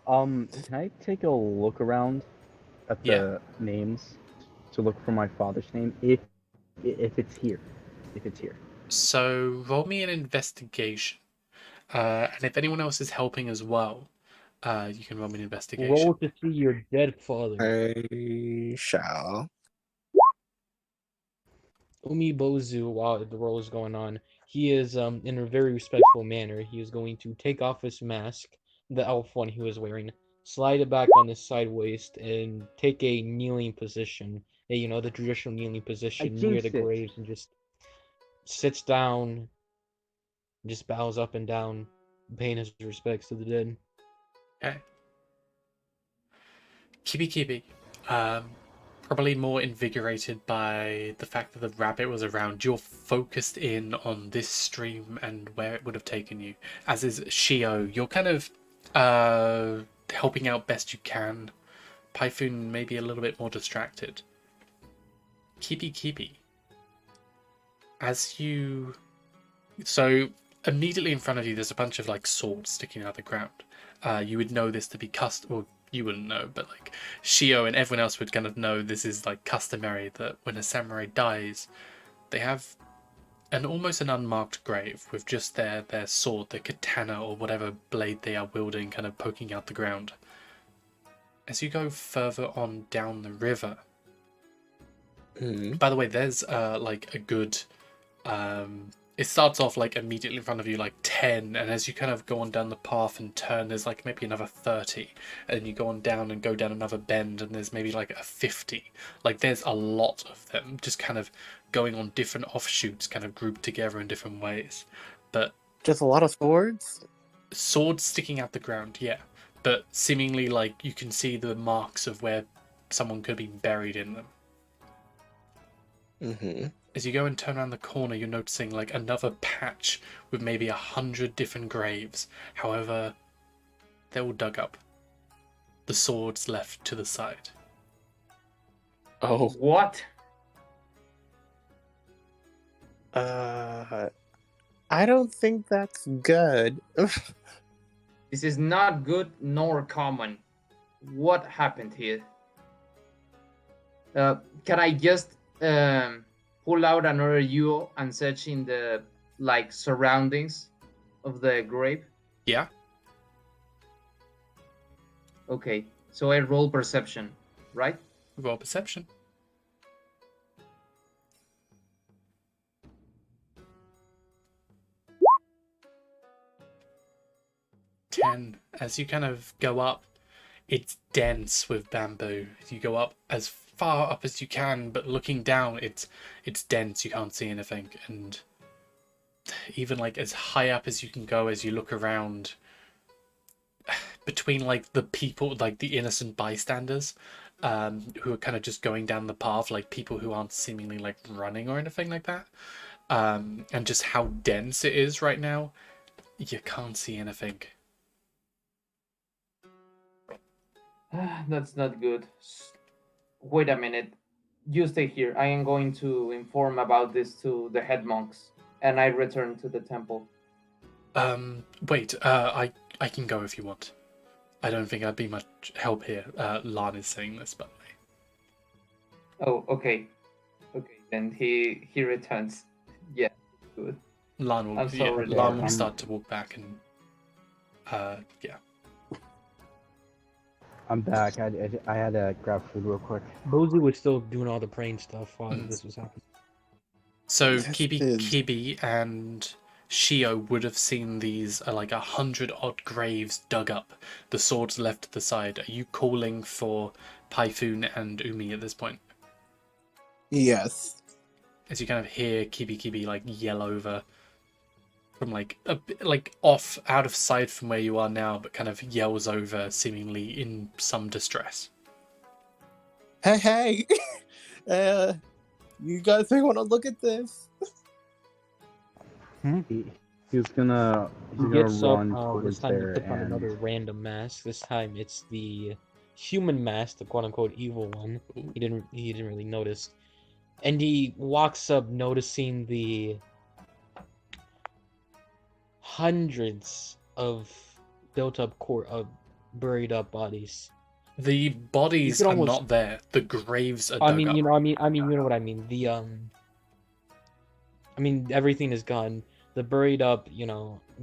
Can I take a look around at the names to look for my father's name if it's here? If it's here. So roll me an investigation. And if anyone else is helping as well, you can roll me an investigation. Roll to see your dead father. I shall. Umibozu, while the roll is going on, he is in a very respectful manner. He is going to take off his mask, the elf one he was wearing, slide it back on his side waist, and take a kneeling position. The traditional kneeling position near the jinxed it. graves, and just sits down, just bows up and down, paying his respects to the dead. Okay. Kibi, probably more invigorated by the fact that the rabbit was around. You're focused in on this stream and where it would have taken you. As is Shio, you're kind of helping out best you can. Python may be a little bit more distracted. Kibi. So immediately in front of you, there's a bunch of like swords sticking out of the ground. You would know this to be well, you wouldn't know, but like Shio and everyone else would kind of know this is like customary, that when a samurai dies, they have almost an unmarked grave with just their sword, their katana or whatever blade they are wielding kind of poking out the ground. As you go further on down the river, by the way, there's like a good it starts off like immediately in front of you like 10, and as you kind of go on down the path and turn, there's like maybe another 30, and you go on down and go down another bend, and there's maybe like a 50. Like there's a lot of them just kind of going on different offshoots, kind of grouped together in different ways. But Just a lot of swords? swords sticking out the ground, yeah, but seemingly like you can see the marks of where someone could be buried in them. Mm-hmm. As you go and turn around the corner, you're noticing like another patch with maybe 100 different graves. However, they're all dug up. The swords left to the side. Oh. What? I don't think that's good. This is not good nor common. What happened here? Can I just pull out another UO and search in the like surroundings of the grave? Yeah? Okay, so I roll perception, right? Roll perception. 10. As you kind of go up, it's dense with bamboo. You go up as far up as you can, but looking down, it's dense. You can't see anything, and even like as high up as you can go, as you look around, between like the people, like the innocent bystanders, who are kind of just going down the path, like people who aren't seemingly like running or anything like that, and just how dense it is right now, you can't see anything. That's not good. Wait a minute. You stay here. I am going to inform about this to the head monks, and I return to the temple. Wait, I can go if you want. I don't think I'd be much help here. Lan is saying this, by the way. Oh, okay. Okay, then he returns. Yeah, good. Lan will, I'm sorry, Lan will I'm- start to walk back and, yeah. I'm back. I had to grab food real quick. Bozu was still doing all the praying stuff while Mm. this was happening. So This Kibi, is- Kibi and Shio would have seen these like 100 odd graves dug up, the swords left to the side. Are you calling for Pyphoon and Umi at this point? Yes. As you kind of hear Kibi like yell over from like a bit like off out of sight from where you are now, but kind of yells over seemingly in some distress. Hey, you guys may want to look at this. He's gonna He gets up. run This towards time he there puts on and another random mask. This time it's the human mask, the quote unquote evil one. Ooh. He didn't really notice, and he walks up, noticing the hundreds of built up buried up bodies. The bodies could are almost- not there. The graves are I dug mean, up. you know, I mean, you know what I mean. The I mean, everything is gone. The buried up,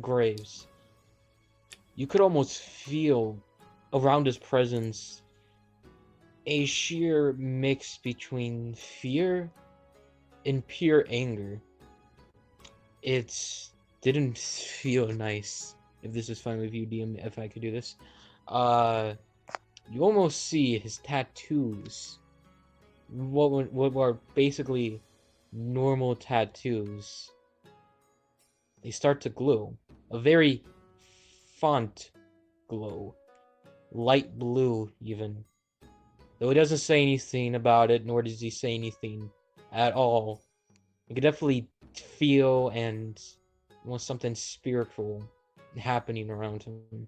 graves. You could almost feel around his presence a sheer mix between fear and pure anger. It didn't feel nice. If this is fine with you, DM, if I could do this. You almost see his tattoos. What are basically normal tattoos. They start to glow. A very font glow. Light blue, even. Though he doesn't say anything about it, nor does he say anything at all. You can definitely feel and almost something spiritual happening around him.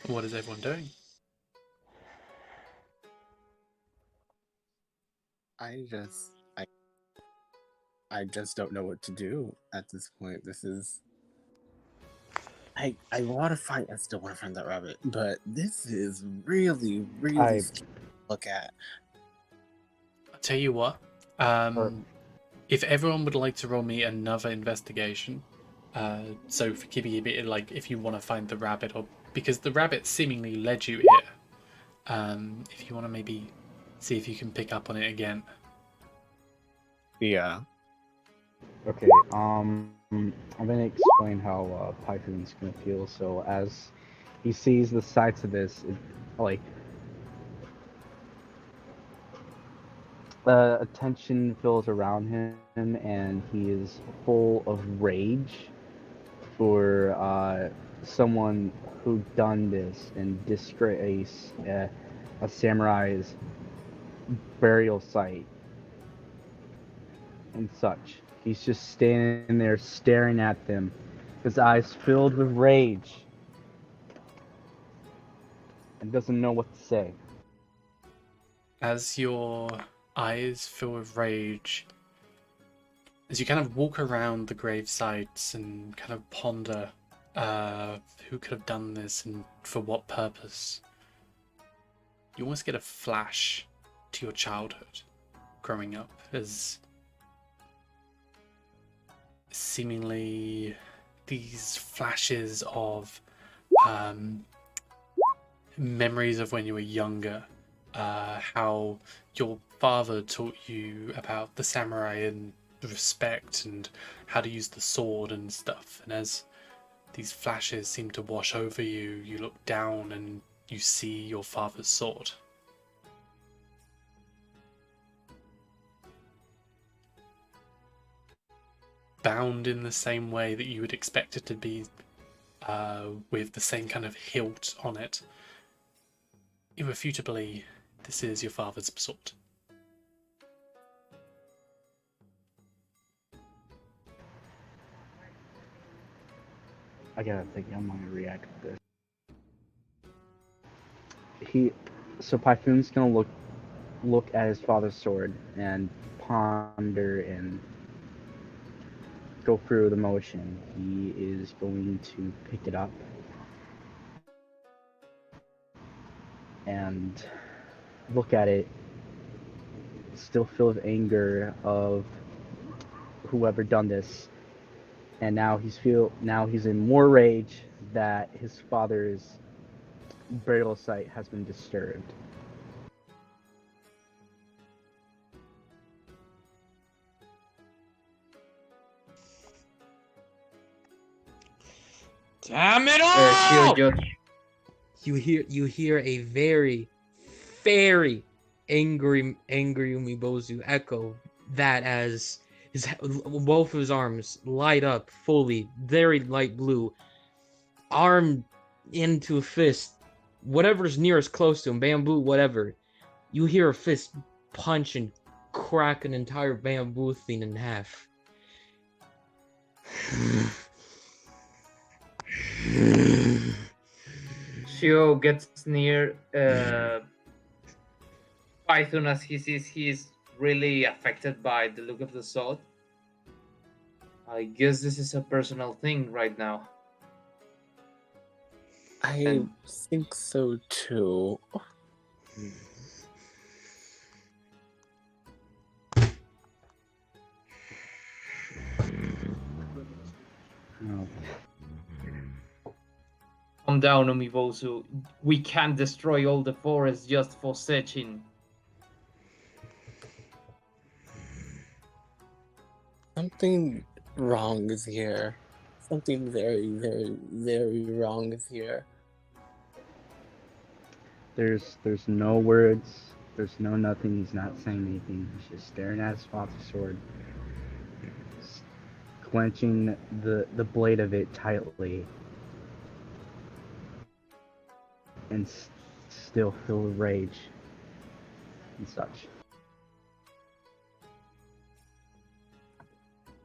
What is everyone doing? I just don't know what to do at this point. This is. I want to find. I still want to find that rabbit, but this is really scary to look at. I'll tell you what. If everyone would like to roll me another investigation, so for Kibi, like if you want to find the rabbit, or because the rabbit seemingly led you here, if you want to maybe see if you can pick up on it again. Yeah. Okay, I'm gonna explain how Python's gonna feel. So as he sees the sights of this, attention fills around him, and he is full of rage for someone who done this and disgrace a samurai's burial site and such. He's just standing there staring at them, his eyes filled with rage, and doesn't know what to say. As your eyes fill with rage, as you kind of walk around the grave sites and kind of ponder who could have done this and for what purpose, you almost get a flash to your childhood growing up, as seemingly these flashes of memories of when you were younger, how your father taught you about the samurai and respect and how to use the sword and stuff. And as these flashes seem to wash over you, you look down and you see your father's sword. Bound in the same way that you would expect it to be, with the same kind of hilt on it. Irrefutably, this is your father's sword. I gotta think I'm gonna react to this. So Pythoon's gonna look at his father's sword and ponder and go through the motion. He is going to pick it up and look at it, still filled with anger of whoever done this, and now he's in more rage that his father's burial site has been disturbed. Damn it all! Shio You hear a very, very angry Umibozu echo that as both of his arms light up fully, very light blue, arm into a fist, whatever's nearest close to him, bamboo, whatever. You hear a fist punch and crack an entire bamboo thing in half. Shio gets near Python as he sees he's really affected by the look of the sword. I guess this is a personal thing right now. I think so too. Oh. Calm down, Umibozu. We can't destroy all the forest just for Sechin. Something wrong is here. Something very, very, very wrong is here. There's no words. There's no nothing. He's not saying anything. He's just staring at his father's sword, clenching the blade of it tightly, and still filled with rage and such.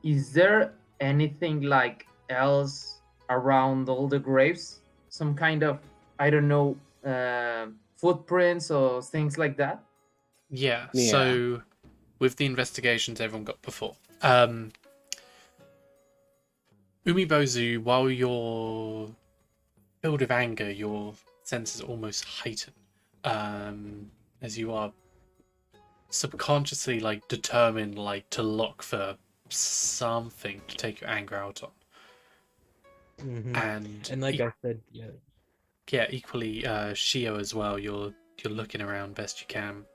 Is there anything like else around all the graves? Some kind of, I don't know, footprints or things like that? Yeah, Yeah. so with the investigations everyone got before, Umibozu, while you're filled with anger, your senses almost heighten, as you are subconsciously determined to look for something to take your anger out on. And like I said, yeah, equally Shio as well. You're looking around best you can.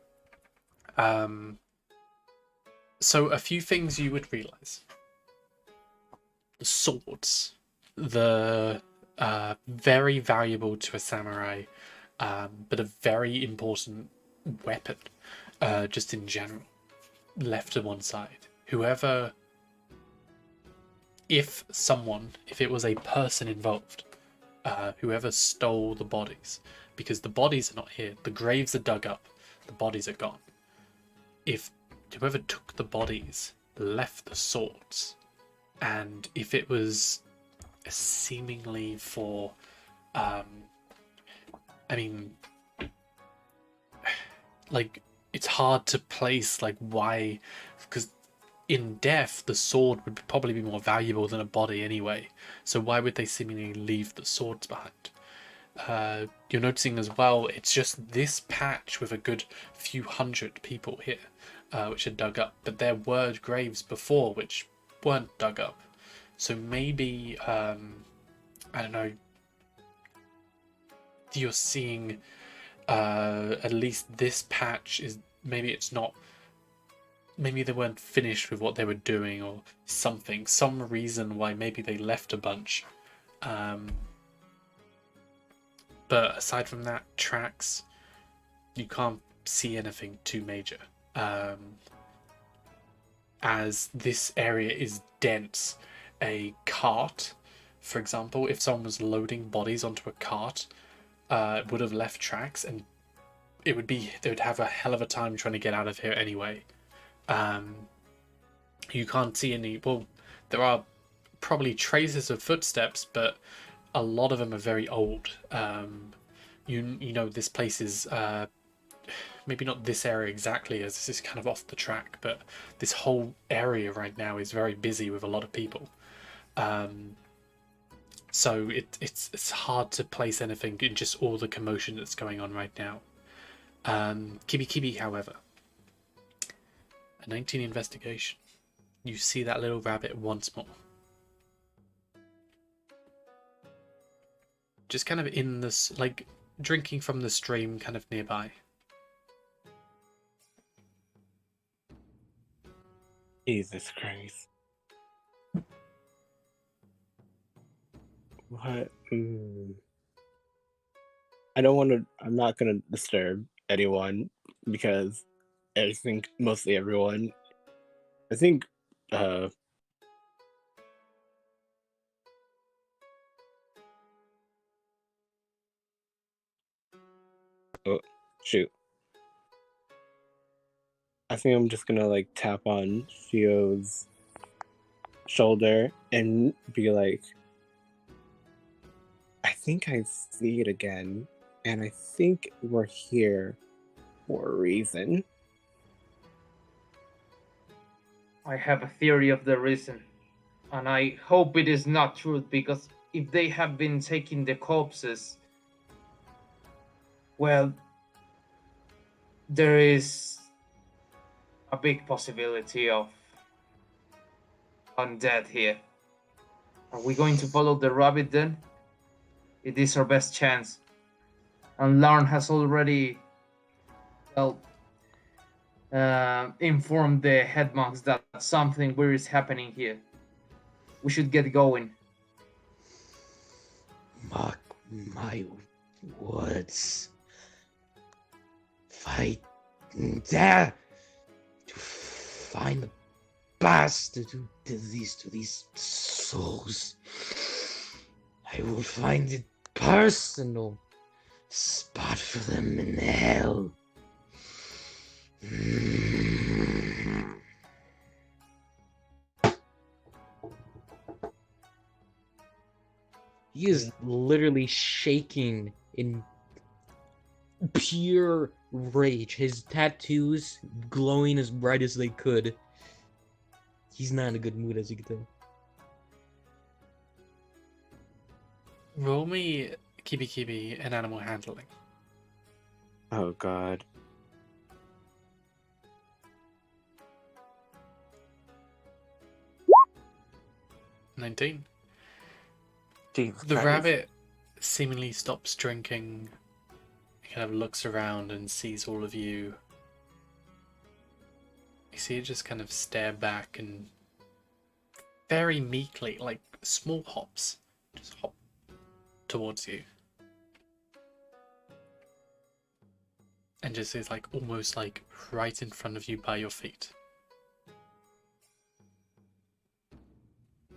So a few things you would realize: the swords, the very valuable to a samurai, but a very important weapon, just in general, left to one side. If it was a person involved, whoever stole the bodies, because the bodies are not here, the graves are dug up, the bodies are gone. If whoever took the bodies left the swords, and if it was seemingly for, it's hard to place why, because in death the sword would probably be more valuable than a body anyway, so why would they seemingly leave the swords behind? You're noticing as well, it's just this patch with a good few hundred people here, which are dug up, but there were graves before which weren't dug up, so maybe I don't know, you're seeing at least this patch is maybe they weren't finished with what they were doing or something, some reason why maybe they left a bunch. But aside from that, tracks, you can't see anything too major. As this area is dense, a cart, for example, if someone was loading bodies onto a cart, would have left tracks, and they would have a hell of a time trying to get out of here anyway. You can't see any. Well, there are probably traces of footsteps, but a lot of them are very old. You know, this place is maybe not this area exactly, as this is kind of off the track, but this whole area right now is very busy with a lot of people. So it's hard to place anything in just all the commotion that's going on right now. Kibi, however, a 19 investigation. You see that little rabbit once more. Just kind of in this, like, drinking from the stream kind of nearby. Jesus Christ. What? I'm not gonna disturb anyone because I think mostly everyone. I think oh shoot. I think I'm just gonna like tap on Shio's shoulder and be like, I think I see it again, and I think we're here for a reason. I have a theory of the reason, and I hope it is not true, because if they have been taking the corpses, well, there is a big possibility of undead here. Are we going to follow the rabbit then? It is our best chance. And Larn has already, well, informed the head monks that something weird is happening here. We should get going. Mark my words. Fight there to find the bastard who did this to these souls. I will find a personal spot for them in hell. He is literally shaking in pure rage. His tattoos glowing as bright as they could. He's not in a good mood, as you can tell. Roll me Kibi and animal handling. Oh God. $19. Jesus The Christ. rabbit seemingly stops drinking. He kind of looks around and sees all of you. You see it just kind of stare back and very meekly, like small hops, just hop towards you. And just is like almost like right in front of you by your feet.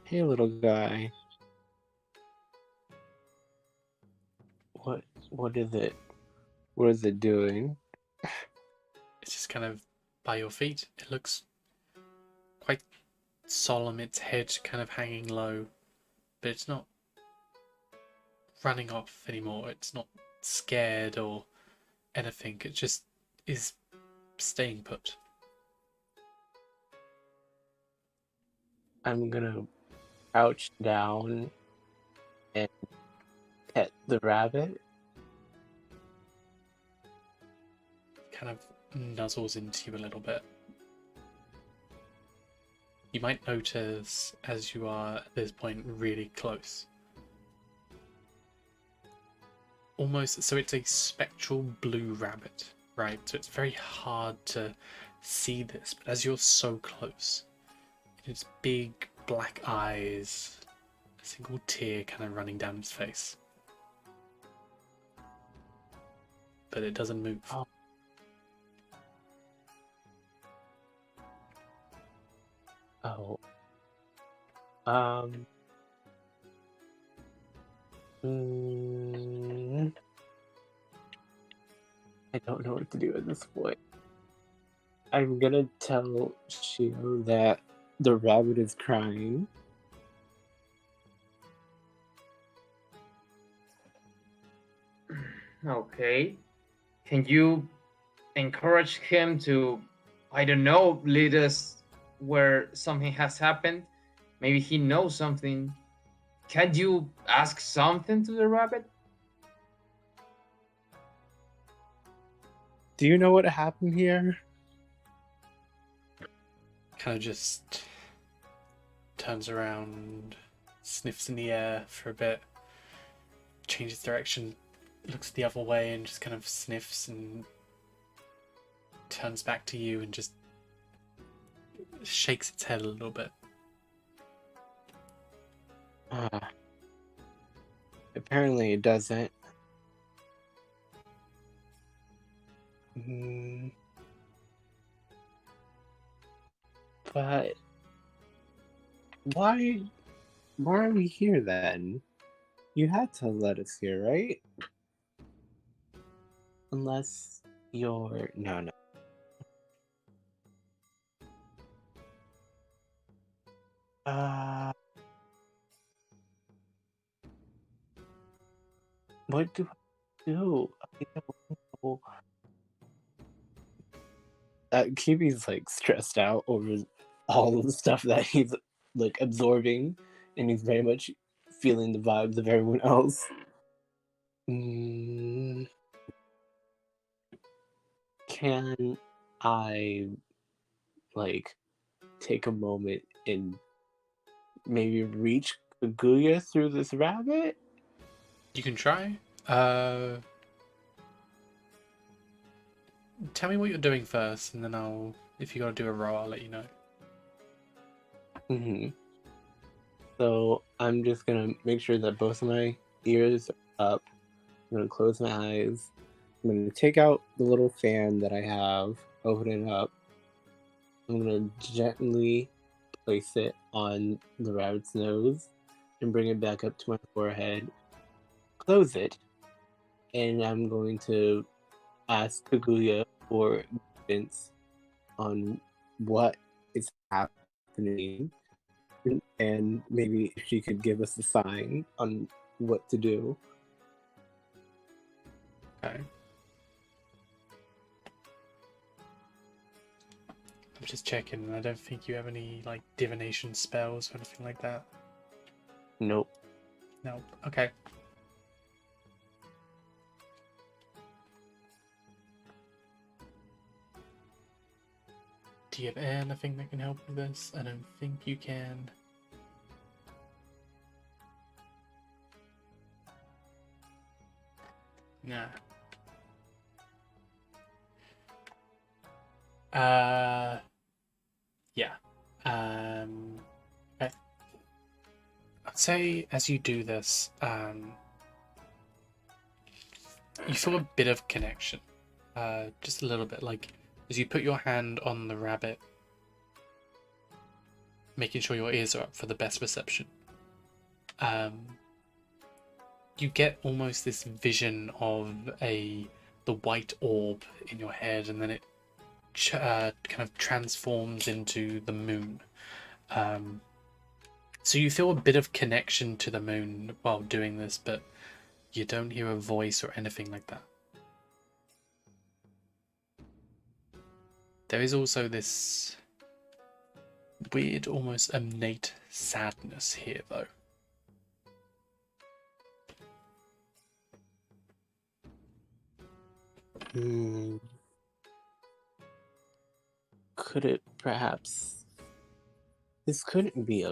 Hey, little guy. What is it? What is it doing? It's just kind of by your feet. It looks quite solemn, its head kind of hanging low, but it's not running off anymore. It's not scared or anything. It just is staying put. I'm gonna crouch down and pet the rabbit. Kind of nuzzles into you a little bit. You might notice as you are at this point really close, almost, so it's a spectral blue rabbit, right? So it's very hard to see this, but as you're so close, its big black eyes, a single tear kind of running down its face. But it doesn't move. Oh. I don't know what to do at this point. I'm gonna tell Shio that the rabbit is crying. Okay. Can you encourage him to, I don't know, lead us where something has happened? Maybe he knows something. Can you ask something to the rabbit? Do you know what happened here? Kind of just turns around, sniffs in the air for a bit, changes direction, looks the other way, and just kind of sniffs and turns back to you and just shakes its head a little bit. Apparently it doesn't. But why are we here then? You had to let us here, right? Unless you're no. What do I do? I don't know. Kibi's like stressed out over all of the stuff that he's like absorbing, and he's very much feeling the vibes of everyone else. Can I like take a moment and maybe reach Kaguya through this rabbit? You can try. Tell me what you're doing first, and then if you gotta do a roll, I'll let you know. So I'm just gonna make sure that both of my ears are up. I'm gonna close my eyes. I'm gonna take out the little fan that I have, open it up. I'm gonna gently place it on the rabbit's nose and bring it back up to my forehead. Close it, and I'm going to ask Kaguya for guidance on what is happening, and maybe if she could give us a sign on what to do. Okay. I'm just checking, and I don't think you have any like divination spells or anything like that. Nope. No. Okay. Do you have anything that can help with this? I don't think you can. Nah. Yeah. Okay. I'd say as you do this, you feel a bit of connection. Just a little bit, like as you put your hand on the rabbit, making sure your ears are up for the best reception. You get almost this vision of the white orb in your head, and then it kind of transforms into the moon. So you feel a bit of connection to the moon while doing this, but you don't hear a voice or anything like that. There is also this weird, almost innate sadness here, though. Could it perhaps... This couldn't be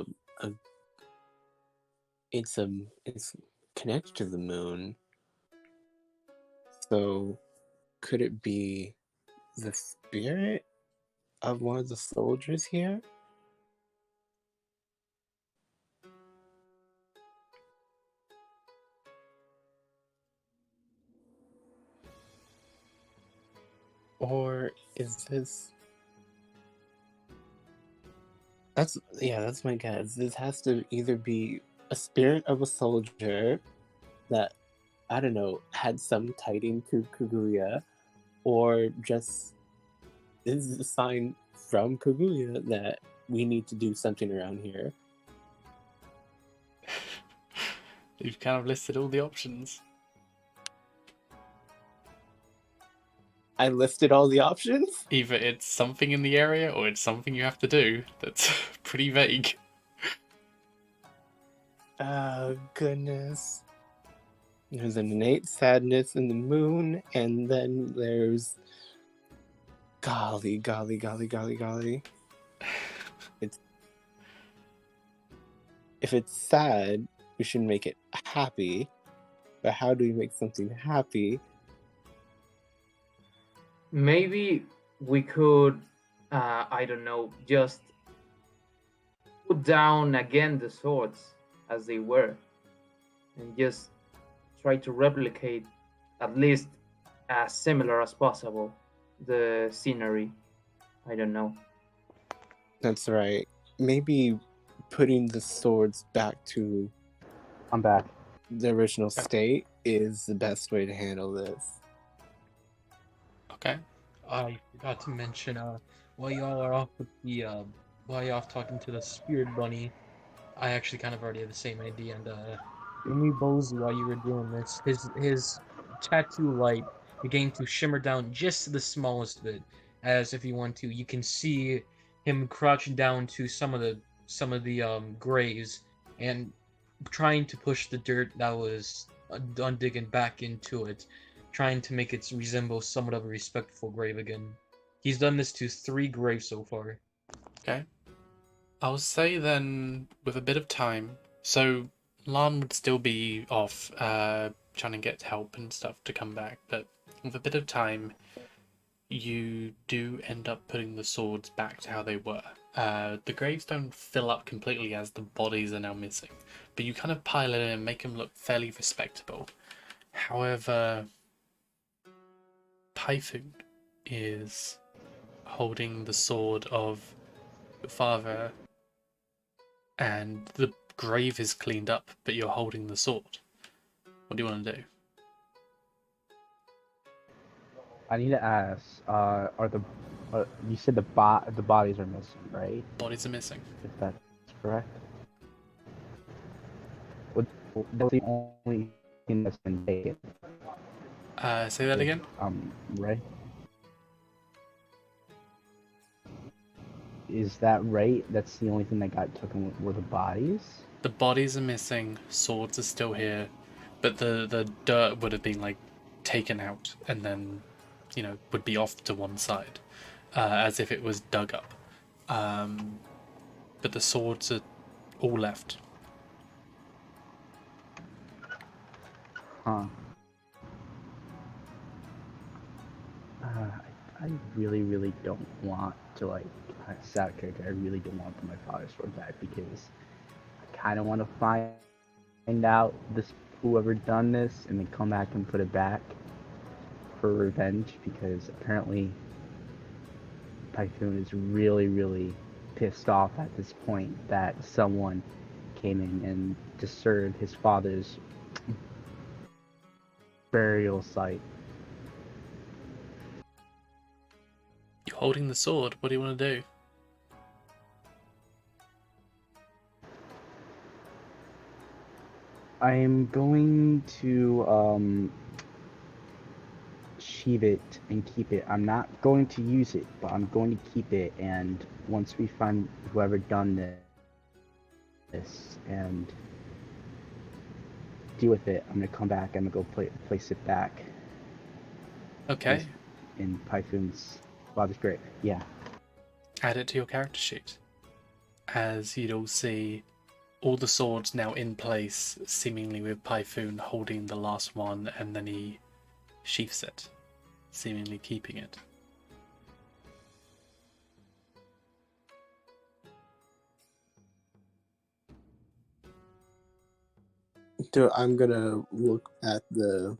it's connected to the moon. So, could it be the spirit of one of the soldiers here? Or is this... that's my guess. This has to either be a spirit of a soldier that, I don't know, had some tiding to Kaguya, or just this is a sign from Kaguya that we need to do something around here. You've kind of listed all the options. I listed all the options? Either it's something in the area or it's something you have to do that's pretty vague. Oh, goodness. There's an innate sadness in the moon, and then there's... Golly. If it's sad, we should make it happy. But how do we make something happy? Maybe we could, I don't know, just put down again the swords as they were, and just try to replicate at least as similar as possible the scenery. I don't know. That's right. Maybe putting the swords back to I'm back. the original state is the best way to handle this. Okay. I forgot to mention, while y'all are off with the, while you're off talking to the spirit bunny, I actually kind of already had the same idea, and, Umibozu, while you were doing this, his tattoo light began to shimmer down just the smallest bit, as if you want to, you can see him crouching down to some of the graves, and trying to push the dirt that was done digging back into it, trying to make it resemble somewhat of a respectful grave again. He's done this to 3 graves so far. Okay. I'll say then, with a bit of time, so Lan would still be off trying to get help and stuff to come back, but with a bit of time, you do end up putting the swords back to how they were. The graves don't fill up completely as the bodies are now missing, but you kind of pile it in and make them look fairly respectable. However, Typhoon is holding the sword of your father, and the grave is cleaned up, but you're holding the sword. What do you want to do? I need to ask, you said the bodies are missing, right? Bodies are missing. If that's correct. That's the only thing that's been taken. Say that again? Right? Is that right? That's the only thing that got taken were the bodies? The bodies are missing, swords are still here, but the dirt would have been like taken out and then, would be off to one side, as if it was dug up. But the swords are all left. Huh. I really, really don't want to, sad character. I really don't want my father's sword back because I kind of want to find out whoever done this and then come back and put it back for revenge, because apparently Typhoon is really, really pissed off at this point that someone came in and disturbed his father's burial site. You're holding the sword. What do you want to do? I'm going to sheath it and keep it. I'm not going to use it, but I'm going to keep it, and once we find whoever done this and deal with it, I'm gonna come back. I'm gonna go place it back. Okay. In Typhoon's father's grave. Yeah. Add it to your character sheet. As you'd all see, all the swords now in place, seemingly with Typhoon holding the last one, and then he sheaths it, seemingly keeping it. Dude, I'm gonna look at the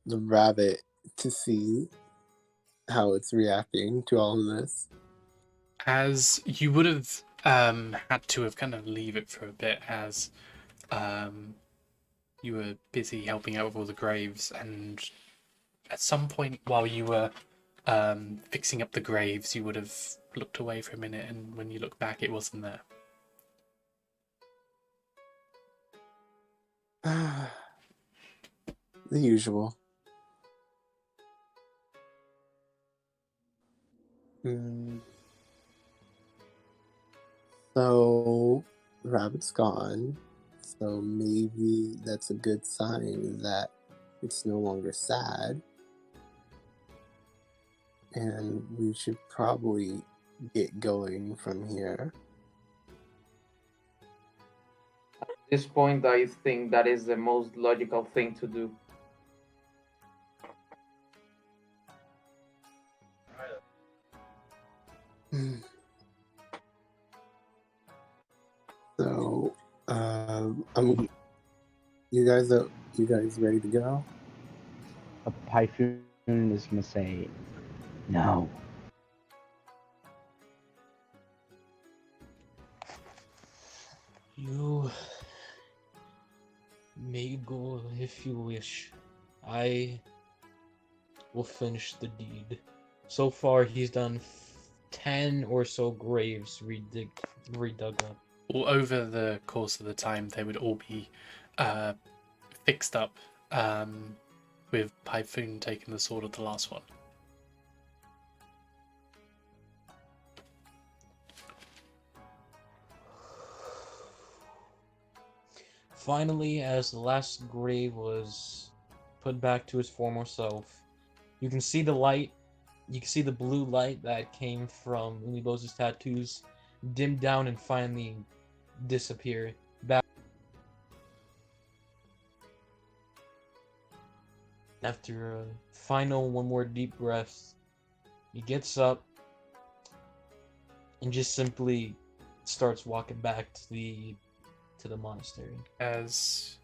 rabbit to see how it's reacting to all of this. As you would have had to have kind of leave it for a bit, as you were busy helping out with all the graves, and at some point while you were fixing up the graves, you would have looked away for a minute, and when you look back, it wasn't there. The usual. So, the rabbit's gone. So maybe that's a good sign that it's no longer sad. And we should probably get going from here. At this point, I think that is the most logical thing to do. So, you guys ready to go? A Typhoon is gonna say no. You may go if you wish. I will finish the deed. So far, he's done 10 or so graves redug up. Well, over the course of the time, they would all be fixed up, with Typhoon taking the sword of the last one. Finally, as the last grave was put back to his former self, you can see the light. You can see the blue light that came from Umiboz's tattoos dim down and finally disappear. Back after a final one more deep breath, he gets up and just simply starts walking back to the monastery. As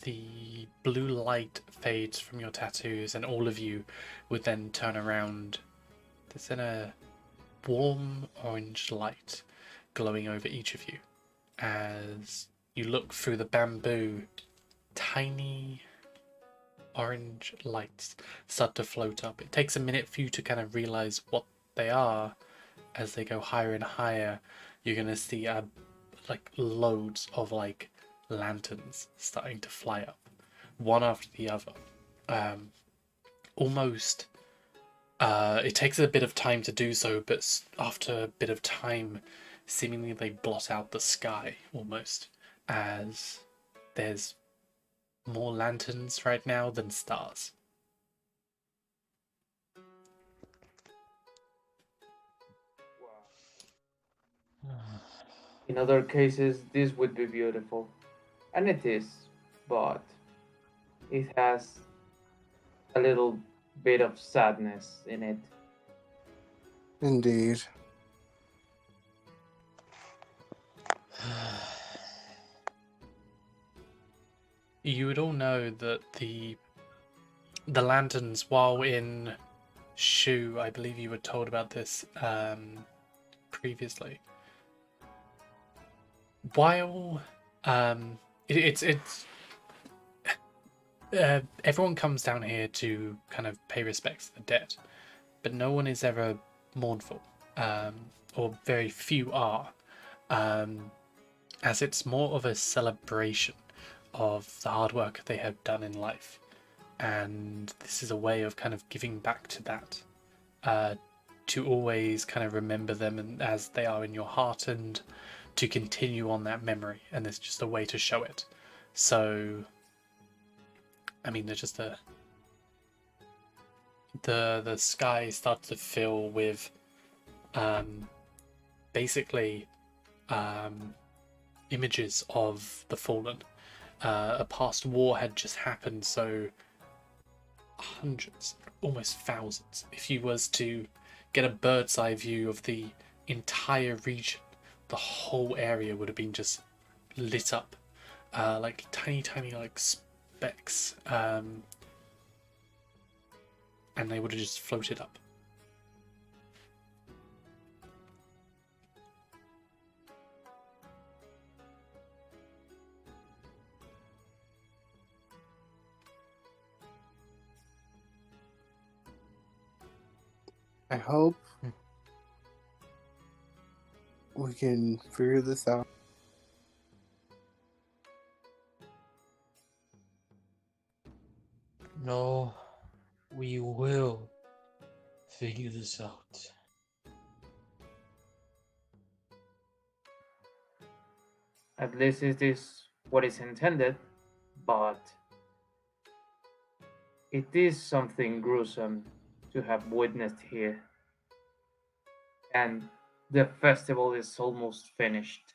the blue light fades from your tattoos, and all of you would then turn around, there's then a warm orange light glowing over each of you. As you look through the bamboo, tiny orange lights start to float up. It takes a minute for you to kind of realize what they are. As they go higher and higher, you're gonna see like loads of like lanterns starting to fly up, one after the other. Almost it takes a bit of time to do so, but after a bit of time, seemingly they blot out the sky almost, as there's more lanterns right now than stars. In other cases, this would be beautiful. And it is, but it has a little bit of sadness in it. Indeed. You would all know that the lanterns, while in Shu, I believe you were told about this previously. While it's everyone comes down here to kind of pay respects to the dead, but no one is ever mournful, or very few are, as it's more of a celebration of the hard work they have done in life, and this is a way of kind of giving back to that, to always kind of remember them and as they are in your heart, and to continue on that memory, and it's just a way to show it. So I mean, they're just the sky starts to fill with basically images of the fallen, a past war had just happened, so hundreds, almost thousands. If you was to get a bird's eye view of the entire region, the whole area would have been just lit up, like tiny like specks, and they would have just floated up. I hope we can figure this out. No, we will figure this out. At least it is what is intended, but it is something gruesome to have witnessed here. And the festival is almost finished.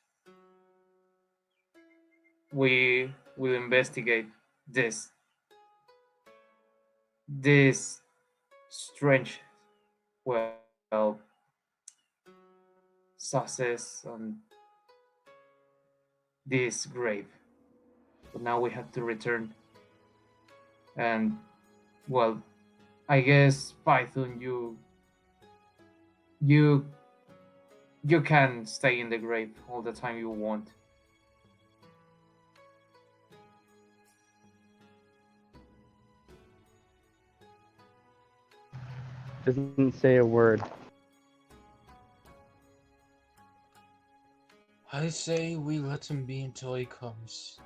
We will investigate this strange, well, success on this grave. But now we have to return. And, well, I guess Python, you can stay in the grave all the time you want. Doesn't say a word. I say we let him be until he comes.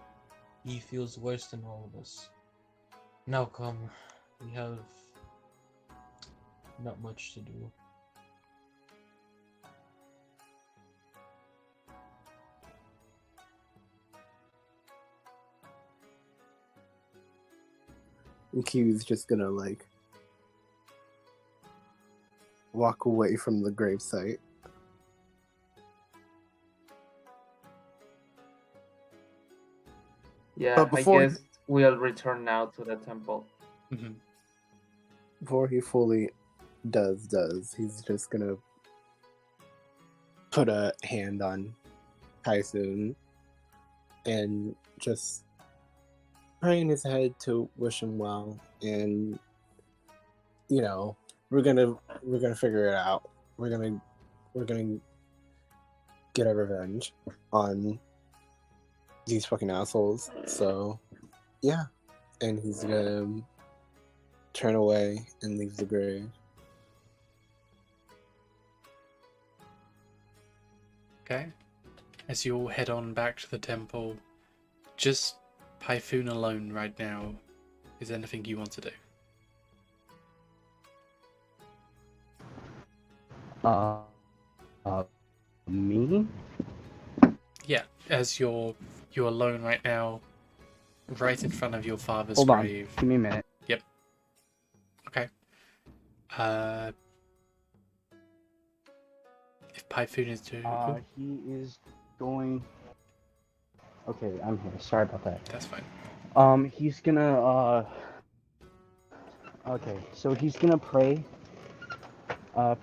He feels worse than all of us. Now come, we have not much to do. And Kiwi's just gonna like walk away from the gravesite. Yeah, But before- I guess we'll return now to the temple. Mm-hmm. Before he fully does, he's just gonna put a hand on Tyson and just pray in his head to wish him well, and we're gonna figure it out. We're gonna get our revenge on these fucking assholes. So yeah, and he's gonna turn away and leave the grave. Okay. As you all head on back to the temple, just Python alone right now. Is there anything you want to do? Me? Yeah, as you're alone right now, right in front of your father's Hold on. grave. Give me a minute. Yep. Okay. If Python is doing He is going. Okay, I'm here. Sorry about that. that's fine. He's gonna. Okay, so he's gonna pray.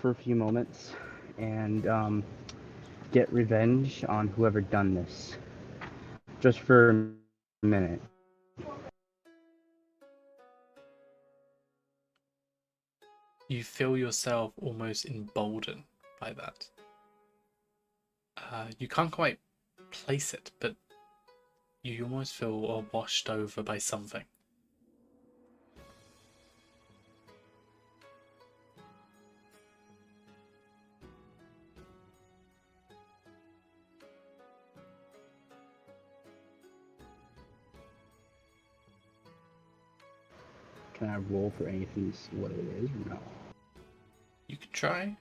For a few moments, and get revenge on whoever done this. Just for a minute. You feel yourself almost emboldened by that. You can't quite place it, but you almost feel washed over by something. Can I roll for anything, what it is, or no? You could try.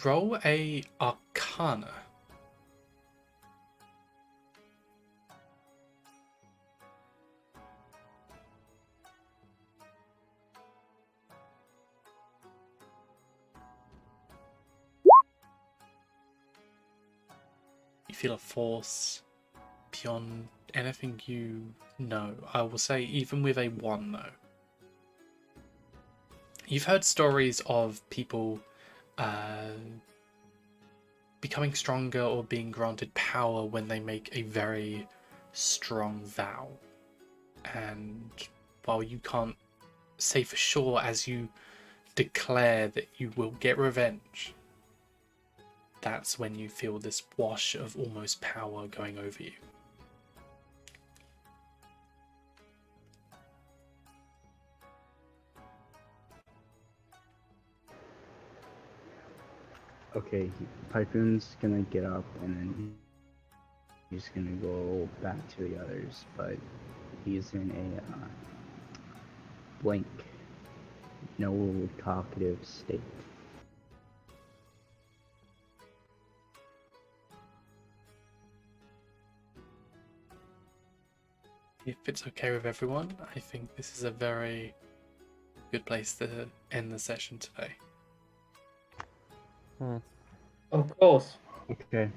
Roll a Arcana. You feel a force beyond anything you know. I will say, even with a 1 though. You've heard stories of people becoming stronger or being granted power when they make a very strong vow. And while you can't say for sure as you declare that you will get revenge, that's when you feel this wash of almost power going over you. Okay, Typhoon's gonna get up and then he's gonna go back to the others, but he's in a blank, no talkative state. If it's okay with everyone, I think this is a very good place to end the session today. Of course. Okay.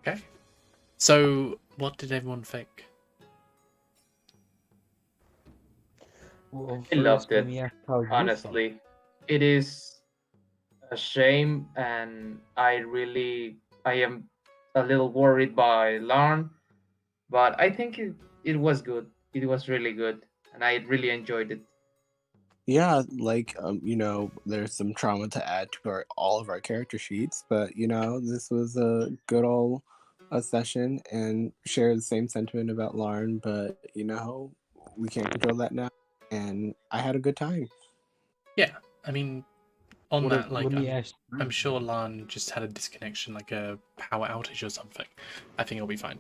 Okay. So, what did everyone think? Well, I loved first, let it. me ask how you thought. Honestly, it is a shame, and I am a little worried by Larn, but I think it was good. It was really good, and I really enjoyed it. Yeah, like there's some trauma to add to all of our character sheets, but this was a good old session and share the same sentiment about Larn, but we can't control that now, and I had a good time. Yeah, I mean, on that, like, let me ask. I'm sure Lan just had a disconnection, like a power outage or something. I think it'll be fine.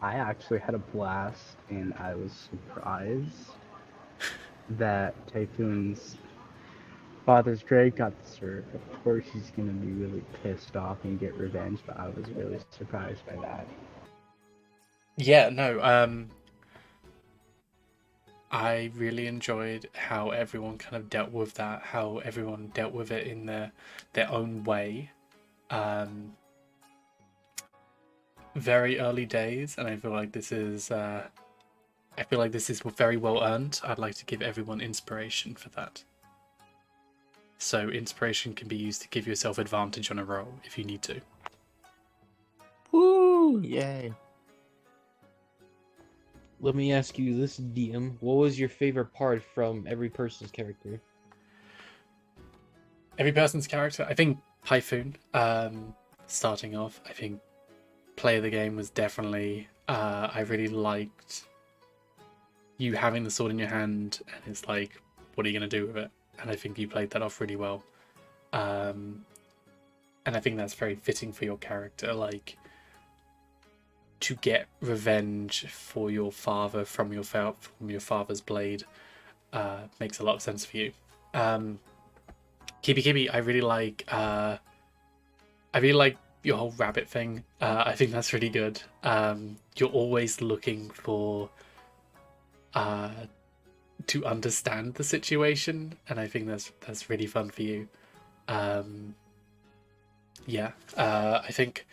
I actually had a blast, and I was surprised that Typhoon's father's grave got served. Of course, he's gonna be really pissed off and get revenge, but I was really surprised by that. Yeah, no, I really enjoyed how everyone kind of dealt with that, how everyone dealt with it in their own way. Very early days, and I feel like this is very well earned. I'd like to give everyone inspiration for that. So inspiration can be used to give yourself advantage on a roll if you need to. Woo! Yay! Let me ask you this, DM. What was your favorite part from every person's character? Every person's character, I think Typhoon, starting off, I think play of the game was definitely, I really liked you having the sword in your hand, and it's like, what are you going to do with it? And I think you played that off really well. And I think that's very fitting for your character, like, to get revenge for your father from your father's blade makes a lot of sense for you. Kibi, I really like your whole rabbit thing. I think that's really good. You're always looking for to understand the situation, and I think that's really fun for you. I think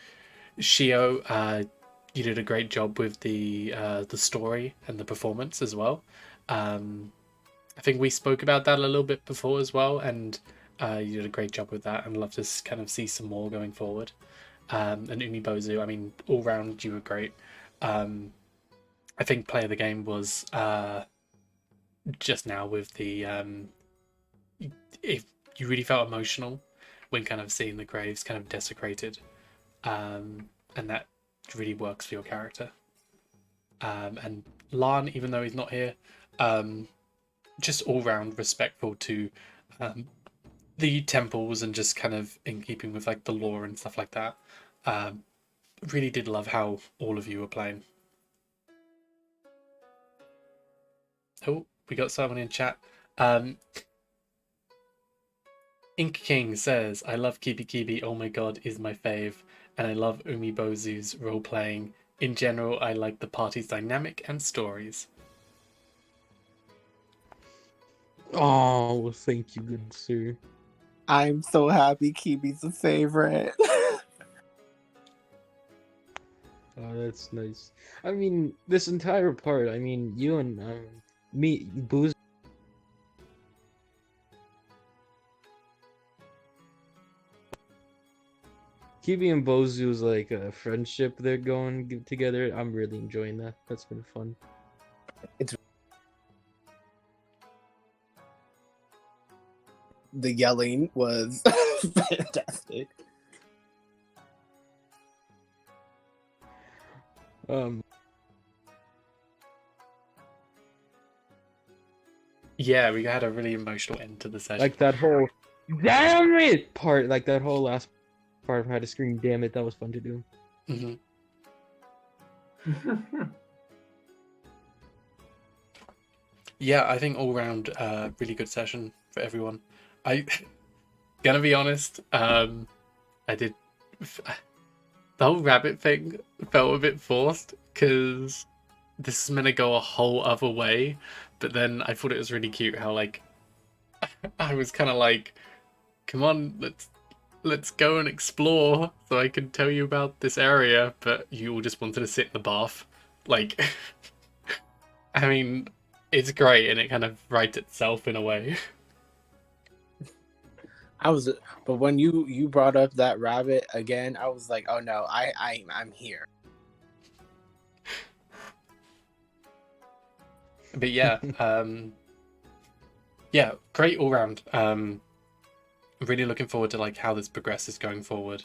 Shio, you did a great job with the story and the performance as well. I think we spoke about that a little bit before as well, and you did a great job with that, and love to kind of see some more going forward. And Umibozu, I mean, all round you were great. I think play of the game was just now with the if you really felt emotional when kind of seeing the graves kind of desecrated, and that really works for your character. And Lan, even though he's not here, just all round respectful to the temples and just kind of in keeping with like the lore and stuff like that. Really did love how all of you were playing. Oh, we got someone in chat. Ink King says, I love Kibi, oh my god, is my fave. And I love Umibozu's role-playing. In general, I like the party's dynamic and stories. Oh, thank you, good sir. I'm so happy Kibi's a favorite. Oh, that's nice. I mean, this entire part, I mean, you and me, Booze. Kibi and Bozu's like a friendship they're going together. I'm really enjoying that. That's been fun. The yelling was fantastic. Yeah, we had a really emotional end to the session. Like that whole damn it part, like that whole last part of how to scream damn it, that was fun to do. hmm Yeah, I think all round really good session for everyone. I gonna be honest, I did the whole rabbit thing felt a bit forced because this is meant to go a whole other way, but then I thought it was really cute how like I was kind of like, come on, let's go and explore so I can tell you about this area, but you all just wanted to sit in the bath. Like, I mean, it's great and it kind of writes itself in a way. But when you brought up that rabbit again, I was like, oh no, I'm here. But yeah, yeah, great all round. Really looking forward to like how this progresses going forward.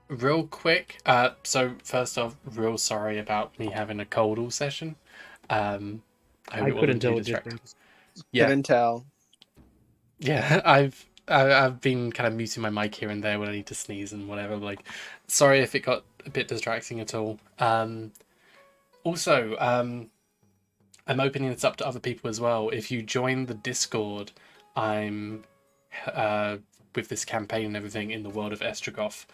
Real quick, so first off, real sorry about me having a cold all session. I hope I it wasn't couldn't too tell a distracting. difference. Yeah, Couldn't tell. yeah, I've been kind of muting my mic here and there when I need to sneeze and whatever. Like, sorry if it got a bit distracting at all. Also, I'm opening this up to other people as well. If you join the Discord, I'm with this campaign and everything in the world of Æstriogoth.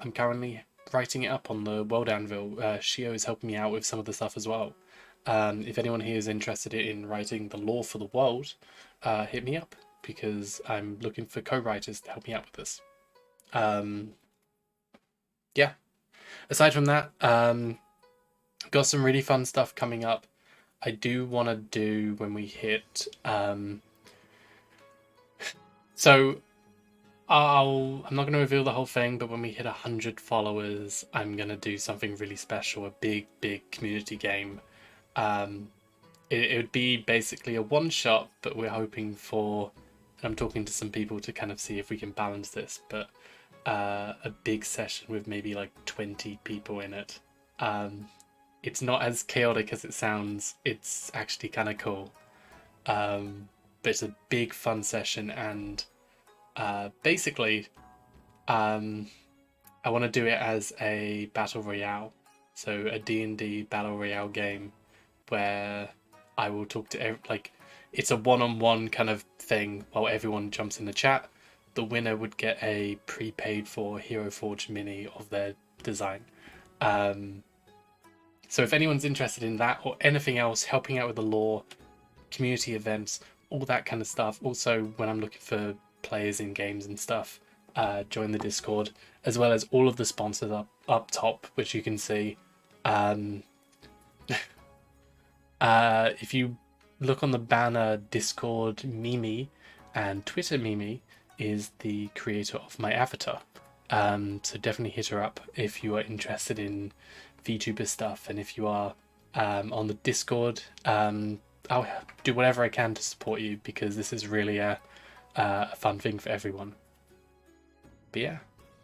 I'm currently writing it up on the World Anvil. Shio is helping me out with some of the stuff as well. If anyone here is interested in writing the lore for the world, hit me up because I'm looking for co-writers to help me out with this. Yeah. Aside from that, got some really fun stuff coming up. I do want to do when we hit. So I'm not going to reveal the whole thing, but when we hit 100 followers, I'm going to do something really special, a big community game. It would be basically a one-shot, but we're hoping for, and I'm talking to some people to kind of see if we can balance this, but a big session with maybe like 20 people in it. It's not as chaotic as it sounds. It's actually kind of cool. But it's a big fun session, and basically, I want to do it as a battle royale. So a D&D battle royale game where I will talk to it's a one-on-one kind of thing while everyone jumps in the chat. The winner would get a prepaid for Hero Forge mini of their design. So if anyone's interested in that or anything else, helping out with the lore, community events, all that kind of stuff. Also, when I'm looking for players in games and stuff, join the Discord, as well as all of the sponsors up top, which you can see. If you look on the banner, Discord Mimi and Twitter Mimi is the creator of my avatar. So definitely hit her up if you are interested in VTuber stuff, and if you are on the Discord, I'll do whatever I can to support you because this is really a fun thing for everyone. But yeah,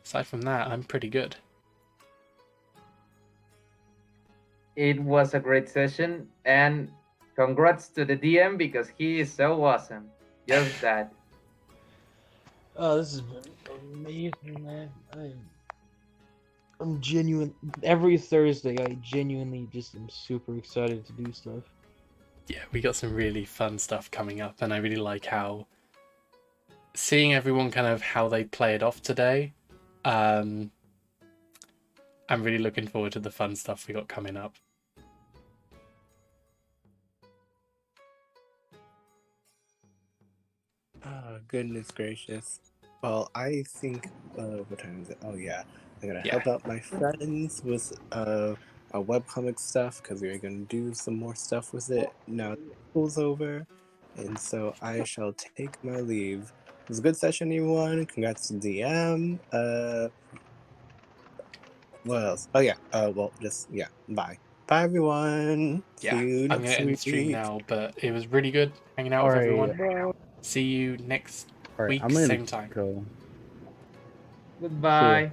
aside from that, I'm pretty good. It was a great session, and congrats to the DM because he is so awesome. Just that. Oh, this has been amazing, man. I'm genuine. Every Thursday, I genuinely just am super excited to do stuff. Yeah, we got some really fun stuff coming up, and I really like how seeing everyone kind of how they play it off today. I'm really looking forward to the fun stuff we got coming up. goodness gracious. Well, I think, what time is it? Oh, yeah. I'm gonna Yeah. help out my friends with our webcomic stuff because we're gonna do some more stuff with it now that school's over. And so I shall take my leave. It was a good session, everyone. Congrats to DM. What else? Oh, yeah. Well, just, yeah. Bye. Bye, everyone. See Yeah, you I'm gonna next end the stream week. now, but it was really good hanging out with Alright, everyone. See you next alright, week, I'm gonna same time. go. See ya. Goodbye.